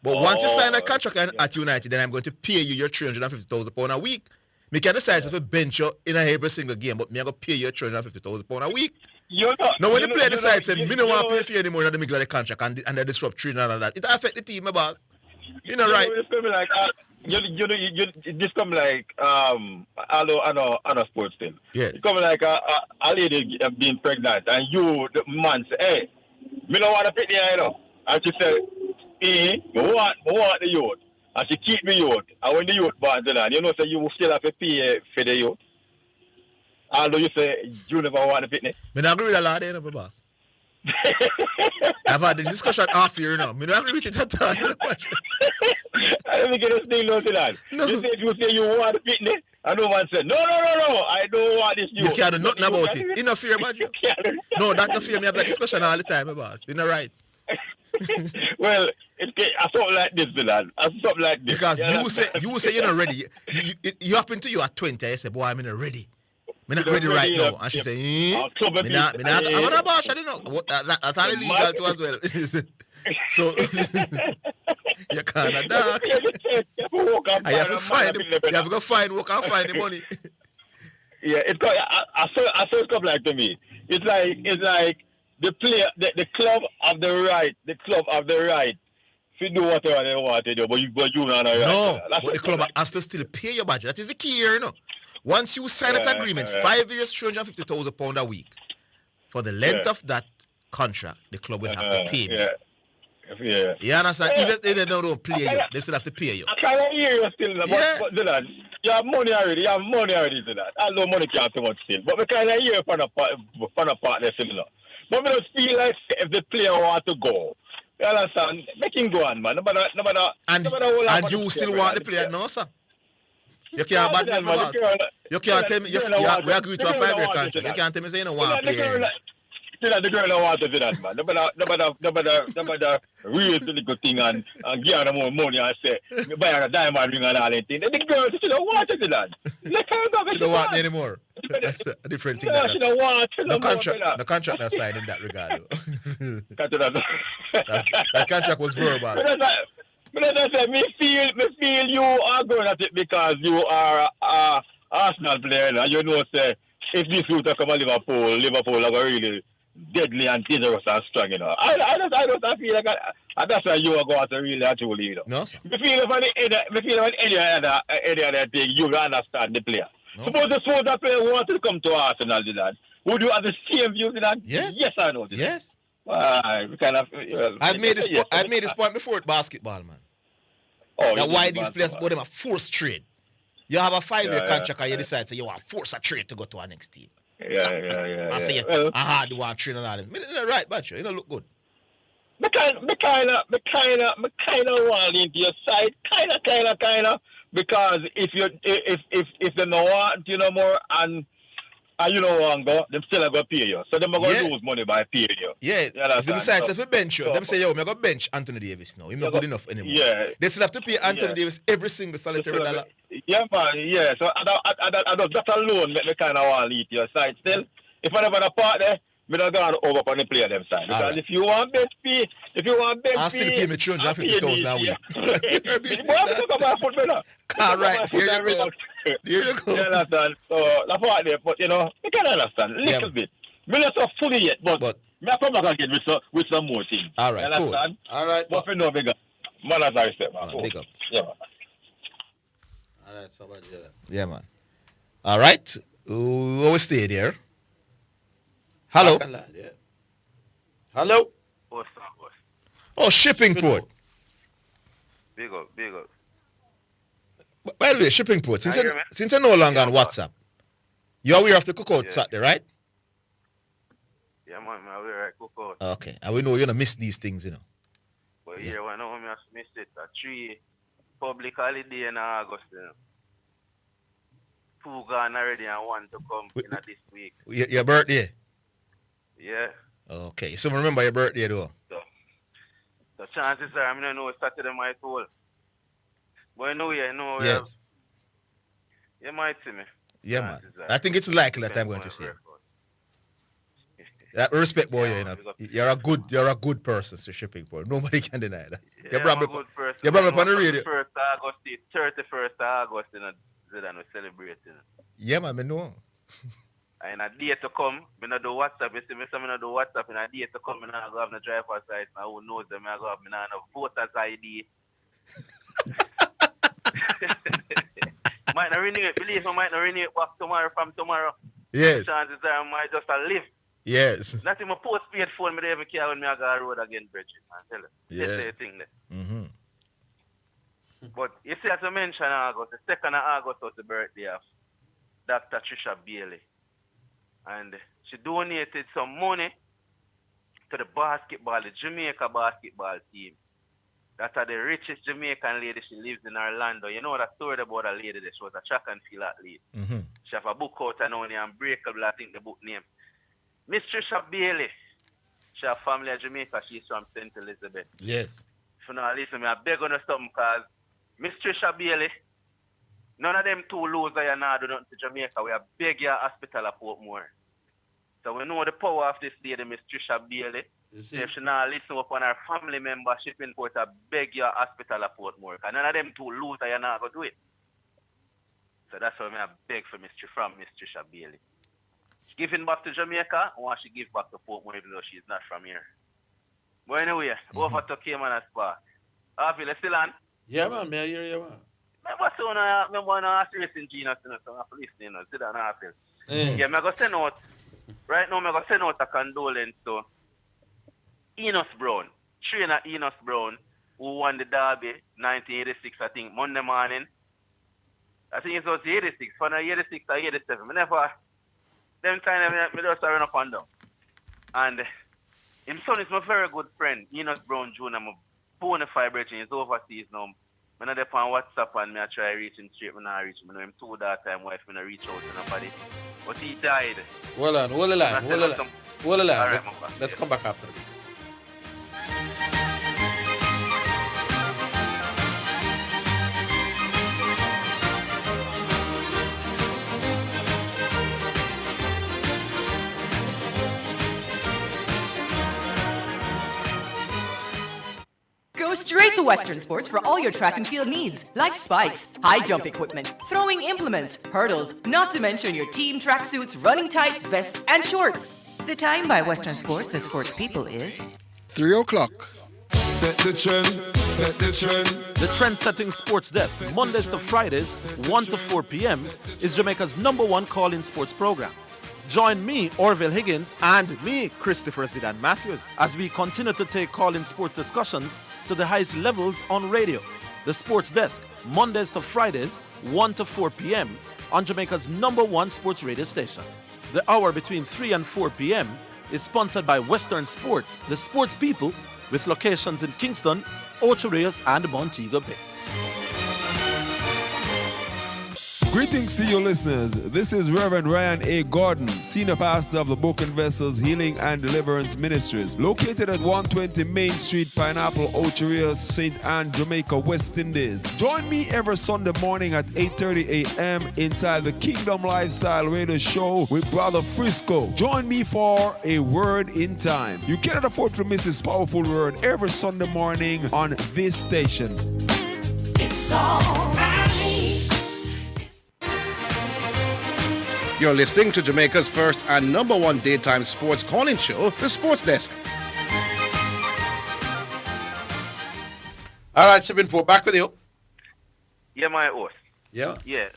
But once you sign a contract at United, then I'm going to pay you your £350,000 a week. Me can decide to bench you in every single game, but me I go pay you £350,000 a week. Now when the player decides, say, me don't want to pay for you anymore in the middle of the contract and they disrupt training and all that, it affect the team, my boss. Right? This come like I know sports thing. Yeah. It come like a lady being pregnant and you the man say, hey, me don't want to pick the and she said, I want the youth. And she keep the youth. And when the youth born, so you will still have to pay for the youth. Although you say you never want to fitness. I don't agree with a lot of my boss. I've had the discussion off here now. I don't agree with it at all. I don't get a thing to that. No. You say you want to fitness. And no one said, no, I don't want this. You can't do nothing about it. You not fear about you. No, that's not fear. Me have that discussion all the time, my boss. You're not right. Well, it's something like this, Zidane. Something like this. Because you say you're not ready. You happen to you at 20. I say, boy, I'm not ready. I'm not ready right now. And she say, I'm not boss. I don't know. That's all illegal too as well. So you can't dark. You have to find him. You have to go find work and find the money. Yeah, I saw it come like to me. It's like the player, the club have the right to do whatever they want to do, but you not right. No, but the club has to still pay your budget. That is the key here, Once you sign that agreement, 5 years, £350,000 a week, for the length of that contract, the club will have to pay me. Yeah. You understand? Even if they don't play you, they still have to pay you. I can't hear you still, but Dylan, you have money already to that. Although money can't too much still. But we kind of hear from a partner similar. But we don't feel like if the player want to go, you understand? Make him go on, man. And you still want the player now, sir? You can't bad me, boss. You can't tell me we agree to a 5-year contract. You can't tell me say you don't want to play. The girl don't want to do that, man. Nobody real to the good thing and give her more money and say, me buy her a diamond ring and all that thing. The girl, she don't want to do that. Let her go. She don't want me anymore. That's a different thing. She don't want to. The contract not signed in that regard. That contract was verbal. But as I say, me feel you are going at it because you are a Arsenal player and you know, say, if this youth come to Liverpool are really deadly and dangerous and strong, I don't feel like that's why you are going to really actually, No, sir. Me feel if any other thing, you will understand the player. No, suppose the player wanted to come to Arsenal, would you have the same view to that? Yes. Yes, I know. Yes. We kind of, I've made this point before with basketball, man. That's why these players go them a forced trade. You have a 5-year contract and you decide, so you want to force a trade to go to our next team. Yeah. I say, I had to want to train and all that. Right, but you don't look good. Me kind of want into your side, kind of, because if they don't want you no more and you don't want to go, them still going to pay you. So them are going to lose money by paying you. Yeah, if they decide to bench you, them say, yo, I'm going to bench Anthony Davis now. He's not good enough anymore. Yeah. They still have to pay Anthony Davis every single solitary dollar. Yeah, man, yeah. So that alone make me kind of want to lead your side still. If I never part there, me not going over on the player them side. Because if you want bench fee, I'll still pay me $350,000 a week. All right, here you go. You understand? So that's what there, but you can understand a little bit. Me not so fully yet, but me come back again with some more things. All right, cool. All right, but we know bigger. Man, as I said, man. Big up. Yeah, man. All right, so about that. Yeah, man. All right, we stay there. Hello. Yeah. Hello. What's up, boss? Oh, shipping port. Big up. By the way, shipping port. Since you're no longer on WhatsApp, you're aware of the cookout Saturday, right? Yeah, man. I'm aware of cookout. Okay, and we know you're gonna miss these things, So here, when I miss it, 3 public holiday in August. 2 gone already and 1 to come in this week. Your birthday? Yeah. Okay, so remember your birthday though. So chances are I'm not know Saturday might fall. But I know Yes. you might see me. Yeah, man. I think it's likely that I'm going to see you. Respect, boy. You're a good person, Sir Shipping Boy. Nobody can deny that. Yeah, I'm a good person. You brought me up on the radio. 31st August, Zidane was celebrating. Yeah, man, I know. And a day to come, I do WhatsApp. You see me, I do WhatsApp, and a day to come, I go have the driver's license. Who knows them? I go have the voter's ID. Might not renew it. Believe me, might not renew it back tomorrow from tomorrow. Yes. Chances are I might just live. Yes. Not in my postpaid phone, me never care when me I go on the road again, Bridget, man. Tell you. Yeah. That's the thing there. But you see, as I mentioned, August, the 2nd of August was the birthday of Dr. Trisha Bailey. And she donated some money to the Jamaica basketball team. That's the richest Jamaican lady. She lives in Orlando. You know that story about a lady that she was a track and field athlete. She have a book out and only Unbreakable, I think the book name. Miss Trisha Bailey. She have family in Jamaica. She's from St. Elizabeth. Yes. If you know, listen, I beg on something because Miss Trisha Bailey, none of them 2 losers are now do nothing to Jamaica. We have beg your hospital at Portmore. So we know the power of this lady, Miss Trisha Bailey. If she now listen upon her family membership in Port, I beg your hospital at Portmore. And none of them 2 losers are now going to do it. So that's why I beg for Miss Trisha Bailey. She's giving back to Jamaica, or she give back to Portmore even though she's not from here. But anyway, over to Cayman and Spark. Orville, still on? Yeah, man, I hear you, man. Remember when I was racing Genius, so I'm listening, sit down, Orville. Yeah, I'm going to send out, right now, I'm going to send out a condolence to Enos Brown, trainer Enos Brown, who won the Derby 1986, I think, Monday morning. I think it was 86, for 86 or 87. Them time, I just run up and down. And his son is my very good friend, Enos Brown Jr., my bona fide brethren. He's overseas now. I'm not on WhatsApp and I try to reach him straight, I not reach him. I know him 2 that time, wife, I reach out to nobody. But he died. Hold on. Hold the line. Right, Let's come back after. Go straight to Western Sports for all your track and field needs, like spikes, high jump equipment, throwing implements, hurdles, not to mention your team tracksuits, running tights, vests, and shorts. The time by Western Sports, the sports people, is 3 o'clock. Set the trend, set the trend. The Trend-Setting Sports Desk, Mondays to Fridays, 1 to 4 p.m., is Jamaica's #1 call-in sports program. Join me, Orville Higgins, and me, Christopher Zidane Matthews, as we continue to take call-in sports discussions to the highest levels on radio. The Sports Desk, Mondays to Fridays, 1 to 4 p.m. on Jamaica's #1 sports radio station. The hour between 3 and 4 p.m. is sponsored by Western Sports, the sports people, with locations in Kingston, Ocho Rios, and Montego Bay. Greetings to you listeners. This is Reverend Ryan A. Gordon, Senior Pastor of the Book and Vessels Healing and Deliverance Ministries, located at 120 Main Street, Pineapple, Ocho Rios, St. Anne, Jamaica, West Indies. Join me every Sunday morning at 8:30 a.m. inside the Kingdom Lifestyle Radio Show with Brother Frisco. Join me for a Word in Time. You cannot afford to miss this powerful word every Sunday morning on this station. It's all right. You're listening to Jamaica's first and #1 daytime sports calling show, The Sports Desk. All right, Shipping Port, back with you. Yeah, my host. Yeah? Yeah.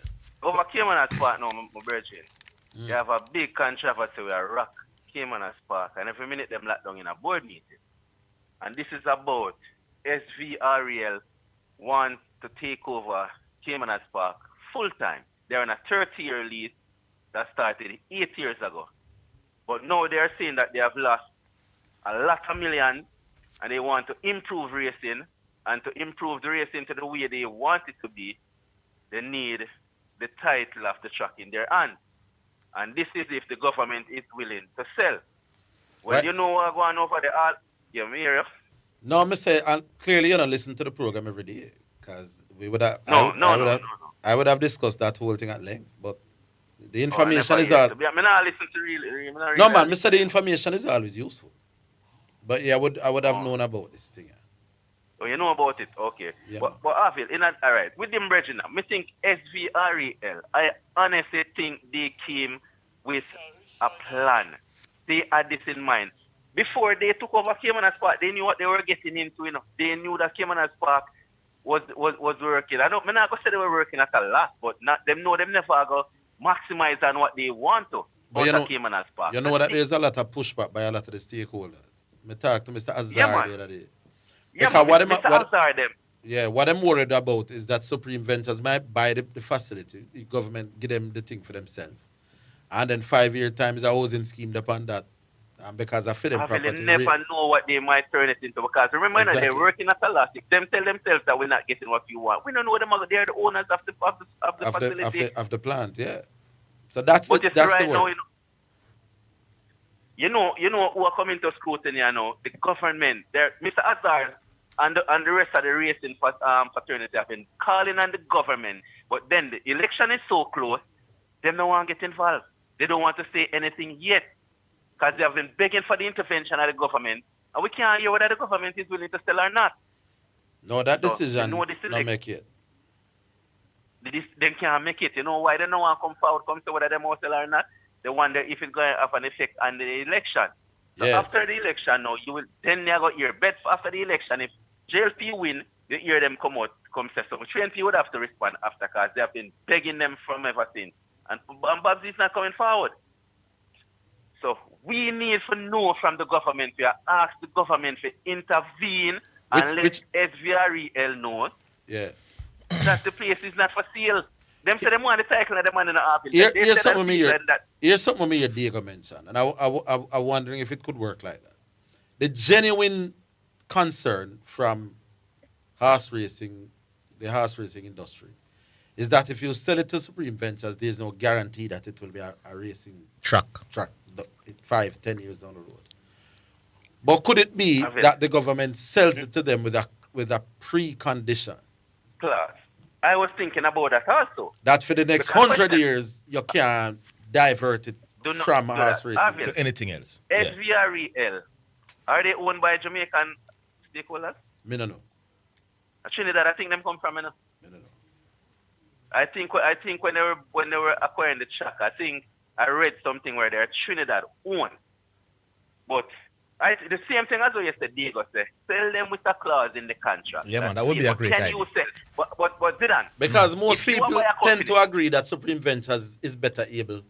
Over Cayman and Spark now, my brethren. You have a big controversy with a rock Cayman and Spark, and every minute them locked down in a board meeting. And this is about SVRL want to take over Cayman and Spark full time. They're on a 30-year lease that started 8 years ago. But now they are saying that they have lost a lot of millions and they want to improve racing, and to improve the racing to the way they want it to be, they need the title of the track in their hand. And this is if the government is willing to sell. Well, right. you know what going over the all. You hear you? No, I say, and clearly you don't listen to the program every day, because we would have. I would have discussed that whole thing at length, but the information is all. I not listen to really. No, man, Mr. The information is always useful. But yeah, I would have known about this thing. Oh, you know about it? Okay. Yeah, but Orville, all right, with them brethren, I think SVREL, I honestly think they came with a plan. They had this in mind. Before they took over Cayman Park, they knew what they were getting into. You know, they knew that Cayman Park was working. I'm not going to say they were working at a loss, but them never go maximize on what they want to. But you know, Cayman Park. You know what? There's a lot of pushback by a lot of the stakeholders. I talked to Mr. Azar the other day. Yeah, what I'm worried about is that Supreme Ventures might buy the facility, the government give them the thing for themselves, and then 5-year time is a housing scheme upon that, and because I fit them property. They never know what they might turn it into, because remember exactly. They're working at a loss. If them tell themselves that we're not getting what you want, we don't know them. They're the owners of the facility of the plant. Yeah, so that's the worry. You know who are coming to scrutiny now? The government. Mr. Azar and the rest of the racing fraternity have been calling on the government. But then the election is so close, they don't want to get involved. They don't want to say anything yet, because they have been begging for the intervention of the government. And we can't hear whether the government is willing to sell or not. No, that decision not make it. They can't make it. You know why they don't want to come forward, come to whether they must sell or not? They wonder if it's going to have an effect on the election. So after the election now, then you go hear bet after the election. If JLP win, you hear them come say something. TNP would have to respond after, because they have been begging them from ever since. And Babs is not coming forward. So we need to know from the government. We ask the government to intervene and let SVREL know that the place is not for sale. Them say them want the title and them want in the office. Here's something with me Diego mentioned, and I'm wondering if it could work like that. The genuine concern from the horse racing industry, is that if you sell it to Supreme Ventures, there's no guarantee that it will be a racing track 5-10 years down the road. But could it be that the government sells it to them with a precondition? Plus, I was thinking about that also. That for the next 100 years, you can't divert it from horse racing to anything else. SVREL, are they owned by Jamaican stakeholders? Me no know. Trinidad, I think them come from, I think when they were acquiring the track, I think I read something where they're Trinidad owned. But the same thing as what you said, Diego said, sell them with a clause in the contract. Yeah, man, that would be a great idea. Can you sell? But Zidane, because most people tend to agree that Supreme Ventures is better able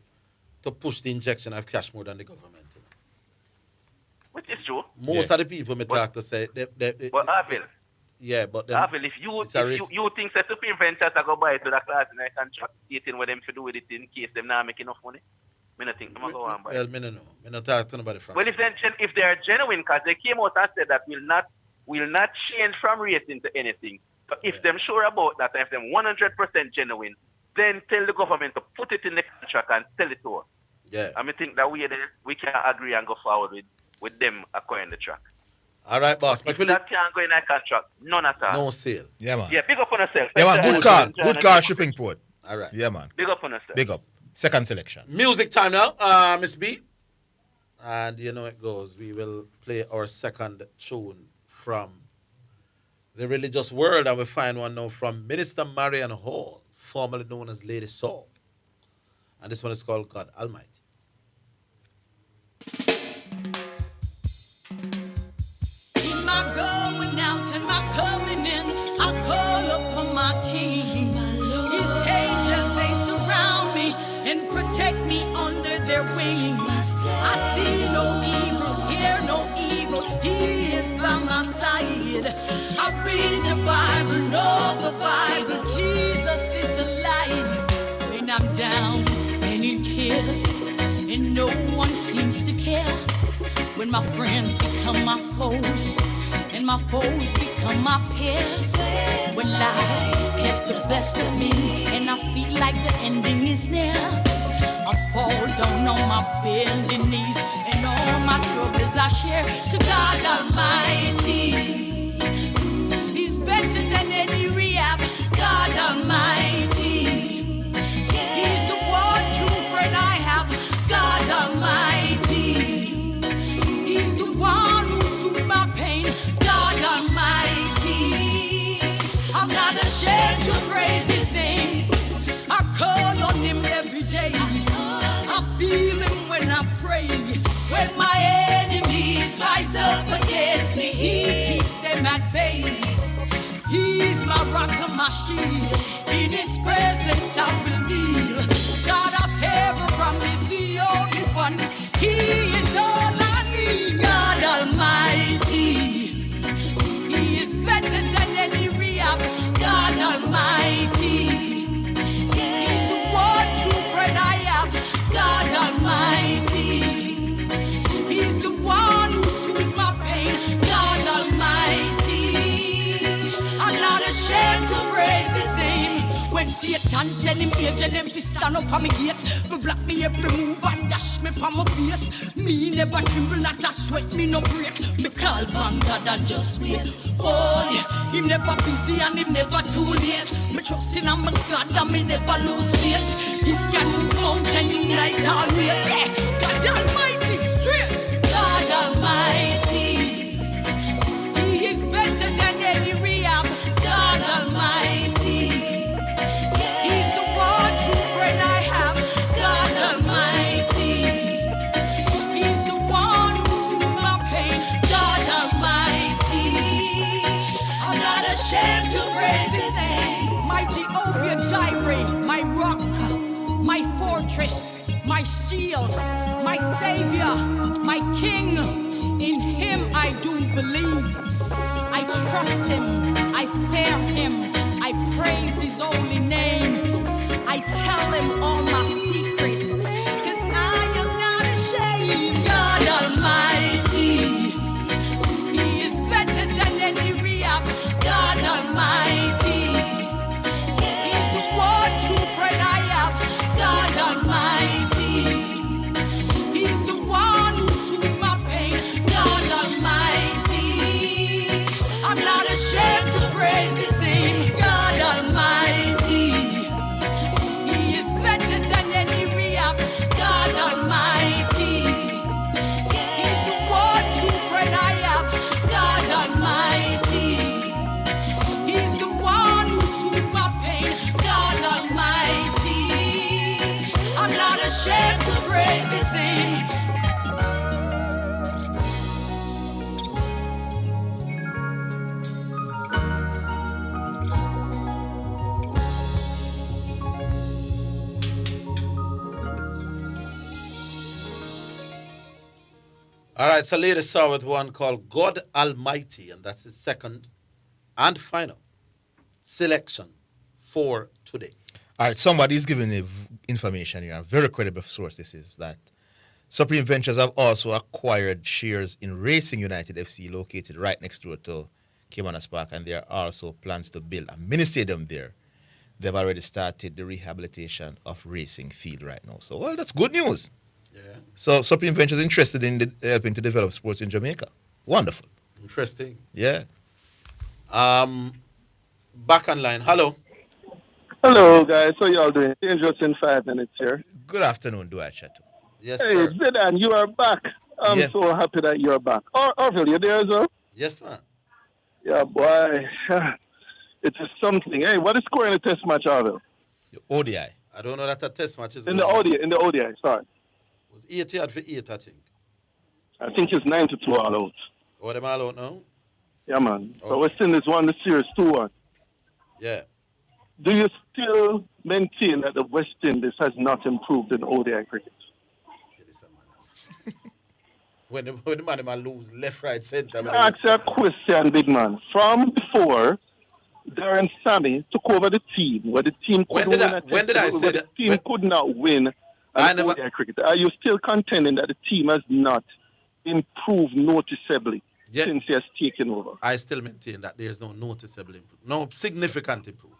to push the injection of cash more than the government. Which is true. Most of the people may talk to say... But Orville, if you think that Supreme Ventures are going to buy it to the class in their contract, stating what them to do with it in case them not make enough money, I don't think they're going to go on buy it. Well, I don't know. I don't talk to nobody from. Well, if they are genuine, because they came out and said that will not change from racing to anything. So if them sure about that, if them 100% genuine, then tell the government to put it in the contract and sell it to us. Yeah. I think that we can agree and go forward with them acquiring the track. All right, boss. If that can't go in a contract, none at all. No sale. Yeah, man. Yeah, big up on yourself. Yeah, man. Good car, shipping port. All right. Yeah, man. Big up on yourself. Big up. Second selection. Music time now, Miss B. And you know it goes. We will play our second tune from the religious world, and we find one now from Minister Marian Hall, formerly known as Lady Saul. And this one is called God Almighty. In my going out and my coming in, I call upon my King. His angels, they surround me and protect me under their wings. I see no evil, hear no evil. He is by my side. I read the Bible, know the Bible. Jesus is alive. When I'm down and in tears and no one seems to care, when my friends become my foes my foes become my peers. When life gets the best of me and I feel like the ending is near, I fall down on my bending knees and all my troubles I share to God Almighty. He's better than any rehab, God Almighty. He's the one true friend I have, God Almighty. He's the one who soothes my pain, God Almighty. I'm not ashamed to praise His name. I call on Him every day. I feel Him when I pray. When my enemies rise up against me, He keeps them at bay. He's my rock and my shield. In His presence I will kneel. God of Abraham is the only one. He is all I need. God Almighty. He is better than any rehab. God Almighty. He's the one true friend I have. God Almighty. He's the one who soothes my pain. God Almighty. I'm not ashamed to praise His name. When Satan send him agent, them to stand up on me gate, to block me every move and dash me on my face. Me never tremble, not a sweat, me no break. Me call on God and just wait. Boy, Him never busy and Him never too late. Me trust in my God and me never lose faith. He can move mountains, unite all race. God Almighty, straight. God Almighty. He is better than any rehab. God Almighty. He's the one true friend I have. God Almighty. He's the one who soothes my pain. God Almighty. I'm not ashamed to praise His name. My Jehovah Jireh, my rock, my fortress, my shield, my savior, my king. In Him I do believe. I trust Him, I fear Him, I praise His holy name. I tell Him all my secrets, 'cause I am not ashamed. God Almighty. He is better than any rehab. God Almighty. He's the one true friend I have. God Almighty. He's the one who soothes my pain. God Almighty. I'm not ashamed to praise His name. God Almighty. He is better than any rehab. God Almighty. He's the one true friend I have. God Almighty. He's the one who soothes my pain. God Almighty. I'm not ashamed to praise His name. All right, so latest saw with one called God Almighty, and that's the second and final selection for today. All right, somebody's giving me information here, a very credible source this is, that Supreme Ventures have also acquired shares in Racing United FC, located right next door to Kimanas Park, and there are also plans to build a mini stadium there. They've already started the rehabilitation of Racing Field right now. So, well, that's good news. Yeah. So Supreme Ventures is interested in helping to develop sports in Jamaica. Wonderful. Interesting. Yeah. Back online. Hello. Hello, guys. How y'all doing? Dangerous in 5 minutes here. Good afternoon, Dwight Chateau. Yes, hey, sir. Zidane, you are back. I'm so happy that you're back. Orville, you there as well? Yes, man. Yeah, boy. It is something. Hey, what is scoring the test match, Orville? The ODI. I don't know that a test match is in the ODI, sorry. It was 88 for 8, I think. I think it's 9-2 all out. Oh, them all out now? Yeah, man. Okay. So West Indies won the series 2-1. Yeah. Do you still maintain that the West Indies has not improved in ODI cricket? When the man lose left, right, center. Ask you a question, big man. From before Darren Sammy took over the team, where the team could the team could not win ODI cricket. Are you still contending that the team has not improved noticeably? since he has taken over. I still maintain that there's no noticeable improvement, no significant improvement.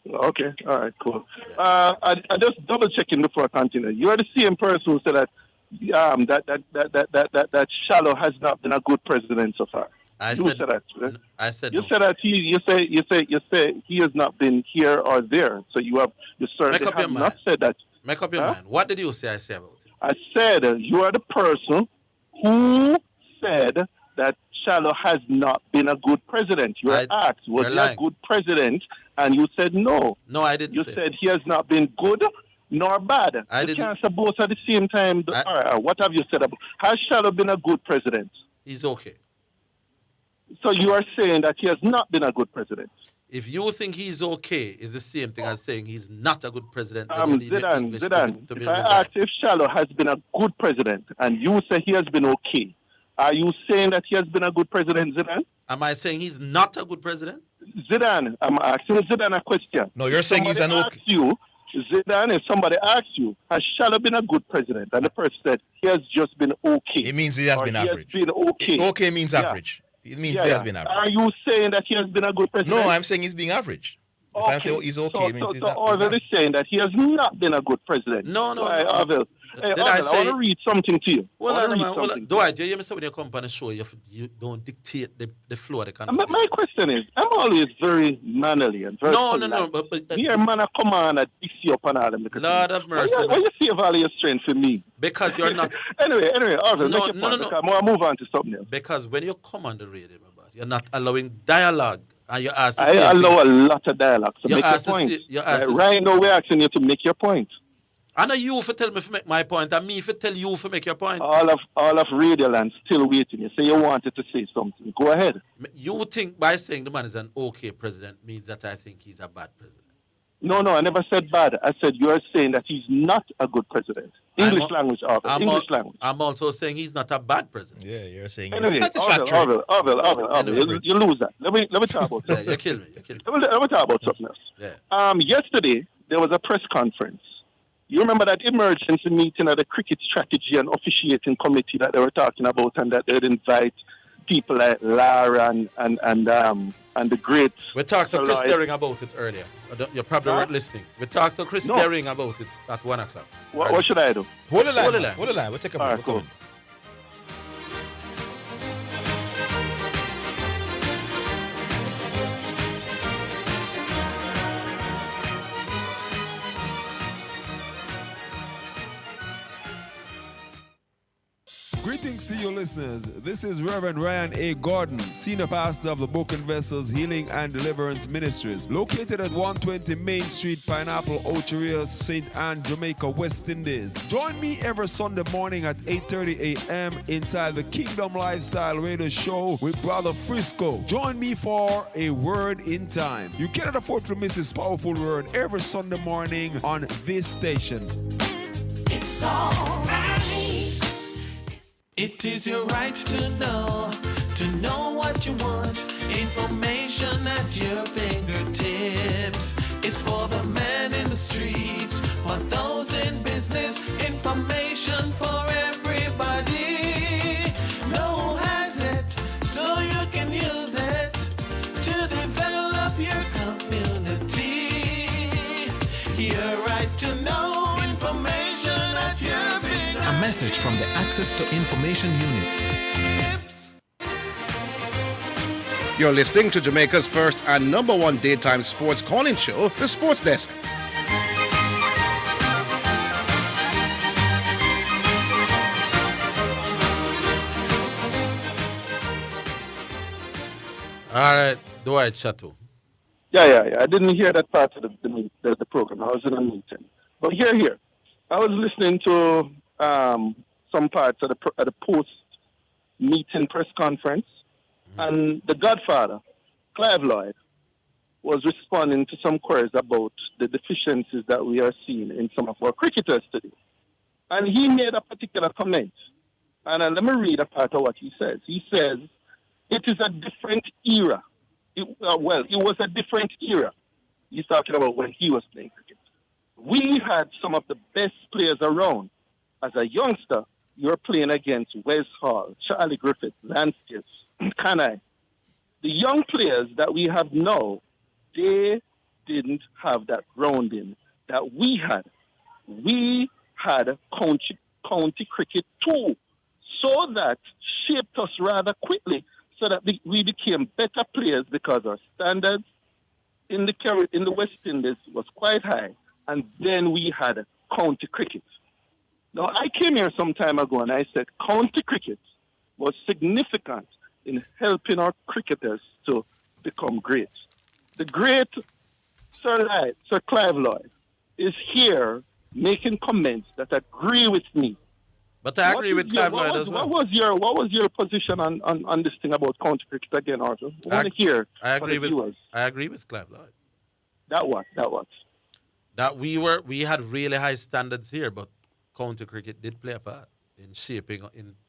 Okay, all right, cool. I just double checking before I continue. You are the same person who said that that Shallow has not been a good president so far. I said that. Right? I said you said that you say he has not been here or there. So you certainly have not said that. Make up your mind. What did you say? I say about it? I said you are the person who said that Shallow has not been a good president. You were asked, was he a good president? And you said no. No, I didn't. You said he has not been good nor bad. You can't say both at the same time. What have you said about? Has Shallow been a good president? He's okay. So you are saying that he has not been a good president? If you think he's okay, it's the same thing as saying he's not a good president. Zidane, if I ask if Shallow has been a good president and you say he has been okay, are you saying that he has been a good president, Zidane? Am I saying he's not a good president? Zidane, I'm asking Zidane a question. No, you're saying he's an okay. Zidane, if somebody asks you, has Shallow been a good president? And the person said, he has just been okay. It means he has been average. He has been okay. Okay means average. It means he has been average. Are you saying that he has been a good president? No, I'm saying he's being average. If I say he's okay, it means he's not. Orville is saying that he has not been a good president. No. Orville. Hey, Orville, I want to read something to you. Dwight, you hear me say when you come on the show, you don't dictate the flow of the conversation. My question is, I'm always very mannerly and very polite. No. But here, man, I come on and diss you up and all them. Lord of mercy. Why you save all your strength for me? Because you're not. Anyway, Orville, make your point. I'll move on to something else. Because when you come on the radio, my boss, you're not allowing dialogue. And you ask I allow a lot of dialogue. So make your point. Right now, we're asking you to make your point. I know you for tell me to make my point, and me for tell you for make your point. All of Radio Land still waiting. You say you wanted to say something. Go ahead. You think by saying the man is an okay president means that I think he's a bad president? No, I never said bad. I said you are saying that he's not a good president. English language, language. I'm also saying he's not a bad president. Yeah, you're saying anyway, Orville, you lose that. Let me talk about something. Yeah, you kill me. Let me talk about something else. Yeah. Yesterday, there was a press conference. You remember that emergency meeting of the cricket strategy and officiating committee that they were talking about, and that they'd invite people like Lara and the great. We talked to Chris Derring about it earlier. You probably weren't listening. We talked to Chris Derring about it at 1 o'clock. What should I do? Hold the line. We'll take a break. Cool. Greetings to you listeners. This is Reverend Ryan A. Gordon, Senior Pastor of the Broken Vessels Healing and Deliverance Ministries, located at 120 Main Street, Pineapple, Ocheria, St. Anne, Jamaica, West Indies. Join me every Sunday morning at 8:30 a.m. inside the Kingdom Lifestyle Radio Show with Brother Frisco. Join me for a word in time. You cannot afford to miss this powerful word every Sunday morning on this station. It's all right. It is your right to know what you want. Information at your fingertips. It's for the man in the streets, for those in business. Information for everybody. No one has it, so you can use it to develop your community. Your right to know information at your fingertips. A message from the Access to Information Unit. You're listening to Jamaica's first and number one daytime sports calling show, The Sports Desk. All right, Dwight Chateau. Yeah. I didn't hear that part of the program. I was in a meeting. But here. I was listening to some parts of the post-meeting press conference, and the Godfather, Clive Lloyd, was responding to some queries about the deficiencies that we are seeing in some of our cricketers today. And he made a particular comment. And let me read a part of what he says. He says, it is a different era. It was a different era. He's talking about when he was playing cricket. We had some of the best players around. As a youngster, you're playing against Wes Hall, Charlie Griffith, Lance Gibbs, can I? The young players that we have now, they didn't have that grounding that we had. We had county cricket too, so that shaped us rather quickly, so that we became better players because our standards in the West Indies was quite high, and then we had county cricket. Now, I came here some time ago and I said county cricket was significant in helping our cricketers to become great. The great Sir Clive Lloyd is here making comments that agree with me. But I agree with Clive Lloyd as well. What was your position on this thing about county cricket again, Arthur? I want to hear. I agree with Clive Lloyd. That what? That we had really high standards here, but county cricket did play a part in shaping.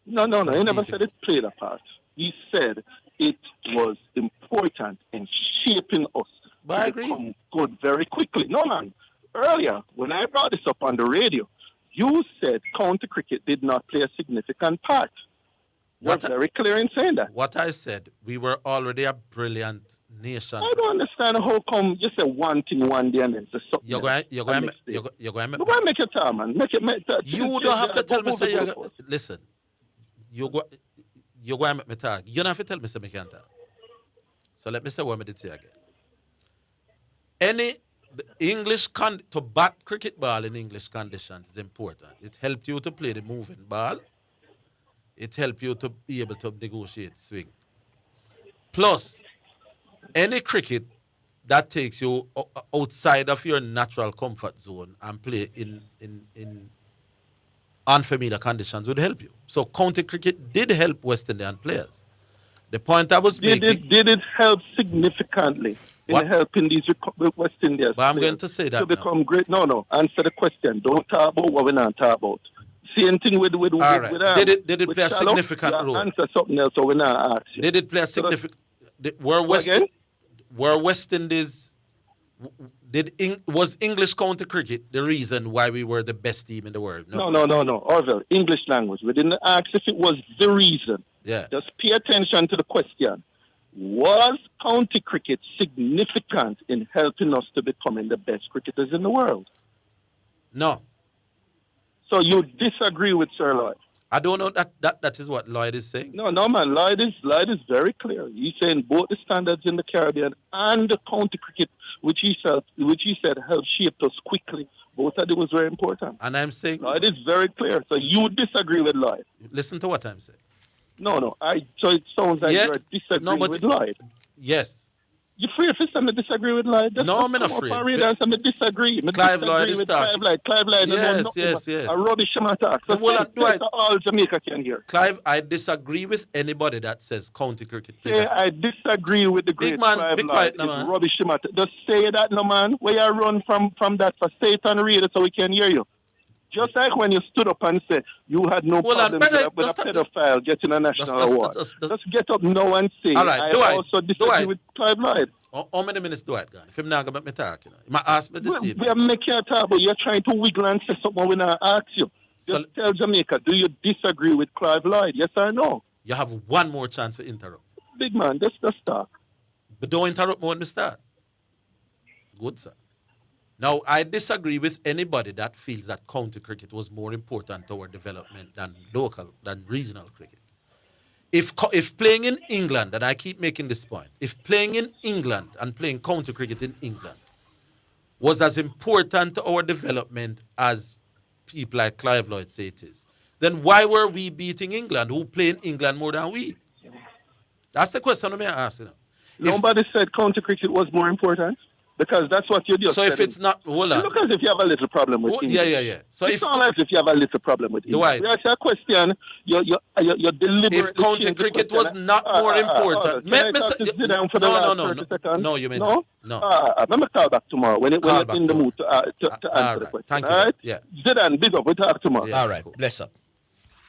No. He never said it played a part. He said it was important in shaping us to become good very quickly. No, man. Earlier, when I brought this up on the radio, you said county cricket did not play a significant part. You're very clear in saying that. What I said, we were already a brilliant nation. I don't understand how come you say one thing one day and then say something. You're going to make your time, man. You don't have to tell me. Listen, you're going to make me talk. You don't have to tell me so I can't talk. So let me say what I did say again. To bat cricket ball in English conditions is important. It helped you to play the moving ball. It helped you to be able to negotiate swing. Plus, any cricket that takes you outside of your natural comfort zone and play in unfamiliar conditions would help you. So county cricket did help West Indian players. The point I was making... Did it help significantly in helping these West Indians but I'm going to say that to become great? No. Answer the question. Don't talk about what we're not talking about. Same thing with did it play a significant role? Answer something else, so we're not asking. Did it play a significant... Were West Indies... Was English county cricket the reason why we were the best team in the world? No. Orville, English language. We didn't ask if it was the reason. Yeah. Just pay attention to the question. Was county cricket significant in helping us to becoming the best cricketers in the world? No. So you disagree with Sir Lloyd? I don't know that is what Lloyd is saying. No, man. Lloyd is very clear. He's saying both the standards in the Caribbean and the county cricket, which he said helped shape us quickly. Both of them was very important. And I'm saying Lloyd is very clear. So you disagree with Lloyd? Listen to what I'm saying. No. So it sounds like you're disagreeing with Lloyd. Yes. You're free to say disagree with Lloyd? No, I'm not free. I disagree. Clive Lloyd is talking. Clive Lloyd. Yes. A rubbish attack. So all Jamaica can hear. Clive, I disagree with anybody that says county cricket. I disagree with the great Clive Lloyd. It's rubbish attack. Just say that, no man. Where you run from that for state and read it so we can hear you. Just like when you stood up and said you had no problem with a pedophile getting a national award. Just get up now and say, all right, I also disagree with Clive Lloyd. How many minutes do I have, if I'm not going to make me talk, you might ask me this evening. We are making a talk, but you're trying to wiggle and say something when I ask you. Just tell Jamaica, do you disagree with Clive Lloyd? Yes or no? You have one more chance to interrupt. Big man, just talk. But don't interrupt me when we start. Good, sir. Now, I disagree with anybody that feels that county cricket was more important to our development than regional cricket. If playing in England, and I keep making this point, if playing in England and playing county cricket in England was as important to our development as people like Clive Lloyd say it is, then why were we beating England, who play in England more than we? That's the question I'm asking. Nobody said county cricket was more important. Because that's what you do. So if it's not, hold on. Look as if you have a little problem with English. Yeah. So it's not as if you have a little problem with English. You ask a question, you're deliberately... If county cricket was not more important... No, you mean no? Let me call back tomorrow when you're in the mood to answer the question. Thank you. Right? Yeah. Zidane, big up. We'll talk tomorrow. Yeah, all right. Cool. Bless up.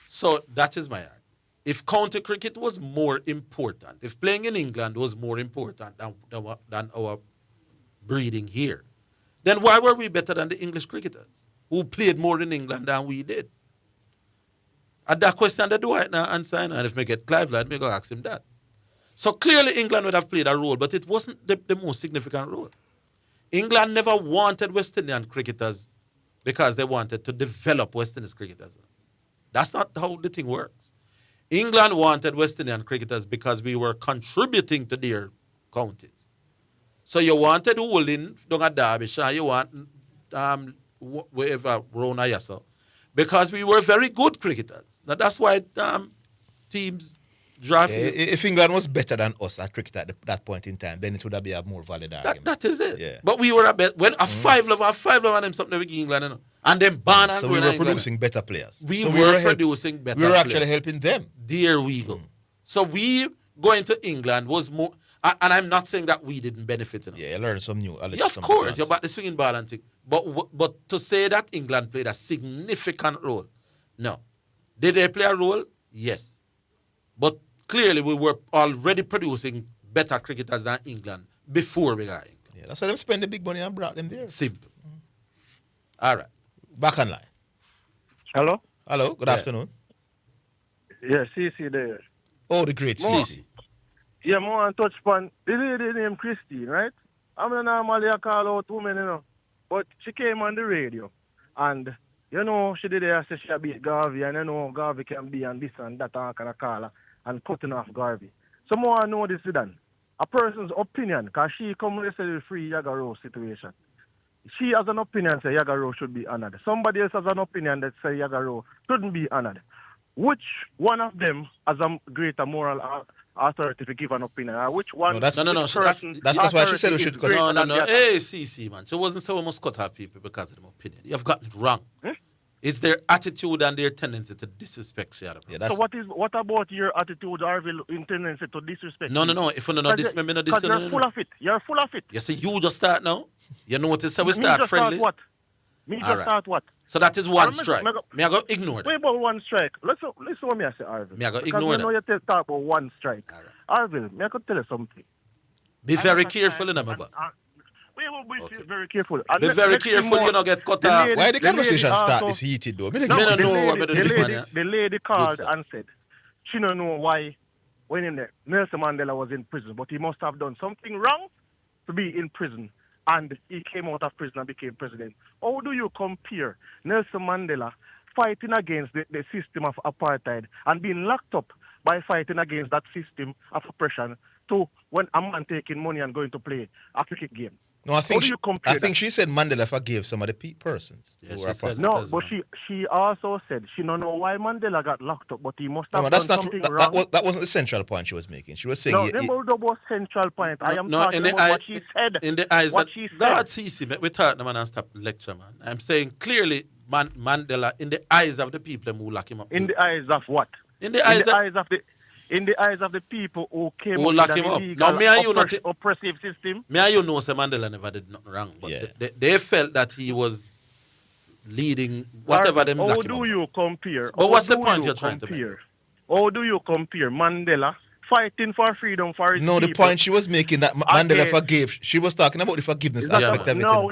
So that is my argument. If county cricket was more important, if playing in England was more important than our breeding here, then why were we better than the English cricketers who played more in England than we did? And that question that do I now answer, and if I get Clive Lloyd, I go ask him that. So clearly England would have played a role, but it wasn't the most significant role. England never wanted West Indian cricketers because they wanted to develop West Indies cricketers. That's not how the thing works. England wanted West Indian cricketers because we were contributing to their counties. So you wanted Holding down at Derbyshire, you want wherever Rona Yassa, because we were very good cricketers. Now that's why teams draft. If England was better than us at cricket at that point in time, then it would have been a more valid argument. That is it. Yeah. But we were a bet when a 5-level and them something with England, you know. And then ban and so we were producing better players. We were producing better players. We were actually helping them. There we go. So we going to England was more, and I'm not saying that we didn't benefit. You know. Yeah, you learned some new. Yeah, of course, you're about the swinging ball and thing. But to say that England played a significant role, no. Did they play a role? Yes. But clearly we were already producing better cricketers than England before we got England. Yeah, that's why they spent the big money and brought them there. Simple. All right. Back on line. Hello? Hello, good afternoon. Yeah, CC there. Oh, the great CC. Yeah, more on touch upon the lady named Christine, right? I'm not normally a call out woman, you know. But she came on the radio. And, you know, she did say she beat Garvey. And, you know, Garvey can be and this and that and kind of call her and cutting off Garvey. So more I know this, Zidane. A person's opinion, because she come with the free Yagaro situation. She has an opinion say Yagaro should be honored. Somebody else has an opinion that say Yagaro shouldn't be honored. Which one of them has a greater moral authority to give an opinion? Which one? No, that's not why she said we should cut. No. Hey, CC, man. She wasn't saying we must cut off people because of their opinion. You've gotten it wrong. It's their attitude and their tendency to disrespect each other. So what about your attitude, Orville, in tendency to disrespect? No. If you don't know this, maybe not this. Because you're full of it. You're full of it. You see, you just start now. You notice how we start friendly. Start what? Me just start what? So that is one strike. Me I go ignore that. Wait about one strike. Listen what me I say, Orville. Me I go ignore that. Because you know you talk about one strike. Orville, me I could tell you something. Be very careful in them, about. We will be very careful. Be very careful you not get cut off. Why the conversation start this heated though? The lady called and said she don't know why when Nelson Mandela was in prison, but he must have done something wrong to be in prison. And he came out of prison and became president. How do you compare Nelson Mandela fighting against the system of apartheid and being locked up by fighting against that system of oppression to when a man taking money and going to play a cricket game? No, I think she said Mandela forgave some of the persons. Yeah, but she also said she don't know why Mandela got locked up, but he must have done something wrong. That wasn't the central point she was making. She was saying... No, that was central point. I am talking about what she said. In the eyes of... That's easy. We talk man and stop lecture, man. I'm saying clearly Mandela, in the eyes of the people who lock him up. In the eyes of what? In the eyes of the people who came up with an illegal oppressive system. Me and you know Mandela never did nothing wrong, but they felt that he was leading whatever them. How do you compare? But what's the point you're trying to make? How do you compare Mandela fighting for freedom for his people? The point she was making that Mandela forgave. She was talking about the forgiveness aspect of it. No,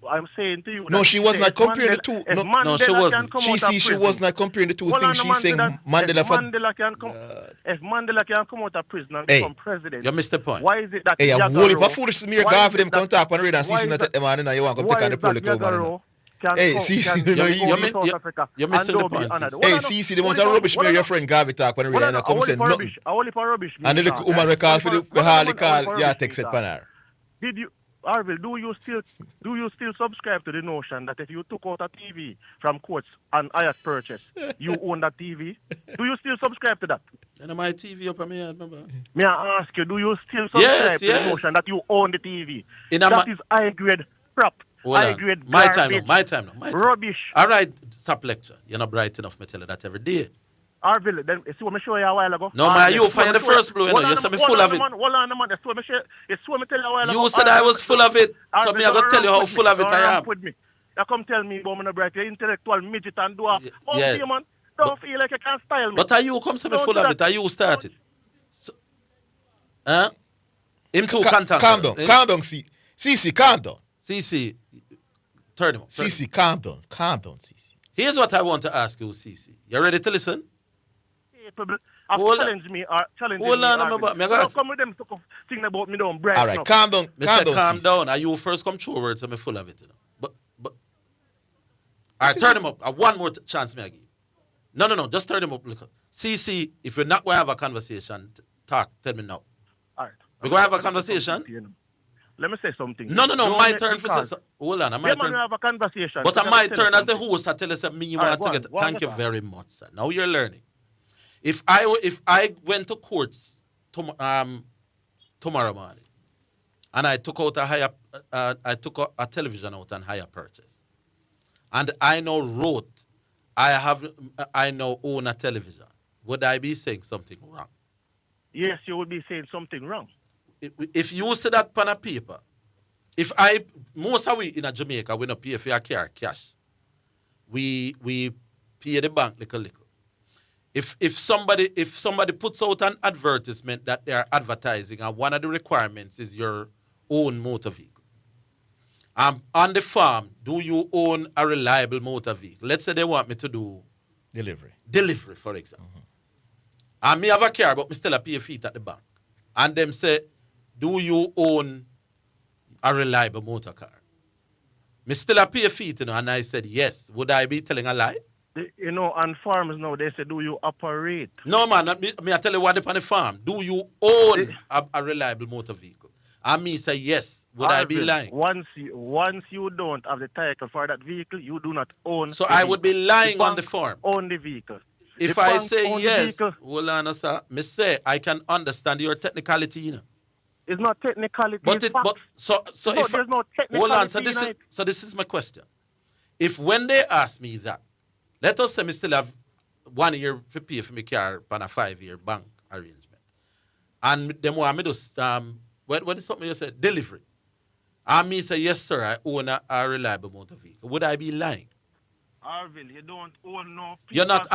I'm saying to you. No, she was not comparing the two. No, she wasn't. She was not comparing the two things. She's saying Mandela if Mandela can come out of prison and become president, you missed the point. Why is it that hey, I'm worried about foolish smear guy for them come talk on radio and see that the man you want to take on the political man. Hey, CC, you're missing the point. Hey, CC, the amount of rubbish me your friend Gavi talk when we and come say nothing. And the little woman we call for the hardly call, yeah, text it panar. Did you, Orville, do you still subscribe to the notion that if you took out a TV from courts and highest purchase, you own that TV? Do you still subscribe to that? And my TV up on me, remember? May I ask you, do you still subscribe to the notion that you own the TV? That is high grade prop. My time now. Rubbish. All right, stop lecture. You're not bright enough, me tell you that every day. Orville, then see what I show you a while ago. No, man, you find the first blue, you said me full of it. Hold on, man. That's what me tell you a while ago. You said I was full of it, so me I go tell you how full of it I am. Now come tell me about me bright, you're intellectual midget and do a... Yes. Man, don't feel like you can style me. But are you come say me full of it? Are you started? Him too contact. Calm down, CC, calm down. CC, turn him up. CC, calm down, CC. Here's what I want to ask you, CC. You ready to listen? challenge me or challenge me. Hold on, don't come with them thing about me don't bright. All right, calm down. Calm down. Are you first come true words? I'm full of it. You know? But. All right, turn him up. One more chance, me I give. No. Just turn him up. Look. CC, if you're not going to have a conversation, tell me now. All right. We're going to have a conversation? Let me say something. No. My turn for say. Hold on. My turn. Have a conversation. But on my turn as the host, I tell you something you want to get. Thank you very much, sir. Now you're learning. If I went to courts tomorrow morning and I took out a television out on hire purchase, and I now wrote, I now own a television, would I be saying something wrong? Yes, you would be saying something wrong. If you say that pen of paper, most of we in Jamaica, we don't pay for your car cash. We pay the bank little. If somebody puts out an advertisement that they are advertising, and one of the requirements is your own motor vehicle. On the farm, do you own a reliable motor vehicle? Let's say they want me to do delivery, for example. And me have a car, but me still pay feet at the bank. And them say, do you own a reliable motor car? Me still pay feet, and I said yes. Would I be telling a lie? On farms now, they say, do you operate? No, man. Me I tell you what on the farm. Do you own a reliable motor vehicle? And me say yes. Would I be lying? Once you don't have the title for that vehicle, you do not own. So I would be lying on the farm. Own the vehicle. If I say yes, hold on, sir. Me say I can understand your technicality, you know. It's not technicality. There's no technicality. Hold on. So this is my question. If when they ask me that, let us say me still have 1 year to pay for my car on a 5-year bank arrangement, and them want me to what is something you said? Delivery. And me say yes, sir. I own a reliable motor vehicle. Would I be lying? Orville, you don't own no. You're not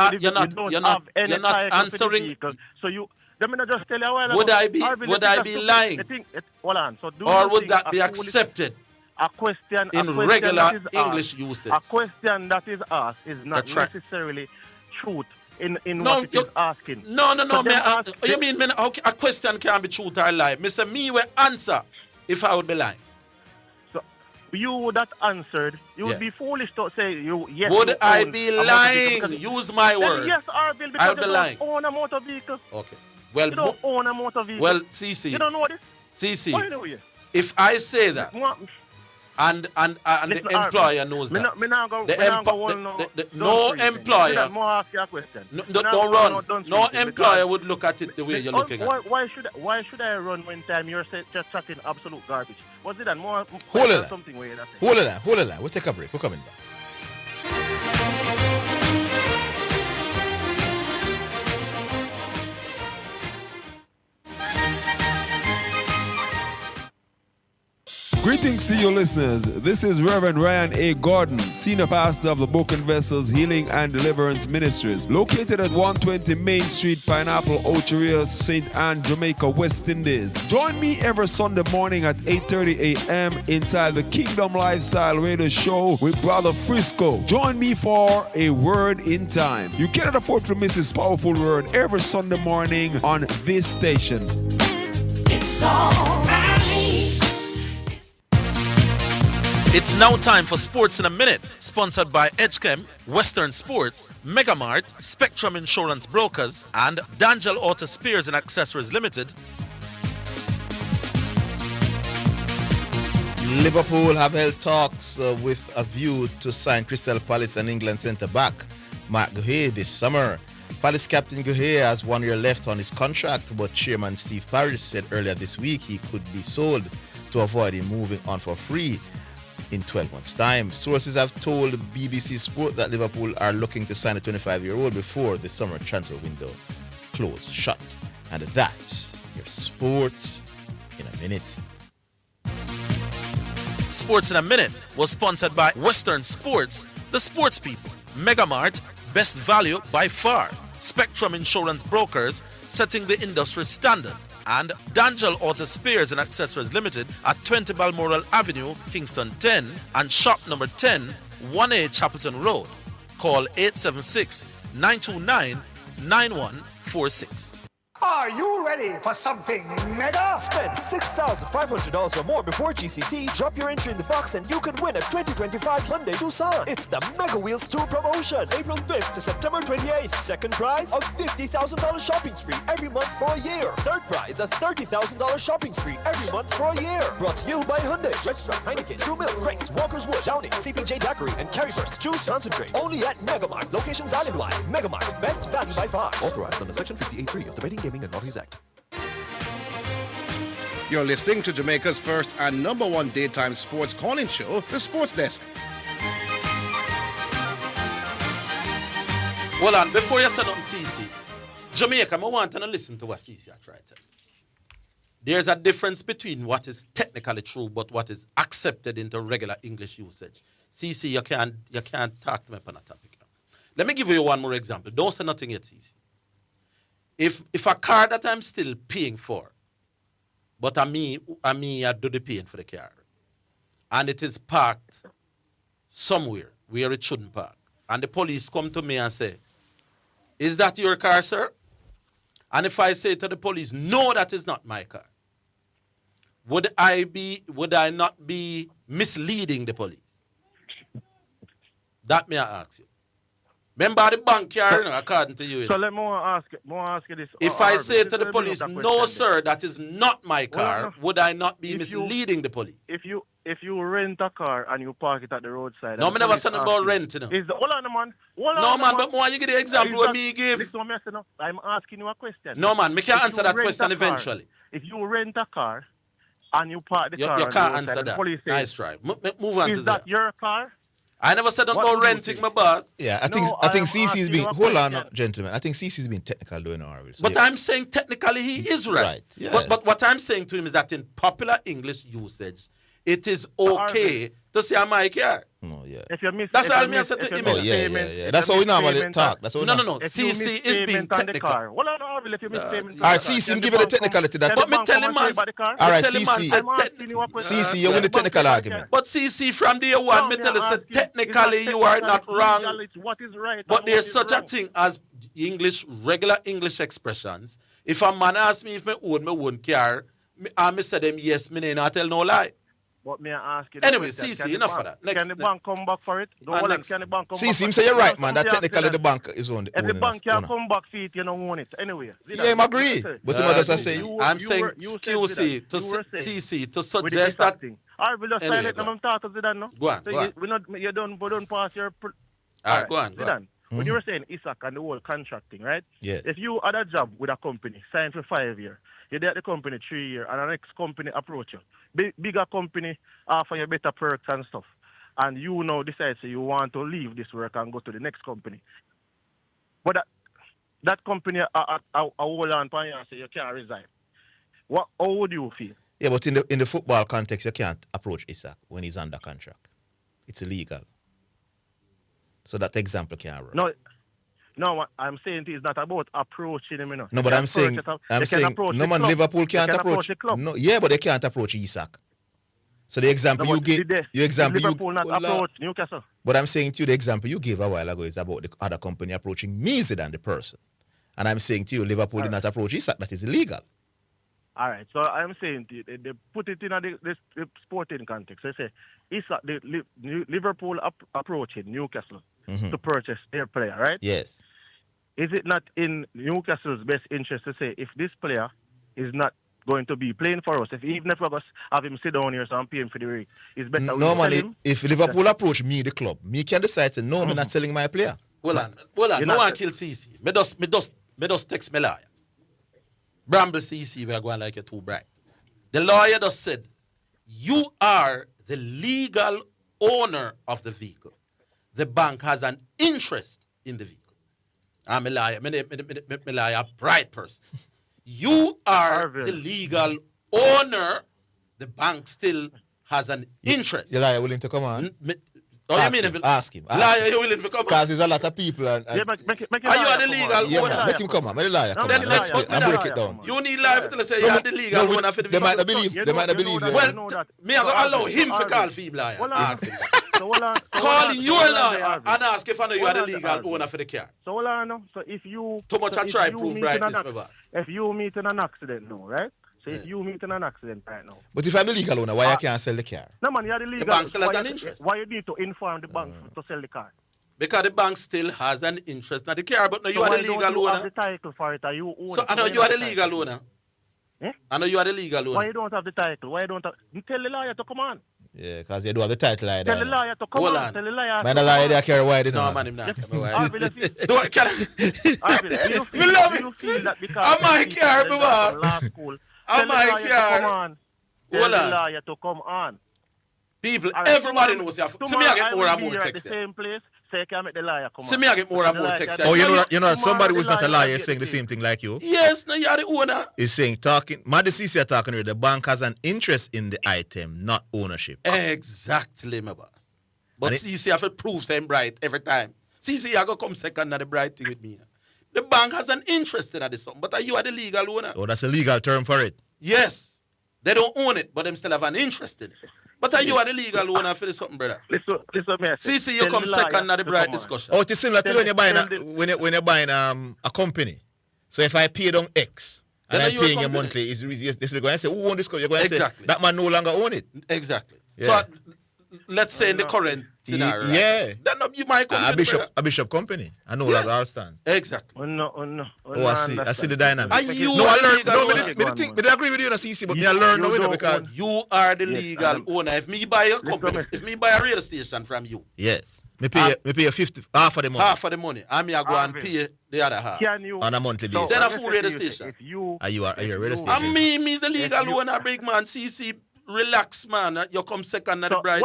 answering. So you. Let me just tell you a while ago. Would I be lying? Hold on. So or would that be accepted? A question in regular English usage. A question that is asked is not necessarily truth in what it is asking. No. You mean a question can be truth or lie? Mr. Me will answer if I would be lying. You would have answered. You would be foolish to say yes. Would I be lying? Use my word. Yes, Orville, because you don't own a motor vehicle. Okay. Well, you don't own a motor vehicle. Well, CC. You don't know this? CC. If I say that, and the employer knows that, no employer. Don't run. No employer would look at it the way you're looking at it. Why should I run when time you're just chatting absolute garbage? Was it more? Hold on. We'll take a break. We're coming back. Greetings to you listeners. This is Reverend Ryan A. Gordon, Senior Pastor of the Broken Vessels Healing and Deliverance Ministries, located at 120 Main Street, Pineapple, Ocheria, St. Anne, Jamaica, West Indies. Join me every Sunday morning at 8:30 a.m. inside the Kingdom Lifestyle Radio Show with Brother Frisco. Join me for a word in time. You cannot afford to miss this powerful word every Sunday morning on this station. It's all right. It's now time for Sports in a Minute, sponsored by Edgechem, Western Sports, Megamart, Spectrum Insurance Brokers, and D'Angelo Auto Spares and Accessories Limited. Liverpool have held talks with a view to sign Crystal Palace and England centre-back Mark Guehi this summer. Palace captain Guehi has 1 year left on his contract, but chairman Steve Parish said earlier this week he could be sold to avoid him moving on for free in 12 months' time. Sources have told BBC Sport that Liverpool are looking to sign a 25-year-old before the summer transfer window closed shut. And that's your Sports in a Minute. Sports in a Minute was sponsored by Western Sports, the sports people, Megamart, best value by far, Spectrum Insurance Brokers, setting the industry standard, and D'Angelo Auto Spares and Accessories Limited at 20 Balmoral Avenue, Kingston 10, and shop number 10, 1A Chapelton Road. Call 876-929-9155. 846. Are you ready for something mega? Spend $6,500 or more before GCT. Drop your entry in the box and you can win a 2025 Hyundai Tucson. It's the Mega Wheels Tour promotion, April 5th to September 28th. Second prize, a $50,000 shopping spree every month for a year. Third prize, a $30,000 shopping spree every month for a year. Brought to you by Hyundai, Redstone, Heineken, True Milk, Grace, Walker's Wood, Downing, CPJ Daiquiri, and Carryburst. Juice Concentrate. Only at Megamart. Locations island-wide. Megamart, best value by far. Authorized under Section 58.3 of the Betting, Gaming and Lotteries Act. You're listening to Jamaica's first and number one daytime sports calling show, The Sports Desk. Hold on, before you say something, CC, Jamaica, I want to listen to what CC has tried to. There's a difference between what is technically true but what is accepted into regular English usage. CC, you can't talk to me on a topic. Let me give you one more example. Don't say nothing yet, CC. If a car that I'm still paying for, but I do the paying for the car, and it is parked somewhere where it shouldn't park, and the police come to me and say, "Is that your car, sir?" And if I say to the police, "No, that is not my car," would I not be misleading the police? That may I ask you. Remember the bank car, according to you. So let me ask you this. If I say to the police, "No, sir, that is not my car," would I not be misleading the police? If you rent a car and you park it at the roadside. No, I never said about rent, you know. Hold on, man. No, man, but more you give the example when me give. Listen, I'm asking you a question. No, man, me can't answer that question eventually. If you rent a car and you park the car, you can't answer that. Nice try. Move on to is that your car? I never said about renting my boss. Yeah, I think CC's been. Hold on, gentlemen. I think CC's been technical doing Orville. But I'm saying technically he is right. Yeah. But what I'm saying to him is that in popular English usage, it is okay to say I'm my car. No, yeah. That's all me I said to him. Oh, yeah. That's how we normally talk. No. CC is being technical. Hold on, Orville, if you miss payment. All right, CC, give you the technicality. But me tell him, man. All right, CC, you win the technical argument. But CC, from day one, me tell you, technically you are not wrong. What is right? But there's such a thing as regular English expressions. If a man asks me if me own car, I say them yes, me ain't not tell no lie. But may I ask you? Anyway, CC, enough for that. Can the bank come back for it? Can the bank come back? CC, say you're right, man. That technically the bank is on the. If the bank can come back for it, you don't own it. Anyway. Yeah, I agree. But what does I say? I'm saying QC to CC to suggest that. I will just sign it and I'm talking to Zidane, no? Go on. You don't pass your. All right, go on. Zidane, when you were saying Isaac and the whole contracting, right? Yes. If you had a job with a company, signed for 5 years, you're there at the company 3 years, and the next company approach you. Bigger company offer you better perks and stuff. And you now decide you want to leave this work and go to the next company. But that company hold on to you and say you can't resign. How would you feel? Yeah, but in the football context, you can't approach Isaac when he's under contract. It's illegal. So that example can't work. No, I'm saying it's not about approaching him. No, but I'm saying no man, Liverpool can't approach. No, yeah, but they can't approach Isaac. So the example you gave, Liverpool not approach Newcastle. But I'm saying to you, the example you gave a while ago is about the other company approaching me than the person. And I'm saying to you, Liverpool did not approach Isaac. That is illegal. All right, so I'm saying to you, they put it in the sporting context. They say Isaac, Liverpool approaching Newcastle to purchase their player, right? Yes. Is it not in Newcastle's best interest to say if this player is not going to be playing for us, even if we have him sit down here so I'm paying for the rate, it's better normally if Liverpool approach me, the club, me can decide to no, I'm not selling my player. Hold on. No one kill CC. Me just text me lawyer. Bramble CC, we are going like a too bright. The lawyer just said, you are the legal owner of the vehicle. The bank has an interest in the vehicle. I'm a liar. I'm a liar, bright person. You are the legal owner. The bank still has an interest. The liar willing to come on? Ask him. Liar, you willing to come on? Because there's a lot of people. And are you the legal owner? Make him come on. Make the liar come on. Let's break it down. You need life to say you're the legal owner for the vehicle. They might not believe. Well, me I go allow him to call for him liar. Ask him that. So hold on. Call your lawyer and ask if I know you are the legal owner for the car. So hold on. No. So if you... Too much I try prove brightness, my boy. If you meet in an accident now, right? So if you meet in an accident right now... But if I'm the legal owner, why I can't sell the car? No, man, you're the legal... The bank still has an interest. Why you need to inform the bank to sell the car? Because the bank still has an interest in the car, but now you are the legal owner. So why don't you have the title for it? Or you own so I know you are the legal owner. I know you are the legal owner. Why you don't have the title? Why you don't have... You tell the lawyer to come on. Yeah, because you do have the title like Tell the lawyer to come on. Tell the lawyer to come on. Man, the lawyer, they carry wide enough. No, man, him not. Orville, We love it. Feel that because I'm my car, boy. Last school. I'm my car. Come on. Tell the lawyer to come on. People, everybody knows you have. See me, I get more and more text. The same place. So you can make the lawyer come on. See me, I get more and more text. Oh, you know, somebody who's not a lawyer is saying the same thing like you. Yes, no, you are the owner. He's saying, Madi CC are talking here, the bank has an interest in the item, not ownership. Exactly, my boss. But CC have to prove same bright every time. CC, I go come second at the bright thing with me. The bank has an interest in this, but you are the legal owner. Oh, that's a legal term for it. Yes. They don't own it, but them still have an interest in it. But you are the legal owner for this something, brother. Listen, man. See, you come second at the bright discussion. Oh, it's similar to when you're buying a company. So if I pay down X and I'm paying you monthly, they're going to say, who owns this company? You're going to say, that man no longer own it. Exactly. Yeah. So let's say in the current scenario. Yeah. Then you might come a bishop company. I know like our stand. Exactly. Oh, I see the dynamic. I agree with you on CC, but I learn now because you are the legal owner. If me buy a company, if me buy a radio station from you. Yes. Me pay 50, half of the money. Half of the money. I mean I go and pay the other half. On a monthly basis. Then a full radio station. Are you a radio station? And me is the legal owner, big man. CC. Relax, man. You come second at the bride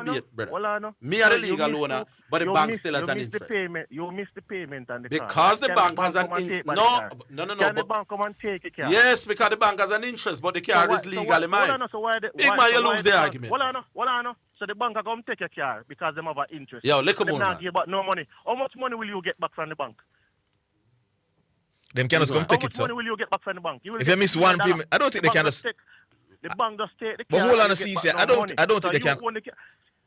debate, brother. Me are the legal owner, but the bank still has an interest. You miss the payment on the because car. The bank has an interest. No. Can the bank come and take a car? Yes, because the bank has an interest, but the car is legally mine. Big man, you lose the argument. So the bank come take a car because they have an interest. Yo, look at not give back no money. How much money will you get back from the bank? Them can just come take it, so. How much money will you get back from the bank? If you miss one payment, I don't think they can just... The bank just take the car. But hold on, CC. I don't think they can.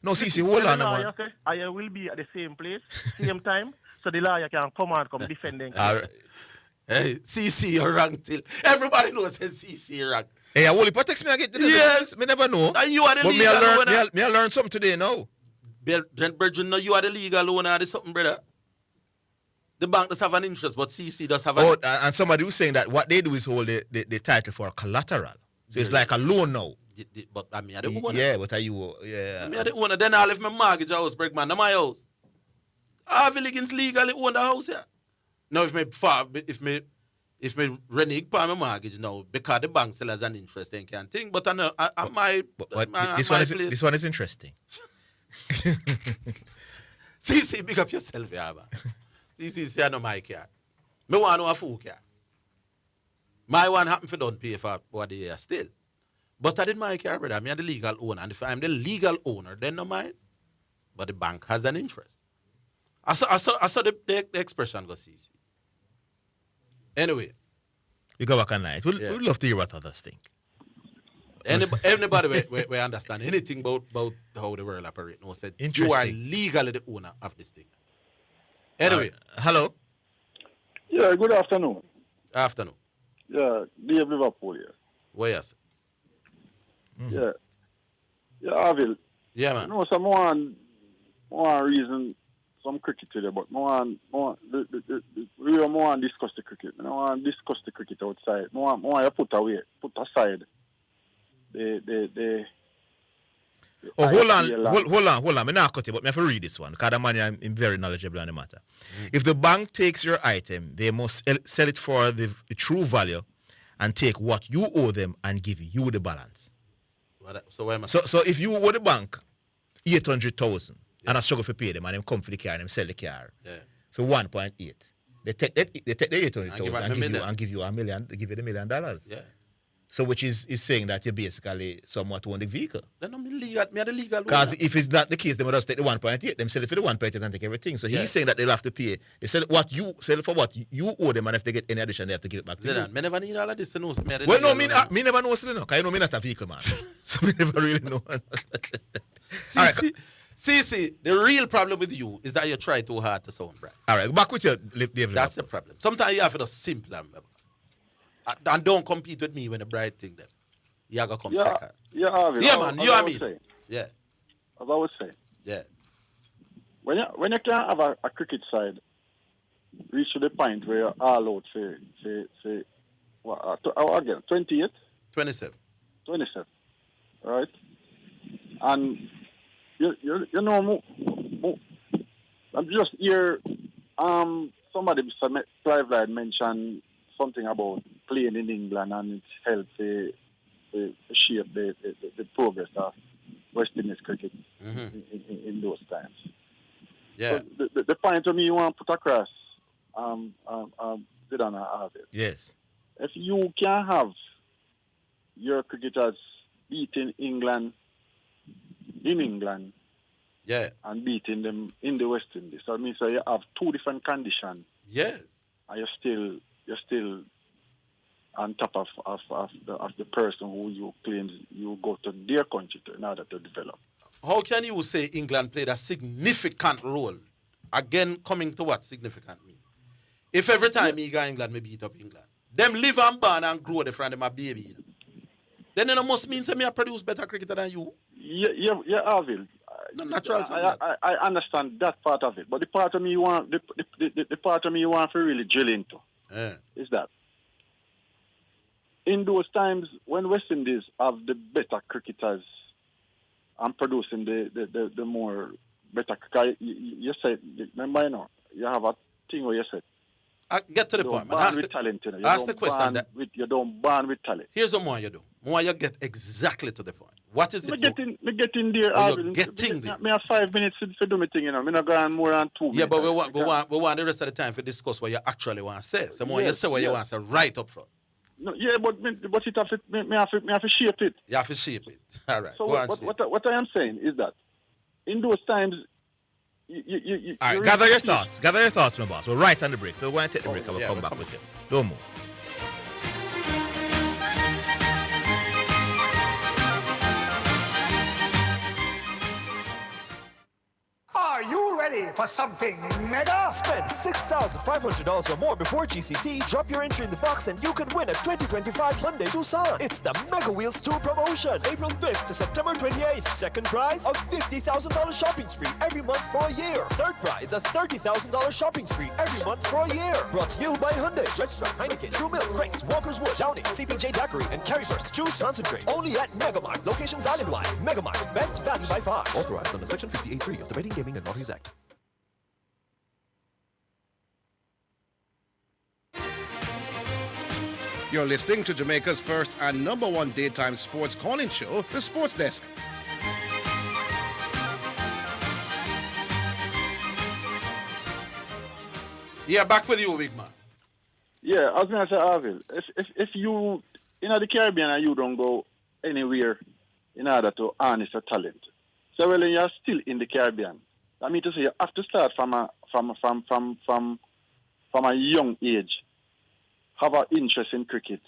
No, CC, hold on, man. I will be at the same place, same time, so the lawyer can come and come defending. Hey, CC, you're wrong till. Everybody knows that CC wrong. Hey, I will text me again. Yes. Me never know. And you are the legal owner. Me I learn something today now. Brethren, you are the legal owner of something, brother. The bank does have an interest, but CC does have an... Oh, and somebody was saying that what they do is hold the title for collateral. So it's like a loan now. But I mean, I the owner. Yeah, but are you? Yeah. I mean, the owner. Then I left my mortgage house, break man, not my house. Orville Higgins legally own the house here. Now, if me renege by my mortgage now, because the bank still has an interest in can't think. But I know, this one is interesting. See, pick up yourself, yeah, see, I know my car. Me want to know a full car. My one happen for don't pay for what they are still. But I did my car, brother. I'm the legal owner. And if I'm the legal owner, then no mine. But the bank has an interest. I saw the expression go see. Anyway. We go back at night. We'd love to hear what others think. Anybody we understand anything about how the world operates no said you are legally the owner of this thing. Anyway. Hello. Yeah, good afternoon. Afternoon. Yeah, Dave Liverpool here. Well, yes. Yeah. Yeah, Orville. Yeah, man. No, some one reason some cricket today, but we want to discuss the cricket. I want to discuss the cricket outside. I want to put aside the Oh, hold on. I'm not cut it, but I have to read this one because I'm very knowledgeable on the matter. If the bank takes your item, they must sell it for the true value and take what you owe them and give you the balance. So if you owe the bank 800,000 and I struggle to pay them and them come for the car and them sell the car for 1.8, they take the 800,000 and give you $1 million, give you the $1 million. Yeah. So which is saying that you basically somewhat own the vehicle. Then I'm the legal. Because if it's not the case, they would just take the 1.8. Them sell it for the 1.8 and take everything. So he's saying that they'll have to pay. They sell for what you owe them, and if they get any addition, they have to give it back to you. Me never need all of this to know. Well, no, me never know. Because I know me not a vehicle man. So me never really know. See, the real problem with you is that you try too hard to sound bright. All right, back with you, David. That's the problem. Sometimes you have to do simpler. And don't compete with me when the bright thing them. You gotta come second. Yeah, man. You know what I mean? Yeah. As I was saying. Yeah. When you can't have a cricket side reach to the point where you're all out, say, what, again, 28? 27. 27, right? And, you know, I'm just here, somebody, Clive Light mentioned something about playing in England and it helps to shape the progress of West Indies cricket in those times. Yeah. So the point to me you want to put across, Zidane and Orville. Yes. If you can have your cricketers beating England in England, and beating them in the West Indies, that means that you have two different conditions. Yes. And you're still on top of the person who you claim you go to their country in order to develop. How can you say England played a significant role? Again, coming to what significant mean? If every time he go England, me beat up England. Them live and born and grow the friend of my baby. Then it must mean that I produce better cricketer than you. Yeah, Orville. No, natural. I understand that part of it, but the part of me you want the part of me you want to really drill into is that in those times when West Indies have the better cricketers and producing the more better cricket, you said, remember, you have a thing where you said, I get to the point, man. Ask the question. You don't ban with talent. Here's what more you do. More you get exactly to the point. What is it? Me getting there. You're getting there. Me have 5 minutes to do my thing, Me not going more than 2 minutes. Yeah, but we want the rest of the time to discuss what you actually want to say. So more you say what you want to say right up front. No, yeah, but it have to, me have to shape it. You have to shape it. All right. So what I am saying is that in those times, you all right, gather your thoughts. Gather your thoughts, my boss. We're right on the break, so we're going to take the break and we'll come back with you. Don't move. Are you ready for something mega? Spend $6,500 or more before GCT. Drop your entry in the box and you can win a 2025 Hyundai Tucson. It's the Mega Wheels Tour promotion. April 5th to September 28th. Second prize, a $50,000 shopping spree every month for a year. Third prize, a $30,000 shopping spree every month for a year. Brought to you by Hyundai, Redstone, Heineken, True Milk, Grace, Walker's Wood, Downing, CPJ Daiquiri, and Carryburst Juice Concentrate. Only at Megamart. Locations island-wide. Megamart. Best value by far. Authorized under Section 58.3 of the Betting, Gaming, and Lotteries Act. You're listening to Jamaica's first and number one daytime sports calling show, The Sports Desk. Yeah, back with you, big man. Yeah, I was going to say, Orville, if you, the Caribbean and you don't go anywhere in order to harness your talent, so when you're still in the Caribbean, I mean to say you have to start from a young age, have an interest in cricket,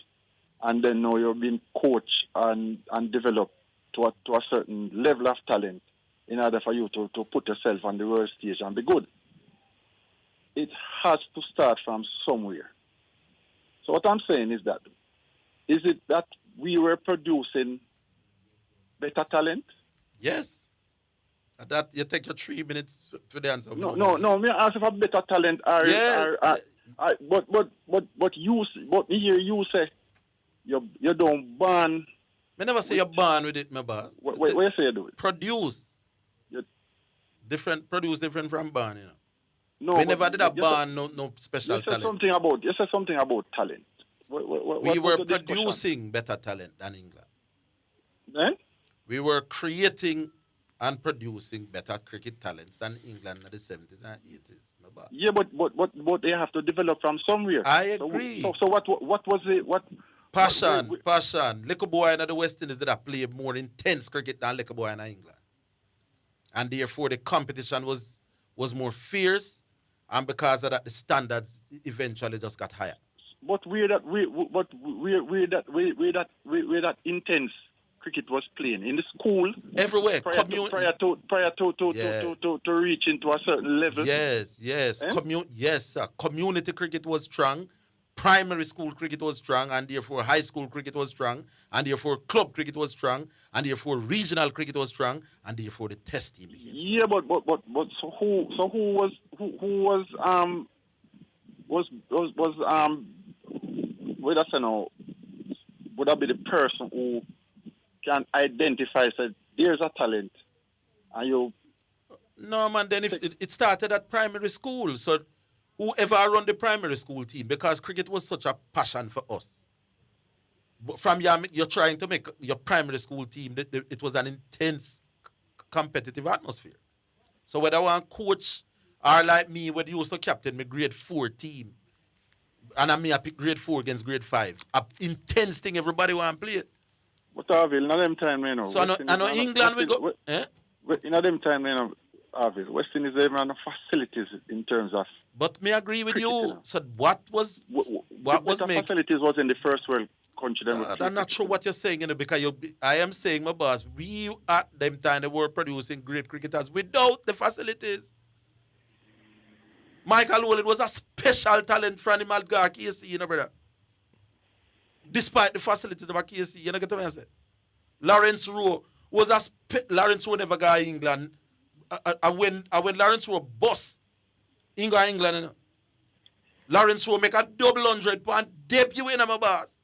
and then now you're being coached and developed to a certain level of talent in order for you to put yourself on the world stage and be good. It has to start from somewhere. So what I'm saying is it that we were producing better talent? Yes. That you take your 3 minutes to the answer. No. Me ask if a better talent are. Yes. But here you say you don't ban. I never say you ban with it, my boss. What you say you do it? Produce. Produce different from ban, you know. No, we never did a ban, no special talent. You said something about talent. We were producing better talent than England. Then? We were creating and producing better cricket talents than England in the 70s and 80s. No bad. Yeah, but they have to develop from somewhere. I agree. So what was it? Passion. Little boy in the West Indies did play more intense cricket than little boy in England. And therefore the competition was more fierce, and because of that the standards eventually just got higher. But we're that intense cricket was playing in the school everywhere. Prior to reach into a certain level. Yes. Yes, sir. Community cricket was strong. Primary school cricket was strong, and therefore high school cricket was strong, and therefore club cricket was strong, and therefore regional cricket was strong, and therefore the test team became strong. Yeah, but who would I say now? Would that be the person who can identify that there's a talent, and you? No, man. Then if it started at primary school, so whoever run the primary school team, because cricket was such a passion for us. But from you're trying to make your primary school team, it was an intense competitive atmosphere. So whether one coach or like me, when you used to captain my grade 4 team, and I pick grade 4 against grade 5, a intense thing, everybody want to play it. But Orville, in them time, you know. So I know England we go. In them time, you know, Orville, West Indies even have facilities in terms of. But me agree with you. So what was made? Facilities was in the first world country. I'm not sure what you're saying, you know, because I am saying, my boss, we at them time they were producing great cricketers without the facilities. Michael Rowland was a special talent from the Malgar KC, you know, brother. Despite the facilities of a KC, you know, get what I say? Lawrence Rowe Lawrence Rowe never got England. When Lawrence Rowe boss, England, you know. Lawrence Rowe make a double 100-point debut in my boss.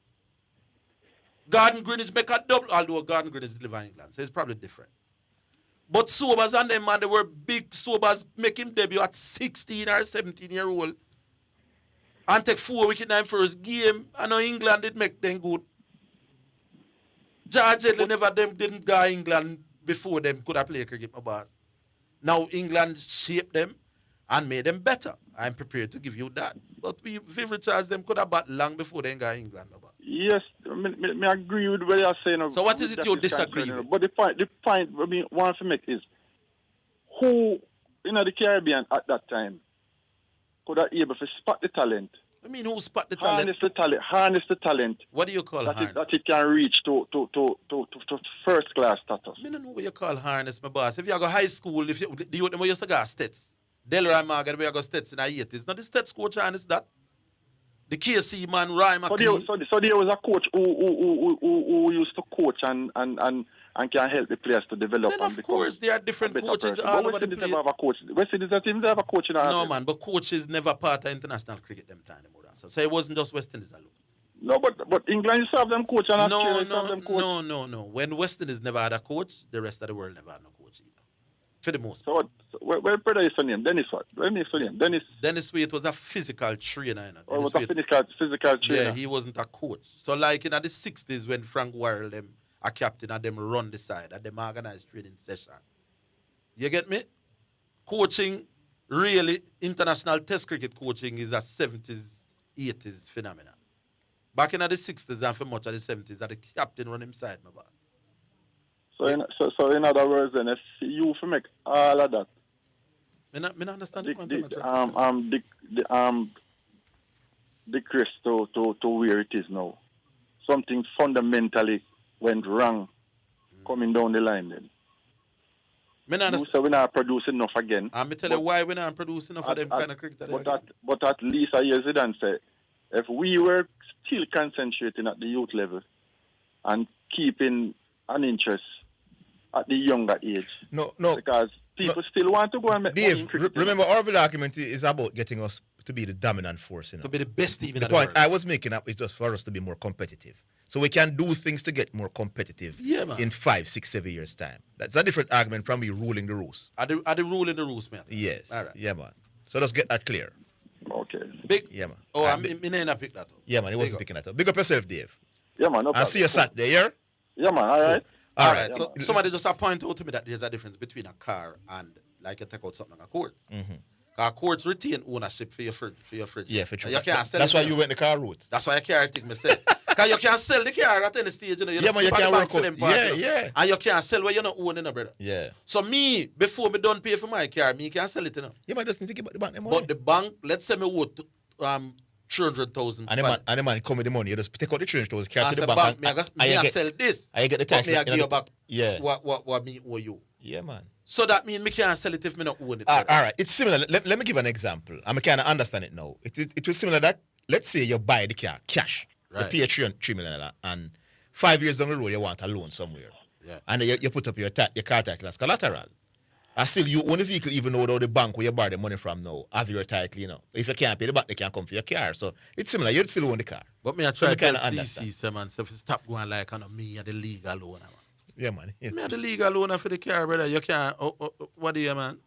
Garden Greenwich make a double, although Garden Greenwich live in England, so it's probably different. But Sobers and them, man, they were big Sobers make him debut at 16 or 17-year-old and take 4 wickets in the first game. I know England did make them good. George Headley didn't go England before them could have played cricket, my boss. Now England shaped them and made them better. I'm prepared to give you that. But favorite Charles them could have battled long before they got England, my boss. Yes, I agree with what you're saying. So what is it you disagree with? But the point I mean, want to make is who in the Caribbean at that time could have able to spot the talent. I mean, who spot the talent? Harness the talent. What do you call harness? That it can reach to first class status. I don't know what you call harness, my boss. If you go high school, if you used to go Stets, Delroy Morgan, we go Stets in the 80s. Not the Stets coach harness that. The KC man, Ryan McLean. So there was a coach who used to coach and can help the players to develop. Then of course, there are different coaches all over the place. West Indies team have a coach in our No, man, but coaches never part of international cricket them time anymore. So it wasn't just West Indies alone. No, but England used to have them coach and No. When West Indies never had a coach, the rest of the world never had no coach either. For the most part. So where brother is your name? Dennis what? Where is your name? Dennis Wade was a physical trainer. You know? Oh, was a physical trainer? Yeah, he wasn't a coach. So like in the 60s when Frank Worrell them a captain and them run the side and them organize training session. You get me? Coaching, really, international test cricket coaching is a 70s, 80s phenomenon. Back in the 60s and for much of the 70s, the captain run him side, my boss. So in other words, then if you make all of that, I don't understand decrease to where it is now. Something fundamentally went wrong coming down the line then. So we're not producing enough again. I'm tell you why we're not producing enough of them kind of cricket. But at least I hear Zidane say, if we were still concentrating at the youth level and keeping an interest at the younger age. No. Because people still want to go and make Dave, money in cricket. Remember, Orville argument is about getting us to be the dominant force. You know? To be the best team in the point world. I was making up is just for us to be more competitive. So we can do things to get more competitive in 5, 6, 7 years' time. That's a different argument from me ruling the rules. Are they ruling the rules, man? Yes. All right. Yeah, man. So let's get that clear. Okay. Big. Yeah, man. Oh, I not pick that up. Yeah, man. He wasn't picking that up. Big up yourself, Dave. Yeah, man. No I'll see you Saturday, yeah? Yeah, man. All right. All right. So somebody just point out to me that there's a difference between a car and like you take out something like a courts. Because courts retain ownership for your fridge. Yeah, for sure. You can't sell That's why you went the car route. That's why I can't take myself. Because you can't sell the car at any stage. You know, Yeah, man, you can't work out. Yeah. And you can't sell where you're not owning, brother. Yeah. So me, before me don't pay for my car, me can't sell it, you know. Yeah, man, just need to give back the money. But the bank, let's say me owe 300,000. And the man come with the money. You just take out the 300,000, carry I to the said, bank. I sell this. I get the tax. title. I give you back Yeah. what me owe you. Yeah, man. So that means me can't sell it if me not own it. All right. It's similar. Let me give an example. I kind of understand it now. It was similar that, let's say you buy the car cash. Right. You pay $3 million and 5 years down the road you want a loan somewhere. Yeah. And you put up your car title as collateral. And still you own the vehicle even though the bank where you borrow the money from now have your title, you know. If you can't pay the bank, they can't come for your car. So it's similar. You still own the car. But me I try to tell CC, man, so if you stop going like me and the legal owner, man. Yeah, man. Yeah. Me and the legal owner for the car, brother. You can't. What do you, man?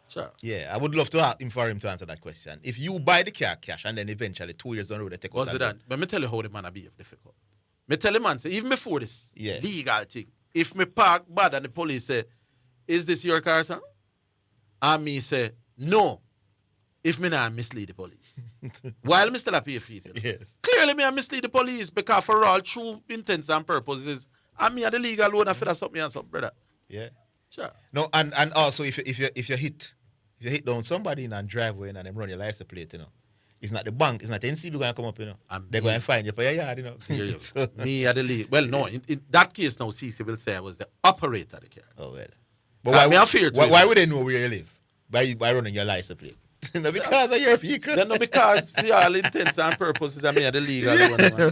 Sure. Yeah, I would love to ask him for him to answer that question. If you buy the car cash and then eventually 2 years down the road they take what's it done? But me tell you how the man behave difficult. Me tell the man say even before this legal thing, if me park bad and the police say, "Is this your car, sir?" And me say, "No." If me not mislead the police, while me still a pay fee. Yes. Clearly me I mislead the police because for all true intents and purposes, and me are the legal owner for that something and something, brother. Yeah. Sure. No, and also if you hit down somebody in a driveway and them run your license plate, you know, it's not the bank, it's not the NCB going to come up, you know. They're going to find you for your yard, you know. So, me at the league. Well, no, in that case now, CC will say I was the operator of the car. Oh, well. But why would they know where you live? By running your license plate? No, because of your vehicle. Then no, because for all intents and purposes, I mean the legal owner, man.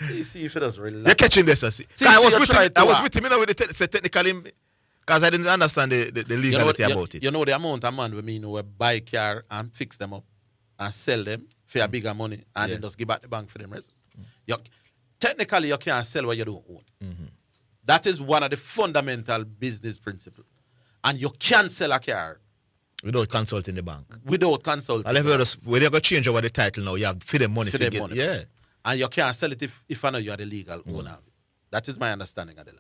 CC if it does relax. You're catching this, I see. I was with him, you know, with the technical, because I didn't understand the legality about it. You know the amount of man we know buy car and fix them up and sell them for a bigger money and then just give back the bank for them rest. Technically, you can't sell what you don't own. Mm-hmm. That is one of the fundamental business principles. And you can't sell a car without consulting the bank. Without consulting. And when you're going to change over the title now, you have to feed them money. Yeah. And you can't sell it if I know you are the legal owner of it. That is my understanding of the law.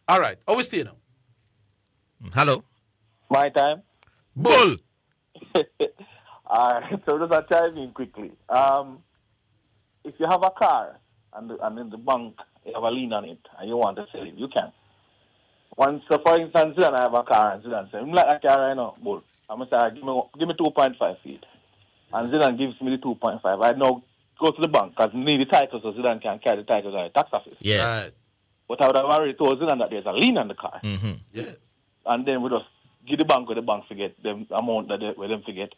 All right. How we stay now? Hello. My time. Bull. All right. So let's chime in quickly. If you have a car and in the bank you have a lien on it and you want to sell it, you can. Once, so for instance, Zidane I have a car and Zidane says, I'm like a car right now, Bull. I'm going to say, give me 2.5 feet. And Zidane gives me the 2.5. I now go to the bank because I need the title so Zidane can carry the title to the tax office. Yes. Right. But I would have already told Zidane that there's a lien on the car. Mm-hmm. Yes. And then we just give the bank where the bank forget the amount that where them forget.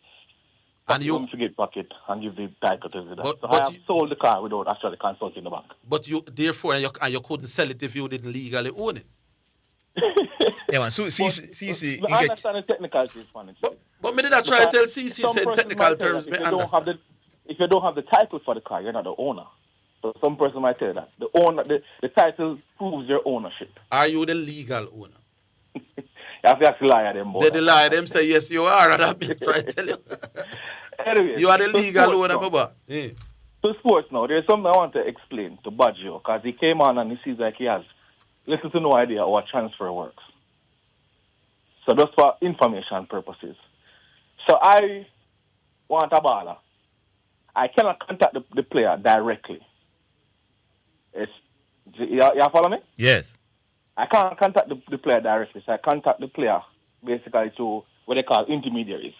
And you forget pocket and give the title to Zidane. So I have sold the car without actually consulting the bank. But you couldn't sell it if you didn't legally own it. Yeah, man. So CC, I understand the technicalities on it. But me did I try to tell CC said technical terms. If you don't have the title for the car, you're not the owner. So some person might tell you that the title proves your ownership. Are you the legal owner? You have to actually lie at them. They lie them say yes you are, and I've been trying to tell you. Anyway, you are the legal owner, Baba. Yeah. To sports now, there's something I want to explain to Baggio because he came on and he sees like he has little to no idea how a transfer works. So just for information purposes. So I want a baller. I cannot contact the player directly. You follow me? Yes. I can't contact the player directly, so I contact the player basically to what they call intermediaries.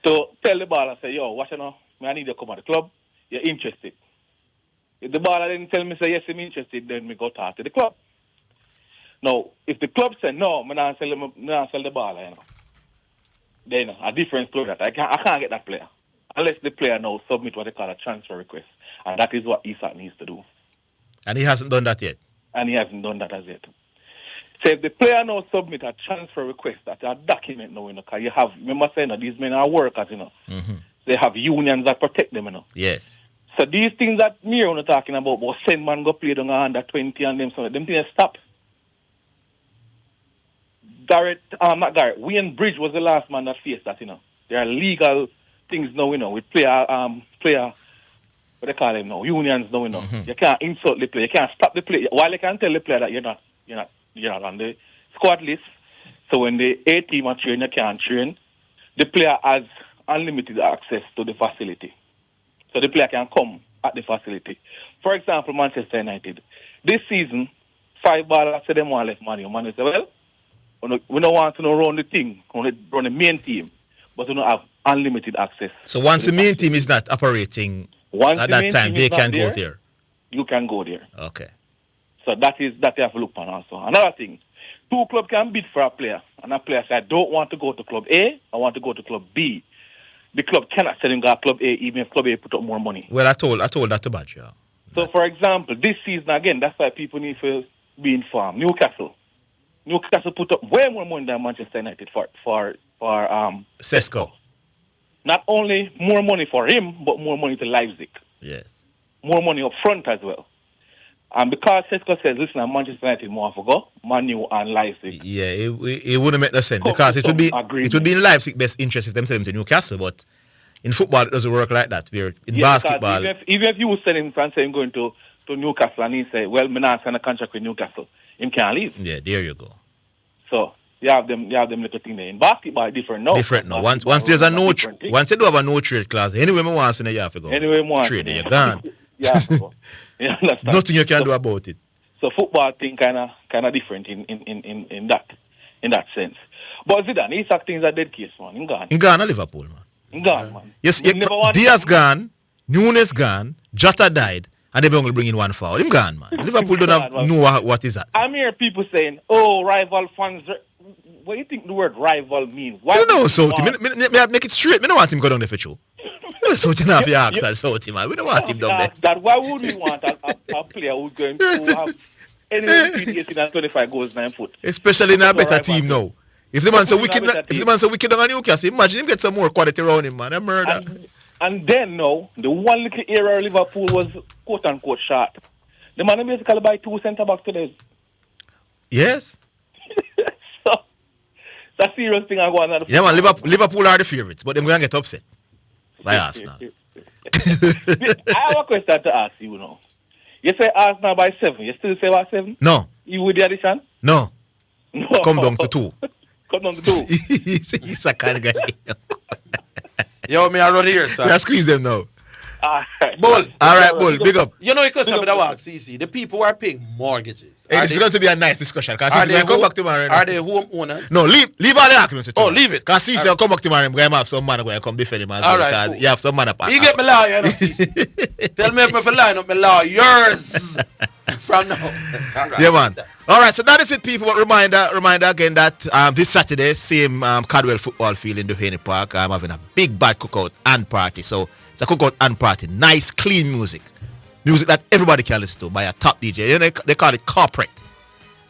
So tell the baller, say, yo, what you know, I need you to come to the club, you're interested. If the baller then tell me, say, yes, I'm interested, then we go talk to the club. Now, if the club say, no, I'm not sell the baller, you know, then a different story that I can't get that player. Unless the player now submit what they call a transfer request. And that is what Isak needs to do. And he hasn't done that yet? And he hasn't done that as yet. So if the player now submit a transfer request, that's a document now, you know, because you have, remember saying that these men are workers, you know. Mm-hmm. They have unions that protect them, you know. Yes. So these things that me are talking about send man go play down under 20 and them, so them things stop. Wayne Bridge was the last man that faced that, you know. There are legal things now, you know, with player, what they call them now, unions now, you know. Mm-hmm. You can't insult the player, you can't stop the player. While you can tell the player that you're not on the squad list, so when the A team are train, you can't train, the player has unlimited access to the facility. So the player can come at the facility. For example, Manchester United. This season, 5 ballers say them want left money. Man say, well, we don't want to run the thing, run the main team, but we don't have unlimited access. So once the main team is not operating at that time, they can go there. You can go there. Okay. So that you have to look on also. Another thing, 2 clubs can bid for a player, and a player says, I don't want to go to club A, I want to go to club B. The club cannot sell him to club A even if club A put up more money. Well, I told that to Badge, yeah. So, for example, this season, again, that's why people need to be informed. Newcastle put up way more money than Manchester United for Sesko. Not only more money for him, but more money to Leipzig. Yes. More money up front as well. And because Sesko says, listen, Manchester United more to go, Man U and Leipzig. Yeah, it wouldn't make no sense because it would be in Leipzig's best interest if them sell him to Newcastle, but in football it doesn't work like that. We're in basketball. Even if you would sell him and say him going to Newcastle and he say, well, I'm not sign a contract with Newcastle, him can't leave. Yeah, there you go. So you have them little thing there. In basketball it's different now. Different now. Once there's a no once you do have a no trade clause, anyway I want to you have to go. Anyway, trade you're gone. Yeah, you understand? Nothing you can do about it. So football thing kind of different in that sense. But Zidane, he's acting as a dead case, man. In Ghana, Liverpool, man. In Ghana, man. Yes, Diaz gone, Nunes gone, Jota died, and they're going to bring in one foul. Him gone, man. Liverpool don't know what is that. I'm hearing people saying, "Oh, rival fans." What do you think the word rival means? Why I don't know, Southie. Me make it straight. Me don't want him go down there for you. Southie not be asked that, Southie, man. We don't want him down there. That why would we want a player who's going to have anywhere between 18 and 25 goals 9 foot? Especially in a better team now. If the man so wicked on Newcastle, imagine him get some more quality around him, man. A murder. And then now, the one little area Liverpool was quote unquote short. The man basically buy 2 centre backs today. Yes. That's a serious thing I go on. Yeah, man, Liverpool are the favourites, but they're going to get upset by Arsenal. I have a question to ask you now. You say Arsenal by 7. You still say by 7? No. You with the addition? No. Come down to 2. Come down to 2. He's a kind of guy. Yo, me I run here, sir. Yeah, squeeze them now. Bull. All right, Bull, big up. You know, because I'm the CC. The people who are paying mortgages. This is going to be a nice discussion. Because CC will come back tomorrow. Are they home owners? No, leave all the arguments. Oh, leave it. Because CC will come back tomorrow and we're going to have some man going to come defend him as well. All right, cool. You have some man apart. You get me lawyer, you know, CC. Tell me if I line up my lawyers from now. All right. Yeah, man. All right, so that is it, people. But reminder again that this Saturday, same Cadwell football field in Duhaney Park. I'm having a big bad cookout and party. So it's a cookout and party. Nice, clean music. Music that everybody can listen to by a top DJ. You know, they call it corporate.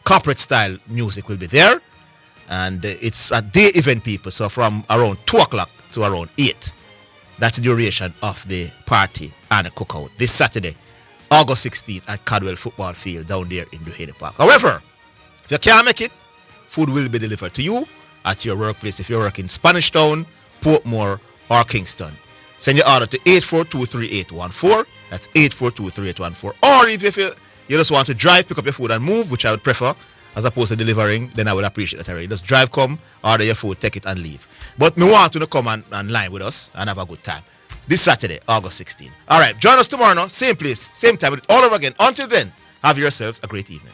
Corporate style music will be there. And it's a day event, people. So from around 2 o'clock to around 8. That's the duration of the party and the cookout. This Saturday, August 16th at Cadwell Football Field down there in Duhaney Park. However, if you can't make it, food will be delivered to you at your workplace if you work in Spanish Town, Portmore, or Kingston. Send your order to 8423814. That's 8423814. Or if you just want to drive, pick up your food and move, which I would prefer, as opposed to delivering, then I would appreciate that already. Just drive, come, order your food, take it and leave. But we want you to come and line with us and have a good time. This Saturday, August 16th. All right, join us tomorrow, same place, same time, all over again. Until then, have yourselves a great evening.